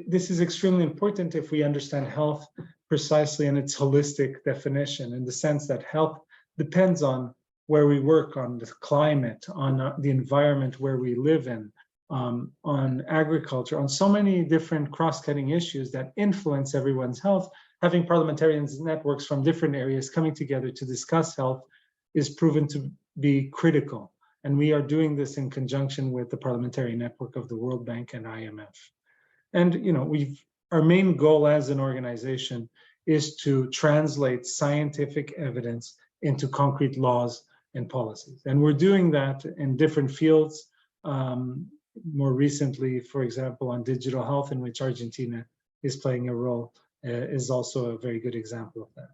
this is extremely important if we understand health precisely in its holistic definition, in the sense that health depends on where we work, on the climate, on the environment where we live in, on agriculture, on so many different cross-cutting issues that influence everyone's health. Having parliamentarians networks from different areas coming together to discuss health is proven to be critical. And we are doing this in conjunction with the Parliamentary Network of the World Bank and IMF. And our main goal as an organization is to translate scientific evidence into concrete laws and policies. And we're doing that in different fields. More recently, for example, on digital health, in which Argentina is playing a role, is also a very good example of that.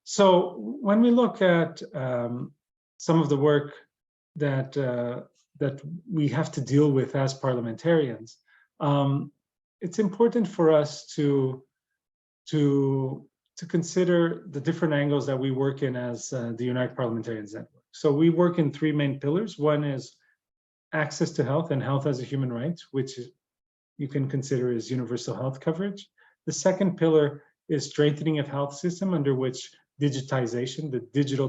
So when we look at some of the work that we have to deal with as parliamentarians, it's important for us to consider the different angles that we work in as the United Parliamentarians Network. So we work in three main pillars. One is access to health and health as a human right, which you can consider as universal health coverage. The second pillar is strengthening of health system, under which digitization, the digital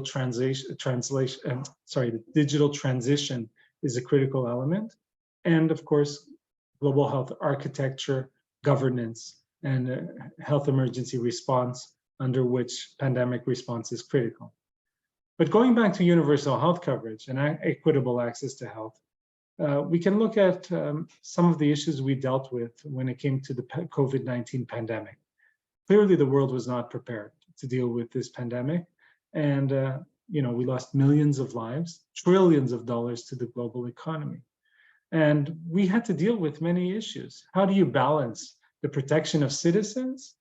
transition is a critical element. And of course, global health architecture, governance, and health emergency response, under which pandemic response is critical. But going back to universal health coverage and equitable access to health, we can look at some of the issues we dealt with when it came to the COVID-19 pandemic. Clearly, the world was not prepared to deal with this pandemic. And we lost millions of lives, trillions of dollars to the global economy. And we had to deal with many issues. How do you balance the protection of citizens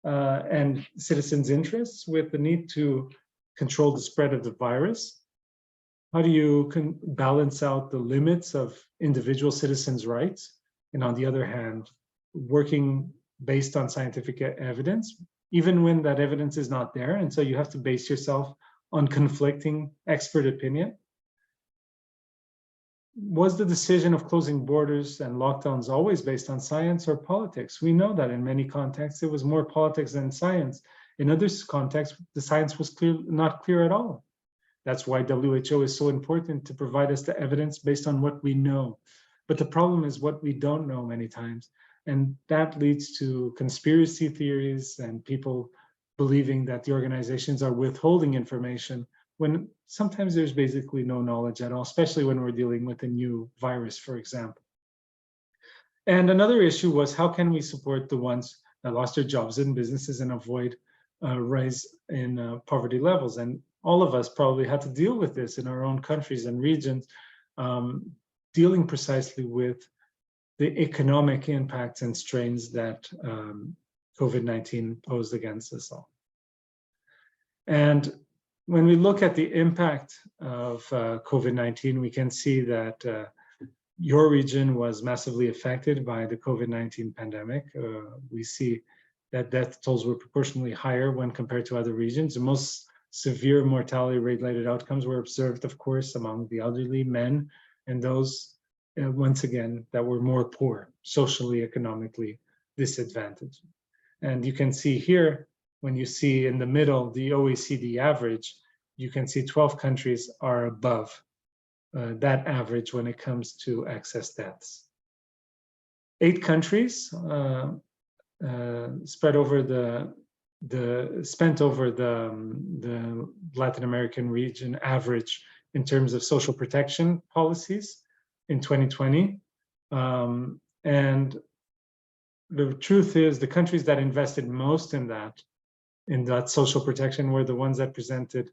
and citizens' interests with the need to control the spread of the virus? How do you balance out the limits of individual citizens' rights? And on the other hand, working based on scientific evidence, even when that evidence is not there. And so you have to base yourself on conflicting expert opinion. Was the decision of closing borders and lockdowns always based on science or politics? We know that in many contexts, it was more politics than science. In other contexts, the science was not clear at all. That's why WHO is so important, to provide us the evidence based on what we know. But the problem is what we don't know many times. And that leads to conspiracy theories and people believing that the organizations are withholding information when sometimes there's basically no knowledge at all, especially when we're dealing with a new virus, for example. And another issue was, how can we support the ones that lost their jobs in businesses and avoid a rise in poverty levels? And all of us probably had to deal with this in our own countries and regions, dealing precisely with the economic impacts and strains that COVID-19 posed against us all. And when we look at the impact of COVID-19, we can see that your region was massively affected by the COVID-19 pandemic. We see that death tolls were proportionally higher when compared to other regions. The most severe mortality-related outcomes were observed, of course, among the elderly, men, and those, once again, that were more poor, socially, economically disadvantaged. And you can see here, when you see in the middle the OECD average, you can see 12 countries are above that average when it comes to excess deaths. 8 countries spent over the Latin American region average in terms of social protection policies in 2020. And the truth is, the countries that invested most in that social protection were the ones that presented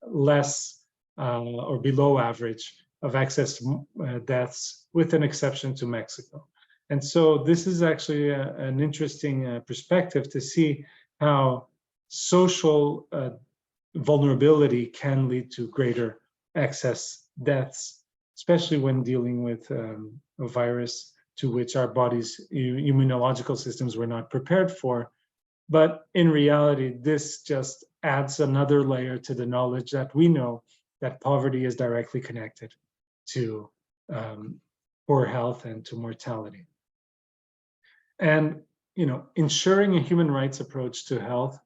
less or below average of excess deaths, with an exception to Mexico. And so this is actually an interesting perspective to see how social vulnerability can lead to greater excess deaths, especially when dealing with a virus to which our body's immunological systems were not prepared for. But in reality, this just adds another layer to the knowledge that we know that poverty is directly connected to poor health and to mortality. And ensuring a human rights approach to health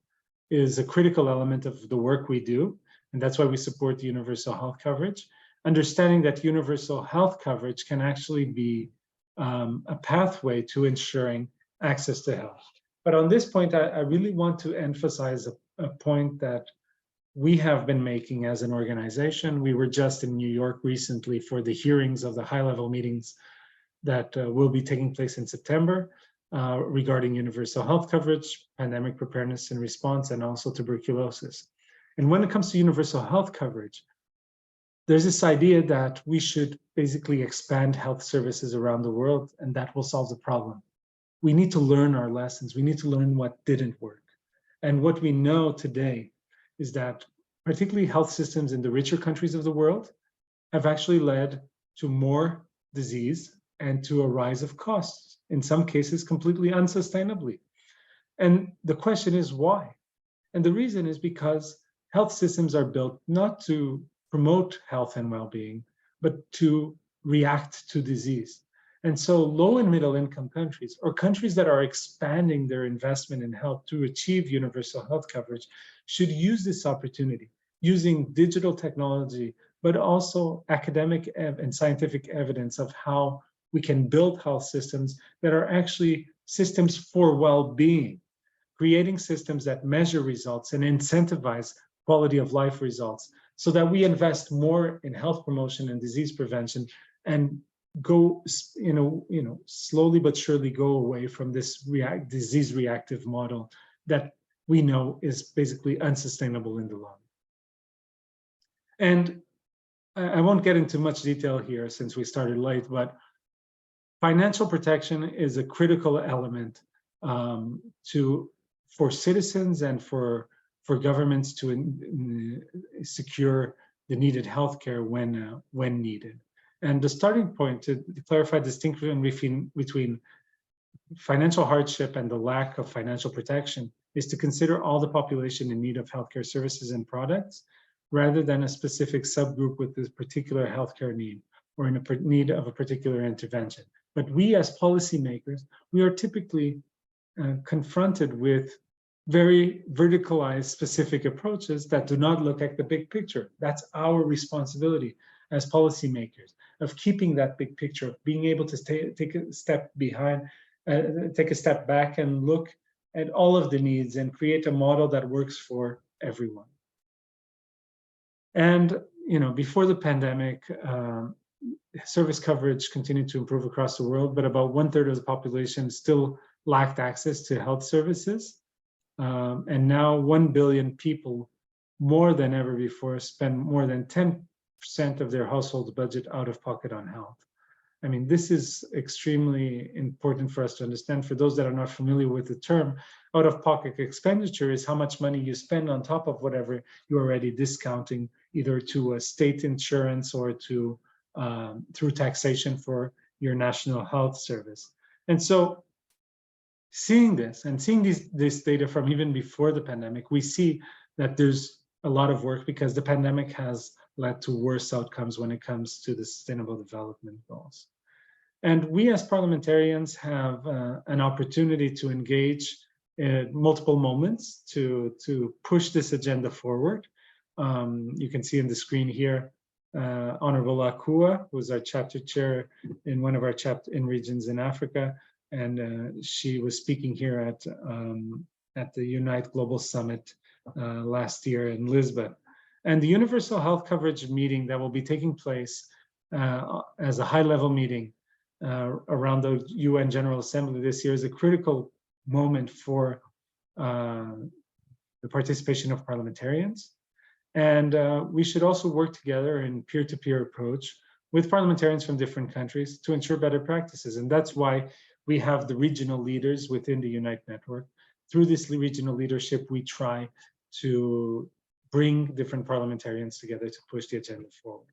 is a critical element of the work we do, and that's why we support the universal health coverage. Understanding that universal health coverage can actually be a pathway to ensuring access to health. But on this point, I really want to emphasize a point that we have been making as an organization. We were just in New York recently for the hearings of the high-level meetings that will be taking place in September. regarding universal health coverage, pandemic preparedness and response, and also tuberculosis. And when it comes to universal health coverage, there's this idea that we should basically expand health services around the world, and that will solve the problem. We need to learn our lessons. We need to learn what didn't work. And what we know today is that particularly health systems in the richer countries of the world have actually led to more disease and to a rise of costs, in some cases completely unsustainably. And the question is why? And the reason is because health systems are built not to promote health and well-being, but to react to disease. And so low and middle income countries, or countries that are expanding their investment in health to achieve universal health coverage, should use this opportunity, using digital technology, but also academic and scientific evidence of how we can build health systems that are actually systems for well-being, creating systems that measure results and incentivize quality of life results, so that we invest more in health promotion and disease prevention and go, slowly but surely go away from this disease reactive model that we know is basically unsustainable in the long run. And I won't get into much detail here since we started late, but financial protection is a critical element for citizens and for governments to secure the needed healthcare when needed. And the starting point to clarify distinction between financial hardship and the lack of financial protection is to consider all the population in need of healthcare services and products, rather than a specific subgroup with this particular healthcare need or in a need of a particular intervention. But we as policymakers, we are typically confronted with very verticalized specific approaches that do not look at the big picture. That's our responsibility as policymakers, of keeping that big picture, of being able to take a step back and look at all of the needs and create a model that works for everyone. And before the pandemic, service coverage continued to improve across the world, but about 1/3 of the population still lacked access to health services. And now 1 billion people, more than ever before, spend more than 10% of their household budget out of pocket on health. I mean, this is extremely important for us to understand. For those that are not familiar with the term, out-of-pocket expenditure is how much money you spend on top of whatever you're already discounting, either to a state insurance or to through taxation for your national health service. And so seeing this and seeing this data from even before the pandemic, we see that there's a lot of work because the pandemic has led to worse outcomes when it comes to the Sustainable Development Goals. And we as parliamentarians have an opportunity to engage at multiple moments to push this agenda forward. You can see on the screen here, Honorable Akua, who's our chapter chair in one of our regions in Africa, and she was speaking here at the Unite Global Summit last year in Lisbon. And the Universal Health Coverage meeting that will be taking place as a high-level meeting around the UN General Assembly this year is a critical moment for the participation of parliamentarians. And we should also work together in peer-to-peer approach with parliamentarians from different countries to ensure better practices. And that's why we have the regional leaders within the Unite Network. Through this regional leadership, we try to bring different parliamentarians together to push the agenda forward.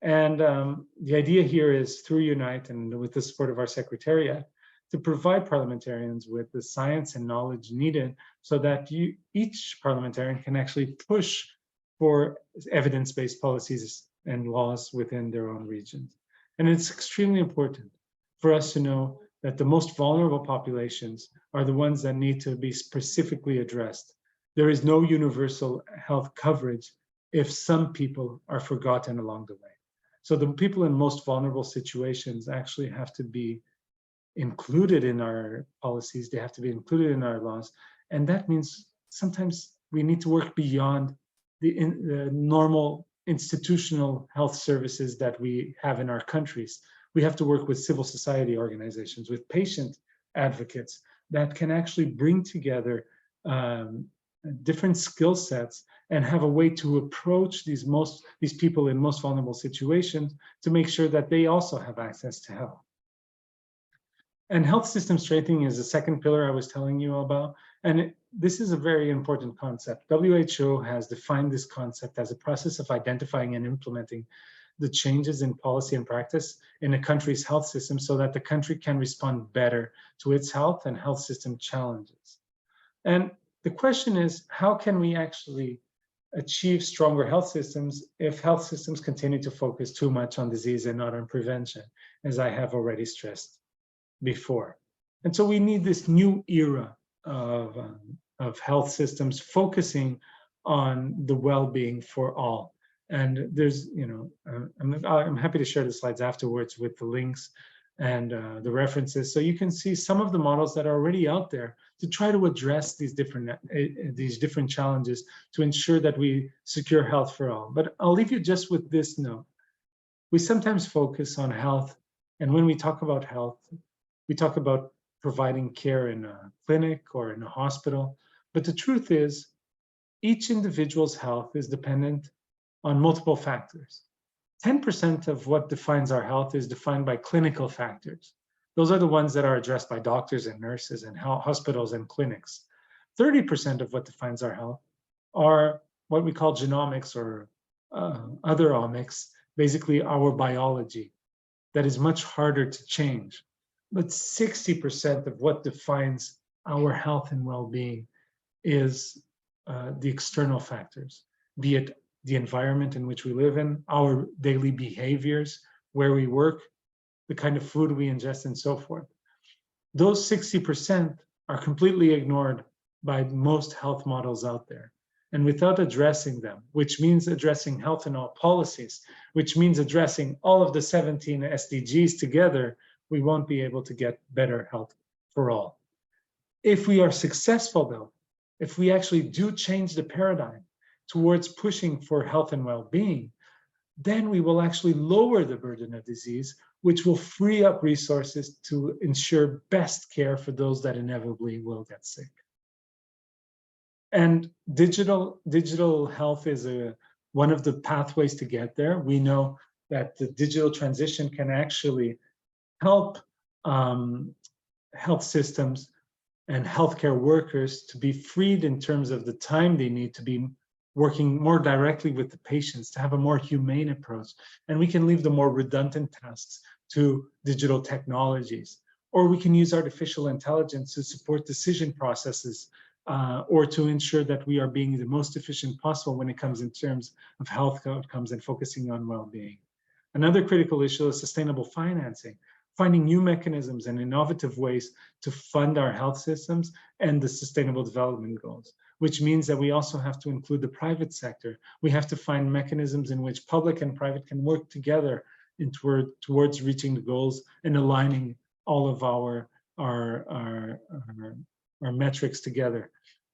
And the idea here is through Unite and with the support of our Secretariat to provide parliamentarians with the science and knowledge needed so that each parliamentarian can actually push for evidence-based policies and laws within their own regions. And it's extremely important for us to know that the most vulnerable populations are the ones that need to be specifically addressed. There is no universal health coverage if some people are forgotten along the way. So the people in most vulnerable situations actually have to be included in our policies, they have to be included in our laws. And that means sometimes we need to work beyond the normal institutional health services that we have in our countries. We have to work with civil society organizations, with patient advocates that can actually bring together different skill sets and have a way to approach these people in most vulnerable situations to make sure that they also have access to health. And health system strengthening is the second pillar I was telling you about. And this is a very important concept. WHO has defined this concept as a process of identifying and implementing the changes in policy and practice in a country's health system so that the country can respond better to its health and health system challenges. And the question is, how can we actually achieve stronger health systems if health systems continue to focus too much on disease and not on prevention, as I have already stressed before? And so we need this new era of health systems focusing on the well-being for all. And there's, I'm happy to share the slides afterwards with the links and the references, so you can see some of the models that are already out there to try to address these different challenges to ensure that we secure health for all. But I'll leave you just with this note. We sometimes focus on health, and when we talk about health, we talk about providing care in a clinic or in a hospital. But the truth is, each individual's health is dependent on multiple factors. 10% of what defines our health is defined by clinical factors. Those are the ones that are addressed by doctors and nurses and hospitals and clinics. 30% of what defines our health are what we call genomics or other omics, basically our biology, that is much harder to change. But 60% of what defines our health and well-being is the external factors, be it the environment in which we live in, our daily behaviors, where we work, the kind of food we ingest, and so forth. Those 60% are completely ignored by most health models out there. And without addressing them, which means addressing health in all policies, which means addressing all of the 17 SDGs together, we won't be able to get better health for all. If we are successful though, if we actually do change the paradigm towards pushing for health and well-being, then we will actually lower the burden of disease, which will free up resources to ensure best care for those that inevitably will get sick. And digital health is one of the pathways to get there. We know that the digital transition can actually help health systems and healthcare workers to be freed in terms of the time they need to be working more directly with the patients, to have a more humane approach. And we can leave the more redundant tasks to digital technologies. Or we can use artificial intelligence to support decision processes or to ensure that we are being the most efficient possible when it comes in terms of health outcomes and focusing on well-being. Another critical issue is sustainable financing, finding new mechanisms and innovative ways to fund our health systems and the sustainable development goals, which means that we also have to include the private sector. We have to find mechanisms in which public and private can work together towards reaching the goals and aligning all of our metrics together.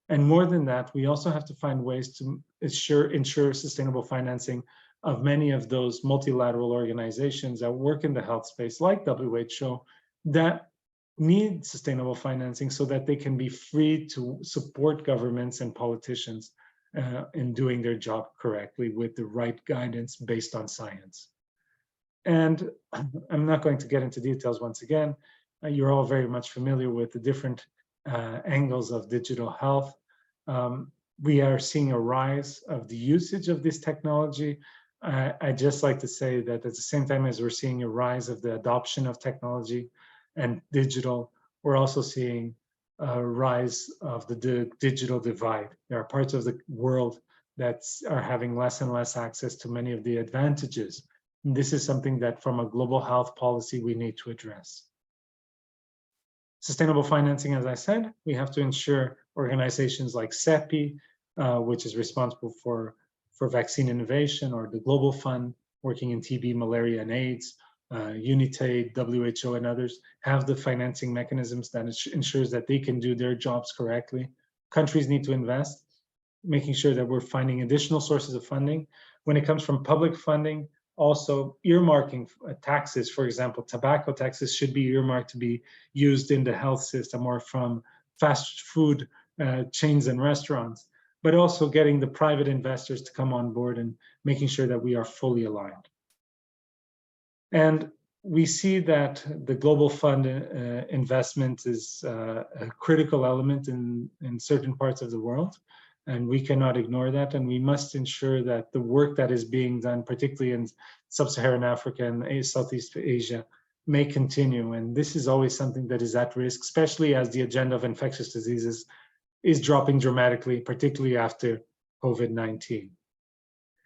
And more than that, we also have to find ways to ensure sustainable financing of many of those multilateral organizations that work in the health space, like WHO, that need sustainable financing so that they can be free to support governments and politicians in doing their job correctly with the right guidance based on science. And I'm not going to get into details once again. You're all very much familiar with the different angles of digital health. We are seeing a rise of the usage of this technology. I'd just like to say that at the same time as we're seeing a rise of the adoption of technology and digital, we're also seeing a rise of the digital divide. There are parts of the world that are having less and less access to many of the advantages. And this is something that from a global health policy, we need to address. Sustainable financing, as I said, we have to ensure organizations like CEPI, which is responsible for vaccine innovation, or the Global Fund working in TB, malaria, and AIDS, UNITE, WHO, and others have the financing mechanisms that ensures that they can do their jobs correctly. Countries need to invest, making sure that we're finding additional sources of funding. When it comes from public funding, also earmarking taxes, for example, tobacco taxes should be earmarked to be used in the health system or from fast food chains and restaurants, but also getting the private investors to come on board and making sure that we are fully aligned. And we see that the global fund investment is a critical element in certain parts of the world, and we cannot ignore that. And we must ensure that the work that is being done, particularly in sub-Saharan Africa and Southeast Asia, may continue. And this is always something that is at risk, especially as the agenda of infectious diseases is dropping dramatically, particularly after COVID-19.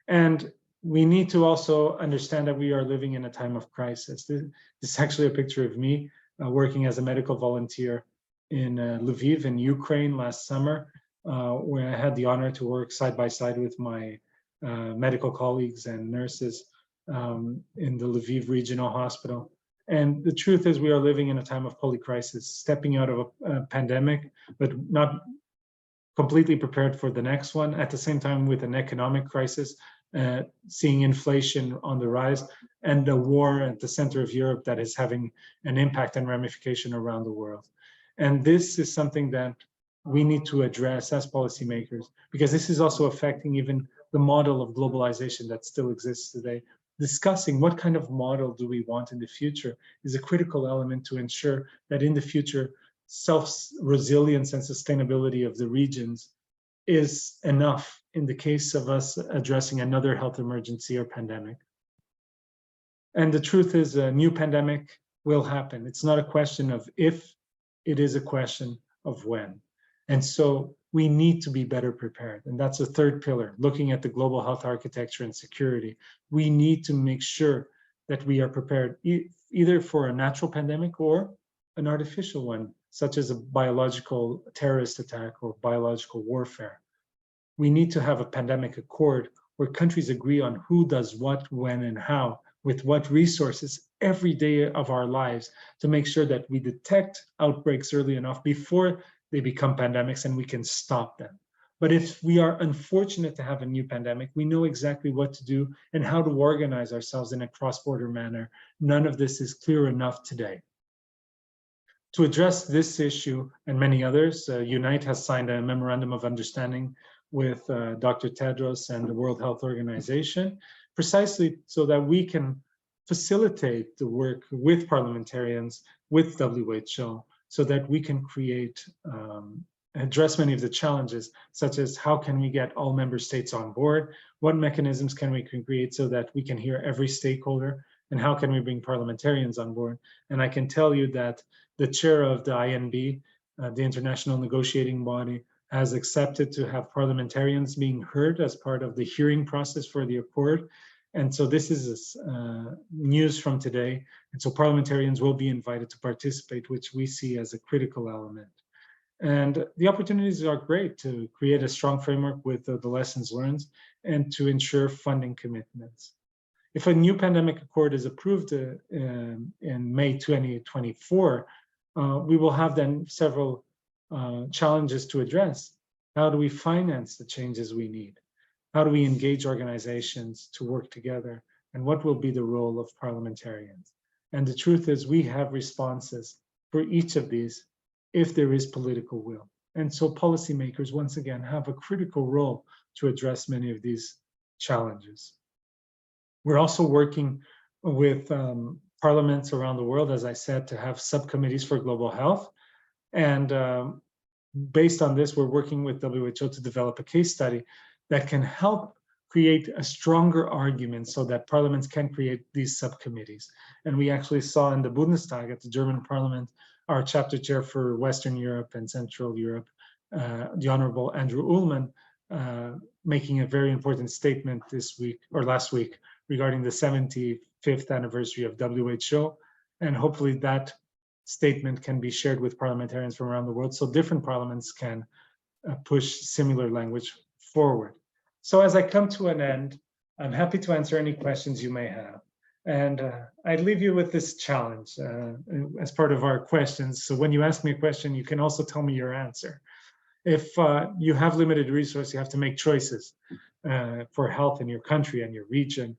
And we need to also understand that we are living in a time of crisis. This is actually a picture of me working as a medical volunteer in Lviv in Ukraine last summer, where I had the honor to work side by side with my medical colleagues and nurses in the Lviv Regional Hospital. And the truth is we are living in a time of polycrisis, stepping out of a pandemic, but not completely prepared for the next one. At the same time, with an economic crisis, seeing inflation on the rise, and a war at the center of Europe that is having an impact and ramification around the world. And this is something that we need to address as policymakers, because this is also affecting even the model of globalization that still exists today. Discussing what kind of model do we want in the future is a critical element to ensure that in the future, self-resilience and sustainability of the regions is enough in the case of us addressing another health emergency or pandemic. And the truth is a new pandemic will happen. It's not a question of if, it is a question of when. And so we need to be better prepared. And that's the third pillar, looking at the global health architecture and security. We need to make sure that we are prepared either for a natural pandemic or an artificial one, such as a biological terrorist attack or biological warfare. We need to have a pandemic accord where countries agree on who does what, when, and how, with what resources every day of our lives, to make sure that we detect outbreaks early enough before they become pandemics and we can stop them. But if we are unfortunate to have a new pandemic, we know exactly what to do and how to organize ourselves in a cross-border manner. None of this is clear enough today. To address this issue and many others, UNITE has signed a memorandum of understanding with Dr. Tedros and the World Health Organization, precisely so that we can facilitate the work with parliamentarians, with WHO, so that we can create, address many of the challenges, such as how can we get all member states on board? What mechanisms can we create so that we can hear every stakeholder? And how can we bring parliamentarians on board? And I can tell you that the chair of the INB, the International Negotiating Body, has accepted to have parliamentarians being heard as part of the hearing process for the accord. And so this is news from today. And so parliamentarians will be invited to participate, which we see as a critical element. And the opportunities are great to create a strong framework with the lessons learned and to ensure funding commitments. If a new pandemic accord is approved in May 2024, we will have then several challenges to address. How do we finance the changes we need? How do we engage organizations to work together? And what will be the role of parliamentarians? And the truth is we have responses for each of these if there is political will. And so policymakers, once again, have a critical role to address many of these challenges. We're also working with parliaments around the world, as I said, to have subcommittees for global health. And based on this, we're working with WHO to develop a case study that can help create a stronger argument so that parliaments can create these subcommittees. And we actually saw in the Bundestag at the German parliament, our chapter chair for Western Europe and Central Europe, the Honorable Andrew Ullman, making a very important statement this week or last week regarding the 75th anniversary of WHO. And hopefully that statement can be shared with parliamentarians from around the world so different parliaments can push similar language forward. So as I come to an end, I'm happy to answer any questions you may have. And I leave you with this challenge as part of our questions. So when you ask me a question, you can also tell me your answer. If you have limited resources, you have to make choices for health in your country and your region.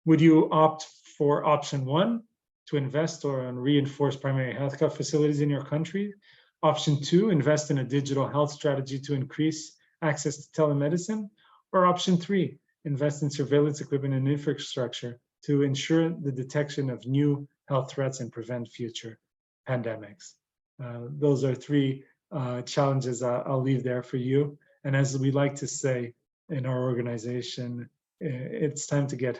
Would you opt for option 1, to invest or reinforce primary healthcare facilities in your country? Option 2, invest in a digital health strategy to increase access to telemedicine? Or option 3, invest in surveillance equipment and infrastructure to ensure the detection of new health threats and prevent future pandemics? Those are 3 challenges I'll leave there for you. And as we like to say in our organization, it's time to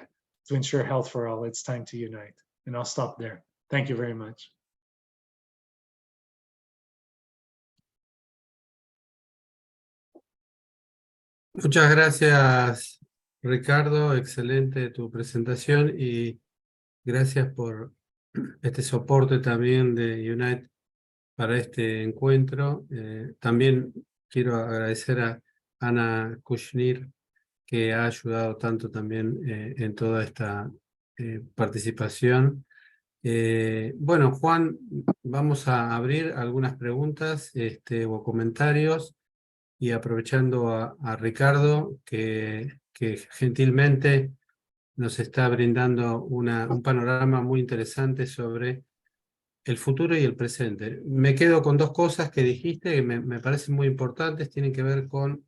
ensure health for all. It's time to unite. And I'll stop there. Thank you very much. Muchas gracias, Ricardo. Excelente tu presentación y gracias por este soporte también de Unite para este encuentro. También quiero agradecer a Ana Kushnir, que ha ayudado tanto también en toda esta participación. Bueno, Juan, vamos a abrir algunas preguntas o comentarios y aprovechando a Ricardo, que gentilmente nos está brindando un panorama muy interesante sobre el futuro y el presente. Me quedo con 2 cosas que dijiste que me parecen muy importantes, tienen que ver con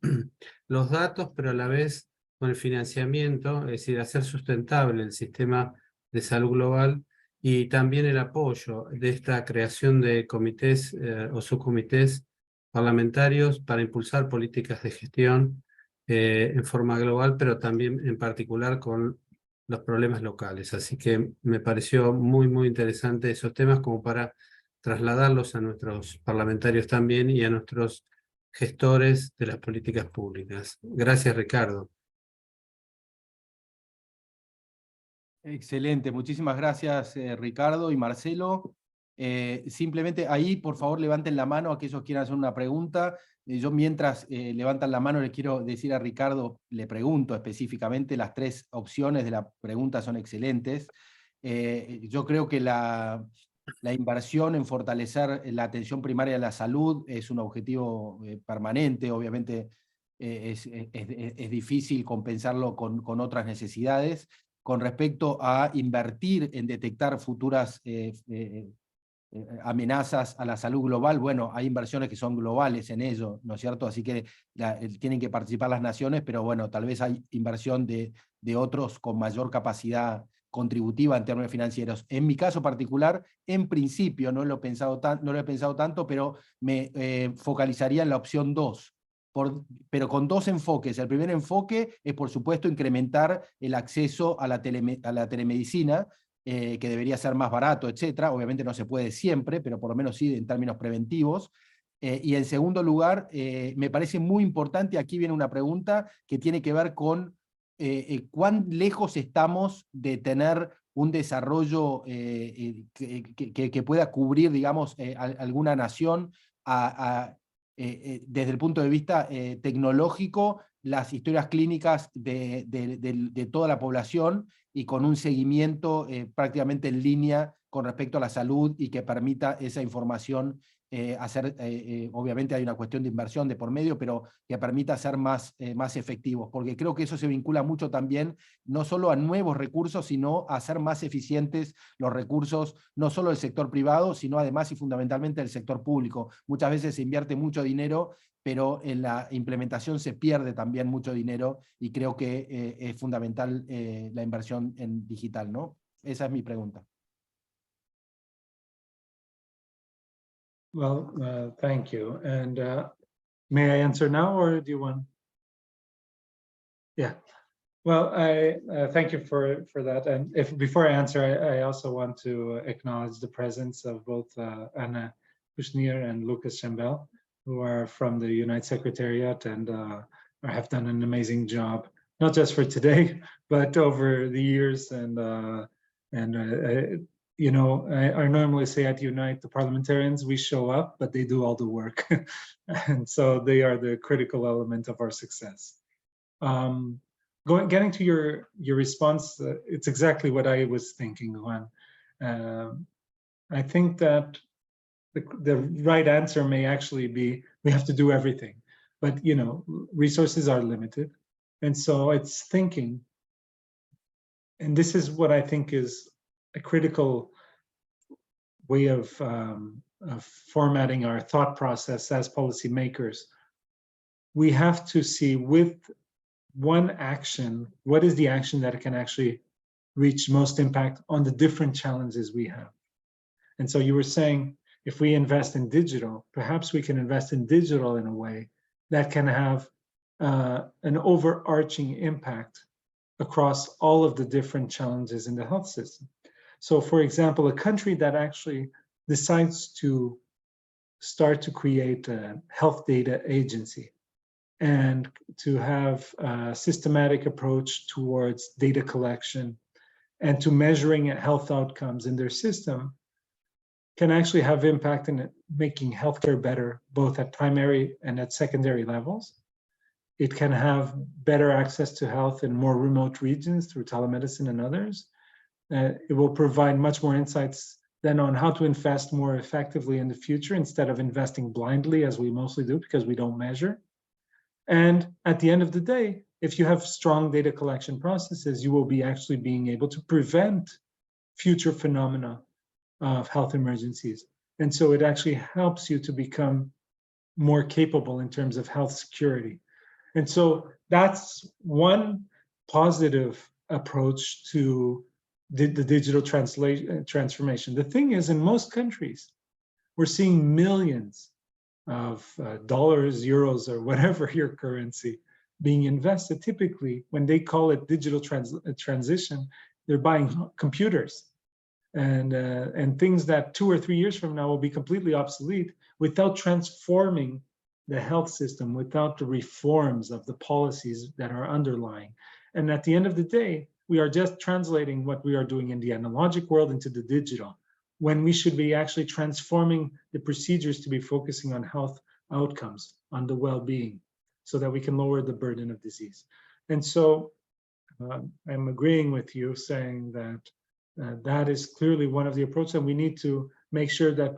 los datos, pero a la vez con el financiamiento, es decir, hacer sustentable el sistema de salud global y también el apoyo de esta creación de comités o subcomités parlamentarios para impulsar políticas de gestión en forma global, pero también en particular con los problemas locales. Así que me pareció muy, muy interesante esos temas como para trasladarlos a nuestros parlamentarios también y a nuestros gestores de las políticas públicas. Gracias, Ricardo. Excelente, muchísimas gracias Ricardo y Marcelo. Simplemente ahí, por favor, levanten la mano aquellos que quieran hacer una pregunta. Yo mientras levantan la mano le quiero decir a Ricardo, le pregunto específicamente, las 3 opciones de la pregunta son excelentes. Yo creo que la inversión en fortalecer la atención primaria de la salud es un objetivo permanente, obviamente es difícil compensarlo con otras necesidades. Con respecto a invertir en detectar futuras amenazas a la salud global, bueno, hay inversiones que son globales en ello, ¿no es cierto? Así que tienen que participar las naciones, pero bueno, tal vez hay inversión de otros con mayor capacidad contributiva en términos financieros. En mi caso particular, en principio, no lo he pensado tanto, pero me focalizaría en la opción 2. Pero con 2 enfoques. El primer enfoque es, por supuesto, incrementar el acceso a la telemedicina, que debería ser más barato, etcétera. Obviamente no se puede siempre, pero por lo menos sí en términos preventivos. Y en segundo lugar, me parece muy importante, aquí viene una pregunta que tiene que ver con cuán lejos estamos de tener un desarrollo que pueda cubrir, digamos, alguna nación desde el punto de vista tecnológico, las historias clínicas de toda la población y con un seguimiento prácticamente en línea con respecto a la salud y que permita esa información obviamente hay una cuestión de inversión de por medio, pero que permita ser más efectivos, porque creo que eso se vincula mucho también, no solo a nuevos recursos, sino a hacer más eficientes los recursos, no solo del sector privado, sino además y fundamentalmente del sector público. Muchas veces se invierte mucho dinero, pero en la implementación se pierde también mucho dinero, y creo que es fundamental la inversión en digital, ¿no? Esa es mi pregunta. Well, thank you. And may I answer now, or do you want? Yeah. Well, I thank you for that. And before I answer, I also want to acknowledge the presence of both Anna Kushnir and Lucas Chambel, who are from the Unite Secretariat and have done an amazing job, not just for today, but over the years. You know, I normally say at Unite, the parliamentarians, we show up, but they do all the work. And so they are the critical element of our success. Getting to your response, it's exactly what I was thinking, Juan. I think that the right answer may actually be, we have to do everything. But, you know, resources are limited. And so it's thinking and this is what I think is a critical way of formatting our thought process as policymakers. We have to see with one action, what is the action that can actually reach most impact on the different challenges we have. And so you were saying, if we invest in digital, perhaps we can invest in digital in a way that can have an overarching impact across all of the different challenges in the health system. So for example, a country that actually decides to start to create a health data agency and to have a systematic approach towards data collection and to measuring health outcomes in their system can actually have impact in making healthcare better, both at primary and at secondary levels. It can have better access to health in more remote regions through telemedicine and others. It will provide much more insights then on how to invest more effectively in the future instead of investing blindly as we mostly do because we don't measure. And at the end of the day, if you have strong data collection processes, you will be actually being able to prevent future phenomena of health emergencies. And so it actually helps you to become more capable in terms of health security. And so that's one positive approach to the digital transformation. The thing is, in most countries, we're seeing millions of dollars, euros, or whatever your currency being invested. Typically, when they call it digital transition, they're buying computers and things that 2 or 3 years from now will be completely obsolete without transforming the health system, without the reforms of the policies that are underlying. And at the end of the day, we are just translating what we are doing in the analogic world into the digital, when we should be actually transforming the procedures to be focusing on health outcomes, on the well-being, so that we can lower the burden of disease. And so I'm agreeing with you saying that that is clearly one of the approaches, and we need to make sure that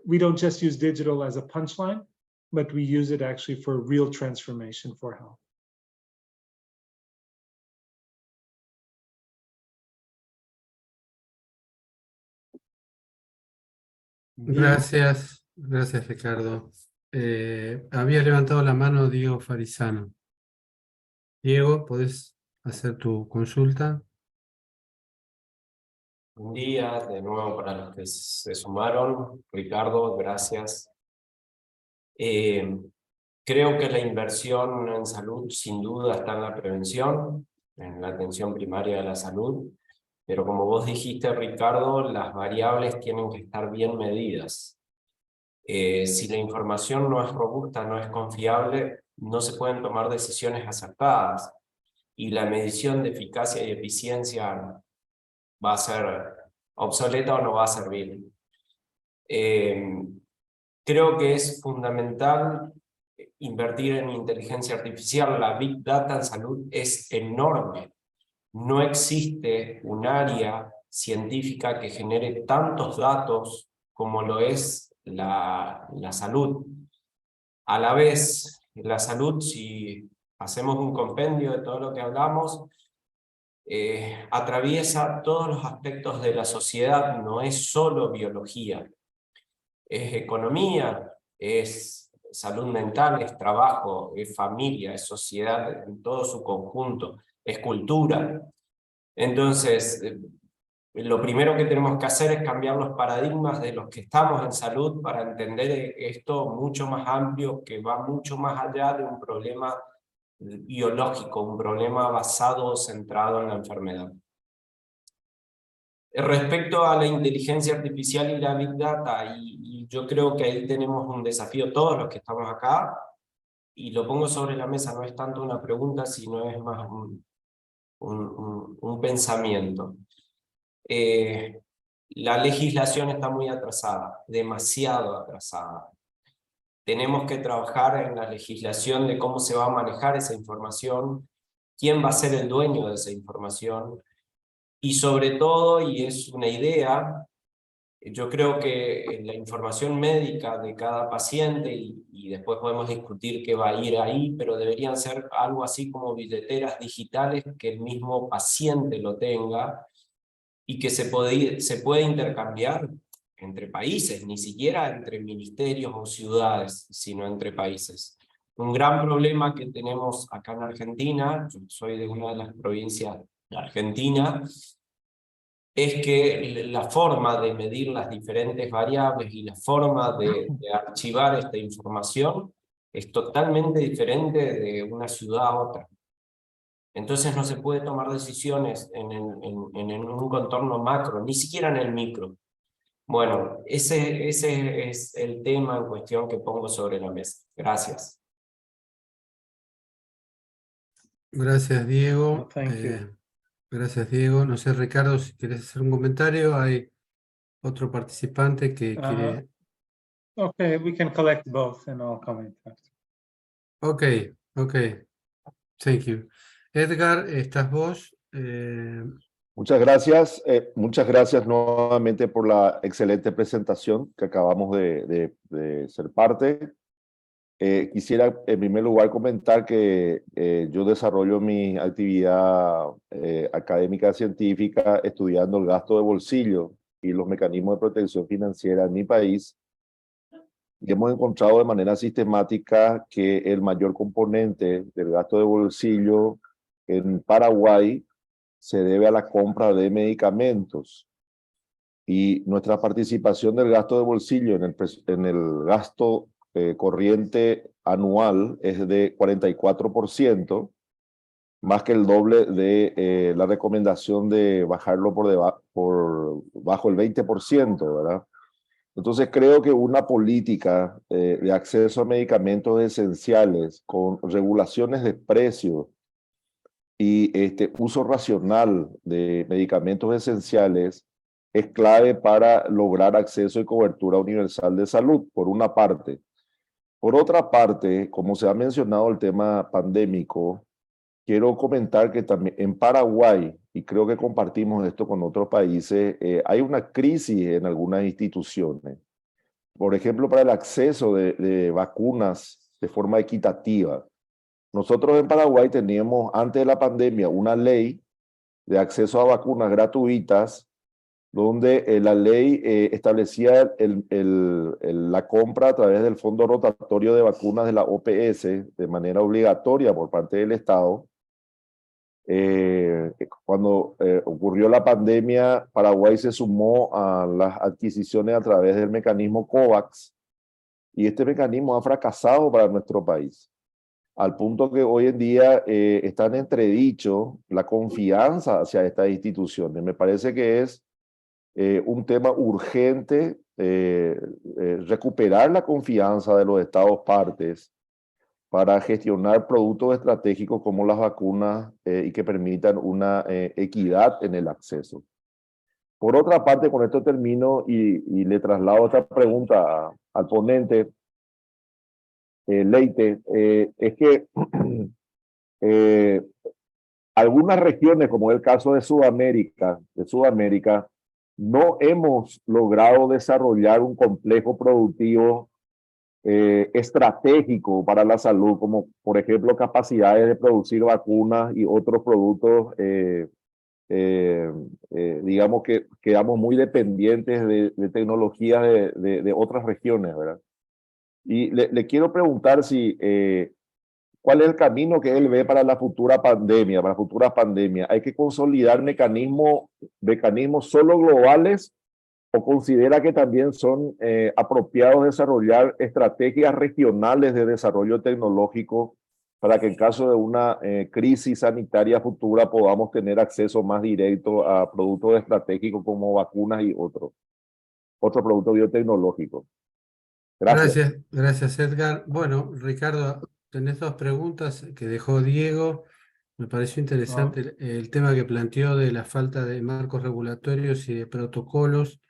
we don't just use digital as a punchline, but we use it actually for real transformation for health. Gracias, gracias Ricardo. Había levantado la mano Diego Farizano. Diego, ¿podés hacer tu consulta? Buen día de nuevo para los que se sumaron. Ricardo, gracias. Creo que la inversión en salud sin duda está en la prevención, en la atención primaria de la salud, pero como vos dijiste, Ricardo, las variables tienen que estar bien medidas. Si la información no es robusta, no es confiable, no se pueden tomar decisiones acertadas, y la medición de eficacia y eficiencia va a ser obsoleta o no va a servir. Creo que es fundamental invertir en inteligencia artificial. La Big Data en salud es enorme. No existe un área científica que genere tantos datos como lo es la salud. A la vez, la salud, si hacemos un compendio de todo lo que hablamos, atraviesa todos los aspectos de la sociedad, no es solo biología. Es economía, es salud mental, es trabajo, es familia, es sociedad en todo su conjunto, es cultura. Entonces, lo primero que tenemos que hacer es cambiar los paradigmas de los que estamos en salud para entender esto mucho más amplio, que va mucho más allá de un problema biológico, un problema basado, centrado en la enfermedad. Respecto a la inteligencia artificial y la Big Data, y yo creo que ahí tenemos un desafío todos los que estamos acá, y lo pongo sobre la mesa, no es tanto una pregunta, sino es más un pensamiento. La legislación está muy atrasada, demasiado atrasada. Tenemos que trabajar en la legislación de cómo se va a manejar esa información, quién va a ser el dueño de esa información, y sobre todo, y es una idea, Yo creo que la información médica de cada paciente, y después podemos discutir qué va a ir ahí, pero deberían ser algo así como billeteras digitales que el mismo paciente lo tenga y que se puede intercambiar entre países, ni siquiera entre ministerios o ciudades, sino entre países. Un gran problema que tenemos acá en Argentina, yo soy de una de las provincias de Argentina, es que la forma de medir las diferentes variables y la forma de archivar esta información es totalmente diferente de una ciudad a otra. Entonces no se puede tomar decisiones en un contorno macro, ni siquiera en el micro. Bueno, ese es el tema en cuestión que pongo sobre la mesa. Gracias. Gracias, Diego. Gracias, Diego. No sé, Ricardo, si quieres hacer un comentario. Hay otro participante que quiere... Okay, we can collect both and I'll comment after. Okay. Thank you. Edgar, ¿estás vos? Muchas gracias nuevamente por la excelente presentación que acabamos de ser parte. Quisiera en primer lugar comentar que yo desarrollo mi actividad académica científica estudiando el gasto de bolsillo y los mecanismos de protección financiera en mi país, y hemos encontrado de manera sistemática que el mayor componente del gasto de bolsillo en Paraguay se debe a la compra de medicamentos, y nuestra participación del gasto de bolsillo en el gasto corriente anual es de 44%, más que el doble de la recomendación de bajarlo por bajo el 20%, ¿verdad? Entonces creo que una política de acceso a medicamentos esenciales con regulaciones de precios y uso racional de medicamentos esenciales es clave para lograr acceso y cobertura universal de salud, por una parte. Por otra parte, como se ha mencionado el tema pandémico, quiero comentar que también en Paraguay, y creo que compartimos esto con otros países, hay una crisis en algunas instituciones. Por ejemplo, para el acceso de vacunas de forma equitativa. Nosotros en Paraguay teníamos antes de la pandemia una ley de acceso a vacunas gratuitas, donde la ley establecía la compra a través del Fondo Rotatorio de Vacunas de la OPS de manera obligatoria por parte del Estado. Cuando ocurrió la pandemia, Paraguay se sumó a las adquisiciones a través del mecanismo COVAX, y este mecanismo ha fracasado para nuestro país, al punto que hoy en día está en entredicho la confianza hacia estas instituciones. Me parece que es un tema urgente recuperar la confianza de los Estados partes para gestionar productos estratégicos como las vacunas y que permitan una equidad en el acceso. Por otra parte, con esto termino y le traslado esta pregunta al ponente Leite, es que algunas regiones, como es el caso de Sudamérica, no hemos logrado desarrollar un complejo productivo estratégico para la salud, como por ejemplo capacidades de producir vacunas y otros productos, digamos que quedamos muy dependientes de tecnologías de otras regiones, ¿verdad? Y le quiero preguntar si ¿cuál es el camino que él ve para la futura pandemia, para futuras pandemias? ¿Hay que consolidar mecanismos solo globales, o considera que también son apropiados desarrollar estrategias regionales de desarrollo tecnológico para que en caso de una crisis sanitaria futura podamos tener acceso más directo a productos estratégicos como vacunas y otros productos biotecnológicos? Gracias. Gracias, Edgar. Bueno, Ricardo, tenés dos preguntas que dejó Diego. Me pareció interesante el tema que planteó de la falta de marcos regulatorios y de protocolos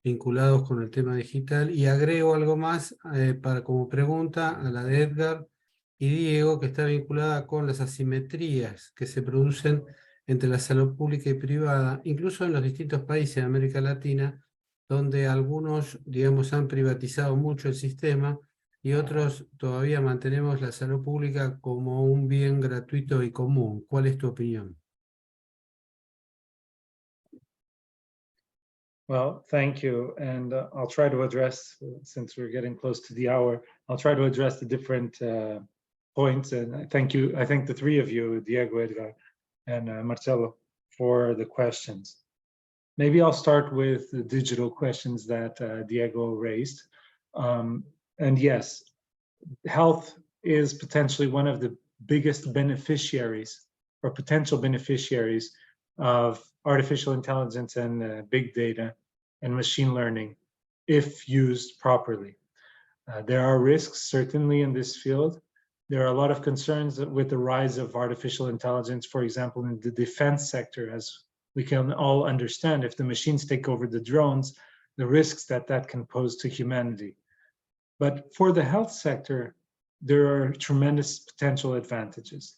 vinculados con el tema digital, y agrego algo más como pregunta a la de Edgar y Diego, que está vinculada con las asimetrías que se producen entre la salud pública y privada, incluso en los distintos países de América Latina, donde algunos, digamos, han privatizado mucho el sistema y otros todavía mantenemos la salud pública como un bien gratuito y común. ¿Cuál es tu opinión? Well, thank you. And I'll try to address, since we're getting close to the hour, I'll try to address the different points. And I thank you. I thank the three of you, Diego, Edgar, and Marcelo, for the questions. Maybe I'll start with the digital questions that Diego raised. And yes, health is potentially one of the biggest beneficiaries or potential beneficiaries of artificial intelligence and big data and machine learning if used properly. There are risks certainly in this field. There are a lot of concerns with the rise of artificial intelligence, for example, in the defense sector, as we can all understand. If the machines take over the drones, the risks that that can pose to humanity. But for the health sector, there are tremendous potential advantages.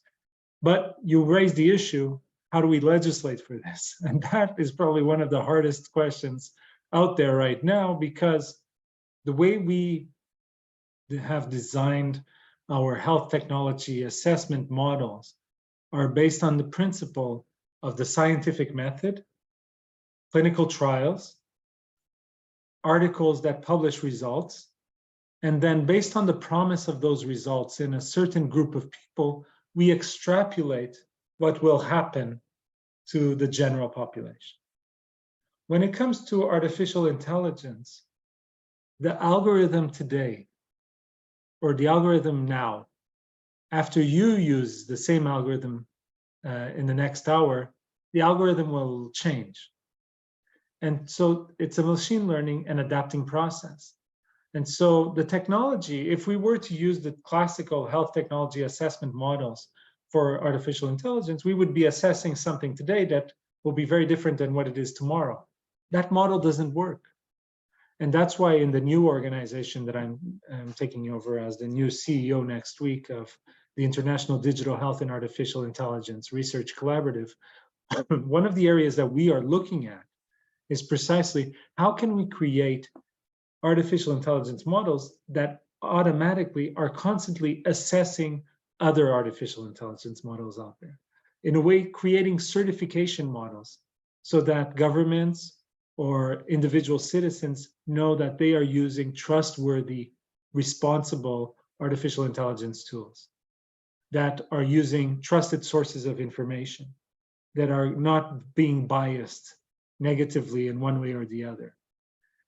But you raised the issue, how do we legislate for this? And that is probably one of the hardest questions out there right now, because the way we have designed our health technology assessment models are based on the principle of the scientific method, clinical trials, articles that publish results, and then based on the promise of those results in a certain group of people, we extrapolate what will happen to the general population. When it comes to artificial intelligence, the algorithm today, or the algorithm now, after you use the same algorithm in the next hour, the algorithm will change. And so it's a machine learning and adapting process. And so the technology, if we were to use the classical health technology assessment models for artificial intelligence, we would be assessing something today that will be very different than what it is tomorrow. That model doesn't work. And that's why in the new organization that I'm taking over as the new CEO next week of the International Digital Health and Artificial Intelligence Research Collaborative, one of the areas that we are looking at is precisely how can we create artificial intelligence models that automatically are constantly assessing other artificial intelligence models out there. In a way, creating certification models so that governments or individual citizens know that they are using trustworthy, responsible artificial intelligence tools, that are using trusted sources of information, that are not being biased negatively in one way or the other.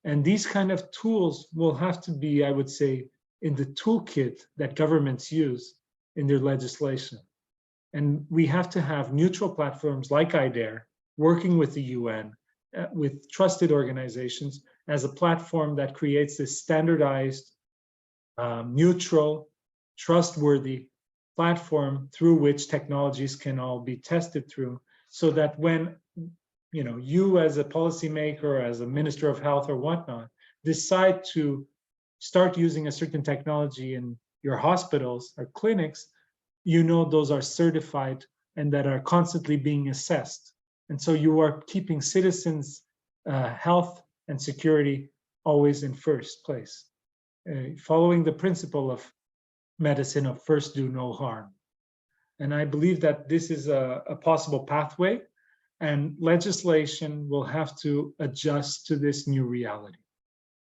And these kind of tools will have to be, I would say, in the toolkit that governments use in their legislation. And we have to have neutral platforms like I-DAIR working with the UN, with trusted organizations as a platform that creates this standardized, neutral, trustworthy platform through which technologies can all be tested through, so that when you as a policymaker, as a minister of health or whatnot, decide to start using a certain technology in your hospitals or clinics, those are certified and that are constantly being assessed. And so you are keeping citizens' health and security always in first place, following the principle of medicine of first do no harm. And I believe that this is a possible pathway, and legislation will have to adjust to this new reality.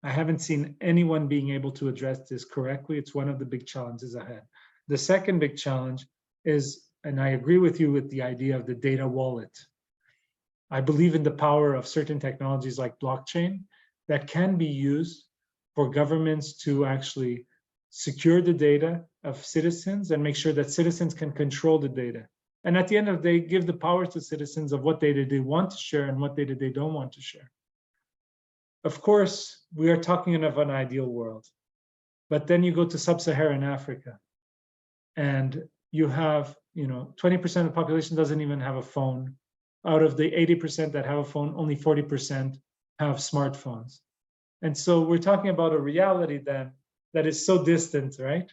I haven't seen anyone being able to address this correctly. It's one of the big challenges ahead. The second big challenge is, and I agree with you with the idea of the data wallet. I believe in the power of certain technologies like blockchain that can be used for governments to actually secure the data of citizens and make sure that citizens can control the data. And at the end of the day, give the power to citizens of what data they want to share and what data they don't want to share. Of course, we are talking of an ideal world, but then you go to sub-Saharan Africa and you have, 20% of the population doesn't even have a phone. Out of the 80% that have a phone, only 40% have smartphones. And so we're talking about a reality then that is so distant, right,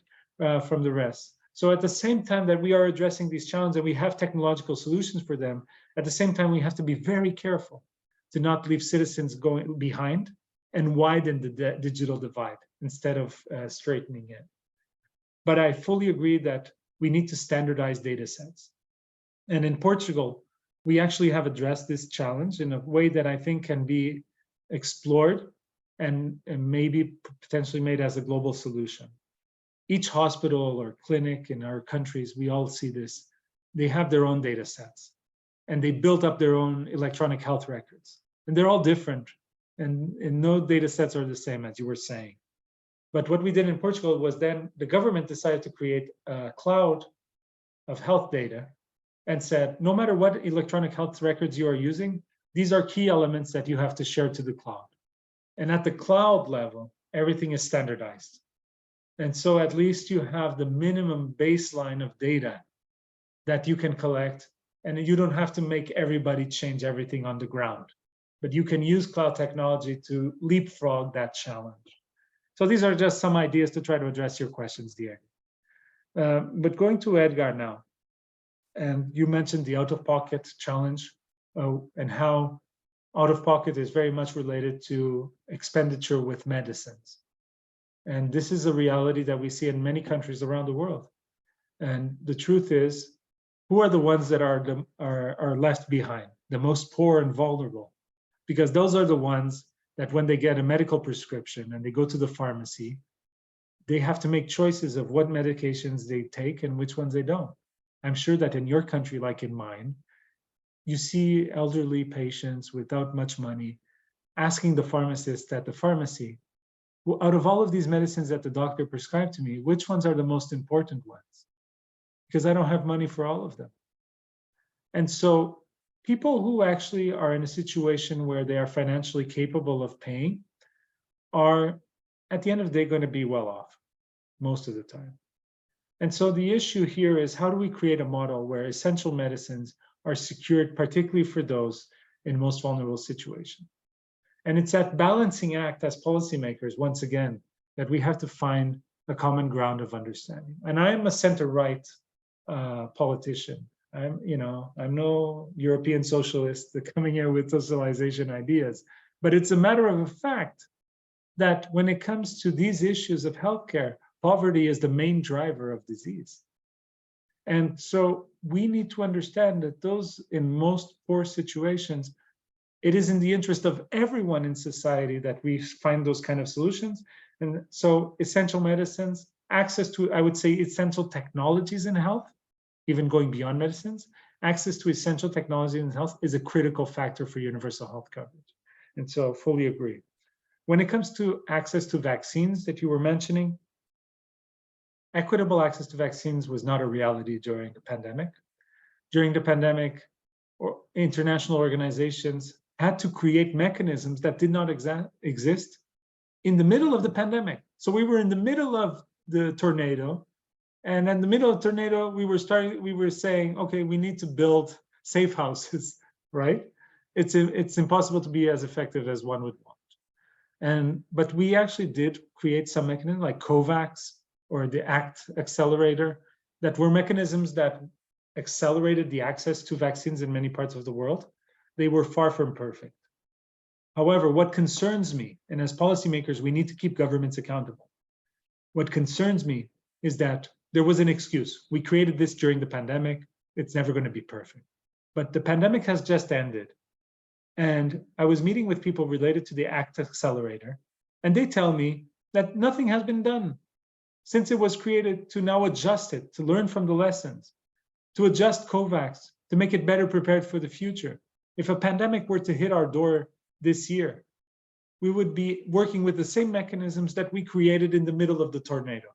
from the rest. So at the same time that we are addressing these challenges and we have technological solutions for them, at the same time, we have to be very careful to not leave citizens going behind and widen the digital divide instead of straightening it. But I fully agree that we need to standardize data sets. And in Portugal, we actually have addressed this challenge in a way that I think can be explored and maybe potentially made as a global solution. Each hospital or clinic in our countries, we all see this, they have their own data sets and they built up their own electronic health records. And they're all different and no data sets are the same, as you were saying. But what we did in Portugal was then the government decided to create a cloud of health data and said, no matter what electronic health records you are using, these are key elements that you have to share to the cloud. And at the cloud level, everything is standardized. And so at least you have the minimum baseline of data that you can collect, and you don't have to make everybody change everything on the ground. But you can use cloud technology to leapfrog that challenge. So these are just some ideas to try to address your questions, Diego. But going to Edgar now, and you mentioned the out-of-pocket challenge and how out-of-pocket is very much related to expenditure with medicines. And this is a reality that we see in many countries around the world. And the truth is, who are the ones that are left behind, the most poor and vulnerable? Because those are the ones that when they get a medical prescription and they go to the pharmacy, they have to make choices of what medications they take and which ones they don't. I'm sure that in your country, like in mine, you see elderly patients without much money asking the pharmacist at the pharmacy, well, out of all of these medicines that the doctor prescribed to me, which ones are the most important ones? Because I don't have money for all of them. And so people who actually are in a situation where they are financially capable of paying are, at the end of the day, going to be well off most of the time. And so the issue here is, how do we create a model where essential medicines are secured, particularly for those in most vulnerable situations? And it's that balancing act as policymakers, once again, that we have to find a common ground of understanding. And I am a center-right politician. I'm no European socialist coming here with socialization ideas, but it's a matter of a fact that when it comes to these issues of healthcare, poverty is the main driver of disease. And so we need to understand that those in most poor situations, it is in the interest of everyone in society that we find those kind of solutions. And so essential medicines, access to, I would say, essential technologies in health, even going beyond medicines, access to essential technology in health is a critical factor for universal health coverage. And so fully agree. When it comes to access to vaccines that you were mentioning, equitable access to vaccines was not a reality during the pandemic. During the pandemic, international organizations had to create mechanisms that did not exist in the middle of the pandemic. So we were in the middle of the tornado, and in the middle of the tornado, we were saying, okay, we need to build safe houses, right? It's impossible to be as effective as one would want. But we actually did create some mechanisms like COVAX or the ACT accelerator that were mechanisms that accelerated the access to vaccines in many parts of the world. They were far from perfect. However, what concerns me, and as policymakers, we need to keep governments accountable. What concerns me is that there was an excuse. We created this during the pandemic. It's never going to be perfect. But the pandemic has just ended. And I was meeting with people related to the ACT accelerator, and they tell me that nothing has been done since it was created to now adjust it, to learn from the lessons, to adjust COVAX, to make it better prepared for the future. If a pandemic were to hit our door this year, we would be working with the same mechanisms that we created in the middle of the tornado.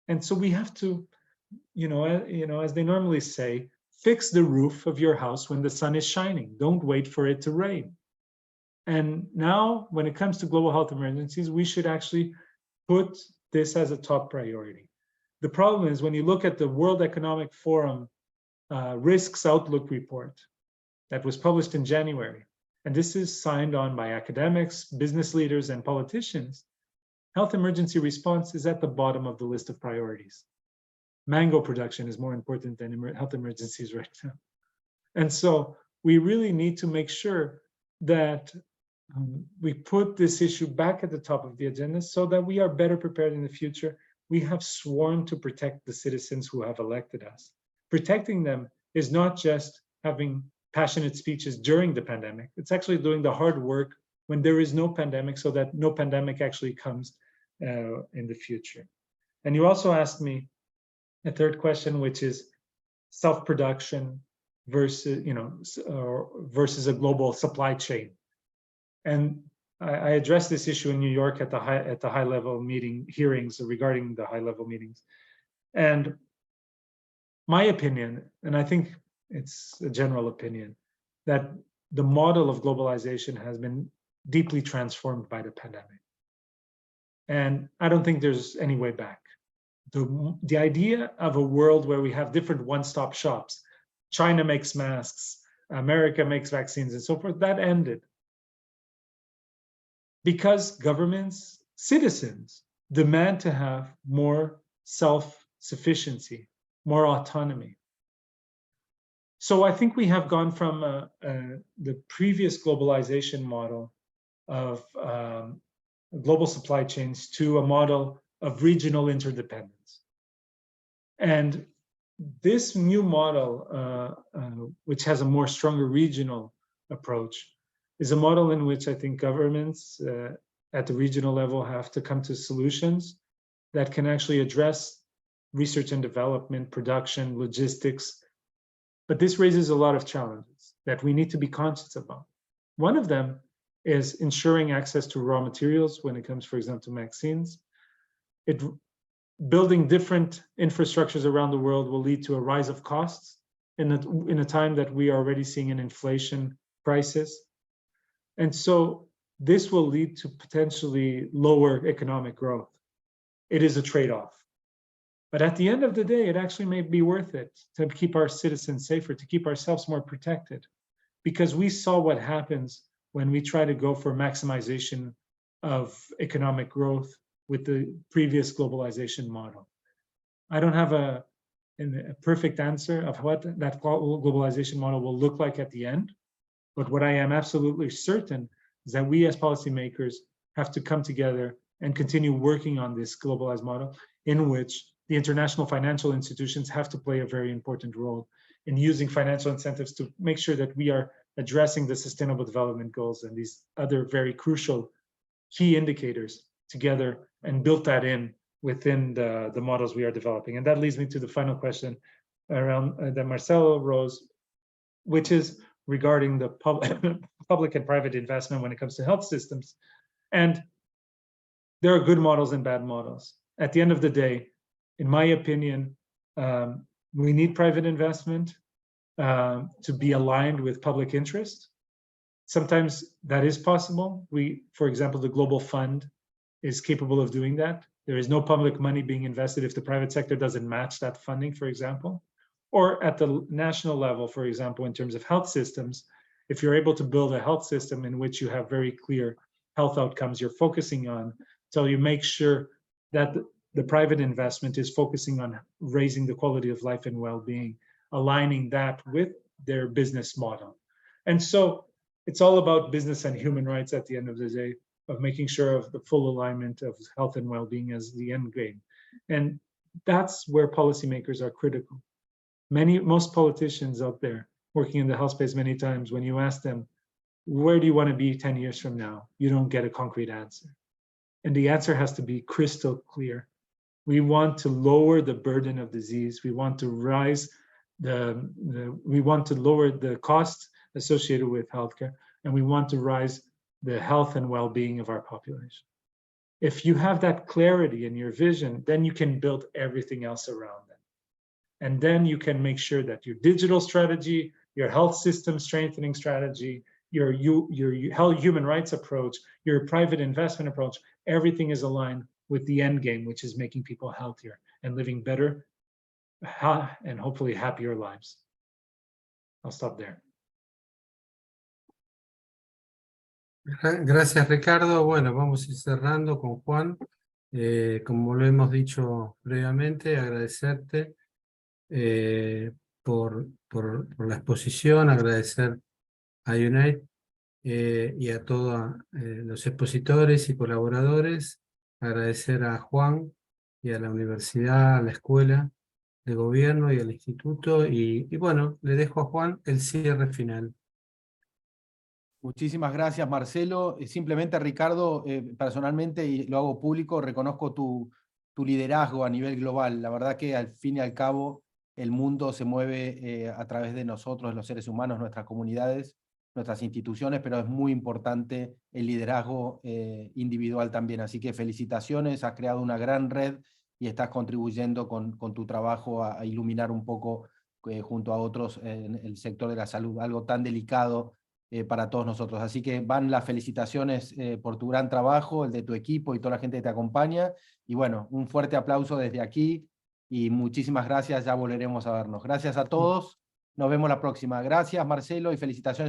And so we have to, as they normally say, fix the roof of your house when the sun is shining. Don't wait for it to rain. And now, when it comes to global health emergencies, we should actually put this as a top priority. The problem is when you look at the World Economic Forum Risks Outlook report that was published in January, and this is signed on by academics, business leaders, and politicians, health emergency response is at the bottom of the list of priorities. Mango production is more important than health emergencies right now. And so we really need to make sure that we put this issue back at the top of the agenda so that we are better prepared in the future. We have sworn to protect the citizens who have elected us. Protecting them is not just having passionate speeches during the pandemic. It's actually doing the hard work when there is no pandemic, so that no pandemic actually comes in the future. And you also asked me a third question, which is self-production versus, versus a global supply chain. And I addressed this issue in New York at the high level meeting hearings regarding the high level meetings. And my opinion, and I think it's a general opinion, that the model of globalization has been deeply transformed by the pandemic. And I don't think there's any way back. The idea of a world where we have different one-stop shops, China makes masks, America makes vaccines and so forth, that ended. Because governments, citizens, demand to have more self-sufficiency, more autonomy. So I think we have gone from the previous globalization model of global supply chains to a model of regional interdependence. And this new model, which has a more stronger regional approach, is a model in which I think governments at the regional level have to come to solutions that can actually address research and development, production, logistics. But this raises a lot of challenges that we need to be conscious about. One of them is ensuring access to raw materials when it comes, for example, to vaccines. Building different infrastructures around the world will lead to a rise of costs in a time that we are already seeing an inflation crisis. And so this will lead to potentially lower economic growth. It is a trade-off. But at the end of the day, it actually may be worth it to keep our citizens safer, to keep ourselves more protected, because we saw what happens when we try to go for maximization of economic growth with the previous globalization model. I don't have a perfect answer of what that globalization model will look like at the end, but what I am absolutely certain is that we as policymakers have to come together and continue working on this globalized model in which the international financial institutions have to play a very important role in using financial incentives to make sure that we are addressing the Sustainable Development Goals and these other very crucial key indicators together and build that in within the models we are developing. And that leads me to the final question around that Marcelo rose, which is regarding the public and private investment when it comes to health systems. And there are good models and bad models. At the end of the day, in my opinion, we need private investment to be aligned with public interest. Sometimes that is possible. For example, the Global Fund is capable of doing that. There is no public money being invested if the private sector doesn't match that funding, for example. Or at the national level, for example, in terms of health systems, if you're able to build a health system in which you have very clear health outcomes you're focusing on, so you make sure that the private investment is focusing on raising the quality of life and well-being, aligning that with their business model. And so it's all about business and human rights at the end of the day, of making sure of the full alignment of health and well-being as the end game. And that's where policymakers are critical. Most politicians out there working in the health space, many times when you ask them, where do you want to be 10 years from now? You don't get a concrete answer. And the answer has to be crystal clear. We want to lower the burden of disease. We want to lower the costs associated with healthcare, and we want to rise the health and well-being of our population. If you have that clarity in your vision, then you can build everything else around it. And then you can make sure that your digital strategy, your health system strengthening strategy, your human rights approach, your private investment approach, everything is aligned with the end game, which is making people healthier and living better and hopefully happier lives. I'll stop there. Gracias, Ricardo. Bueno, vamos a ir cerrando con Juan. Como lo hemos dicho previamente, agradecerte por la exposición, agradecer a UNITE y a todos los expositores y colaboradores. Agradecer a Juan y a la Universidad, a la Escuela de Gobierno y al Instituto. Y bueno, le dejo a Juan el cierre final. Muchísimas gracias, Marcelo. Simplemente, Ricardo, personalmente, y lo hago público, reconozco tu liderazgo a nivel global. La verdad que al fin y al cabo el mundo se mueve a través de nosotros, los seres humanos, nuestras comunidades, nuestras instituciones, pero es muy importante el liderazgo individual también. Así que felicitaciones, has creado una gran red y estás contribuyendo con tu trabajo a iluminar un poco junto a otros en el sector de la salud, algo tan delicado para todos nosotros. Así que van las felicitaciones por tu gran trabajo, el de tu equipo y toda la gente que te acompaña. Y bueno, un fuerte aplauso desde aquí y muchísimas gracias, ya volveremos a vernos. Gracias a todos, nos vemos la próxima. Gracias, Marcelo, y felicitaciones.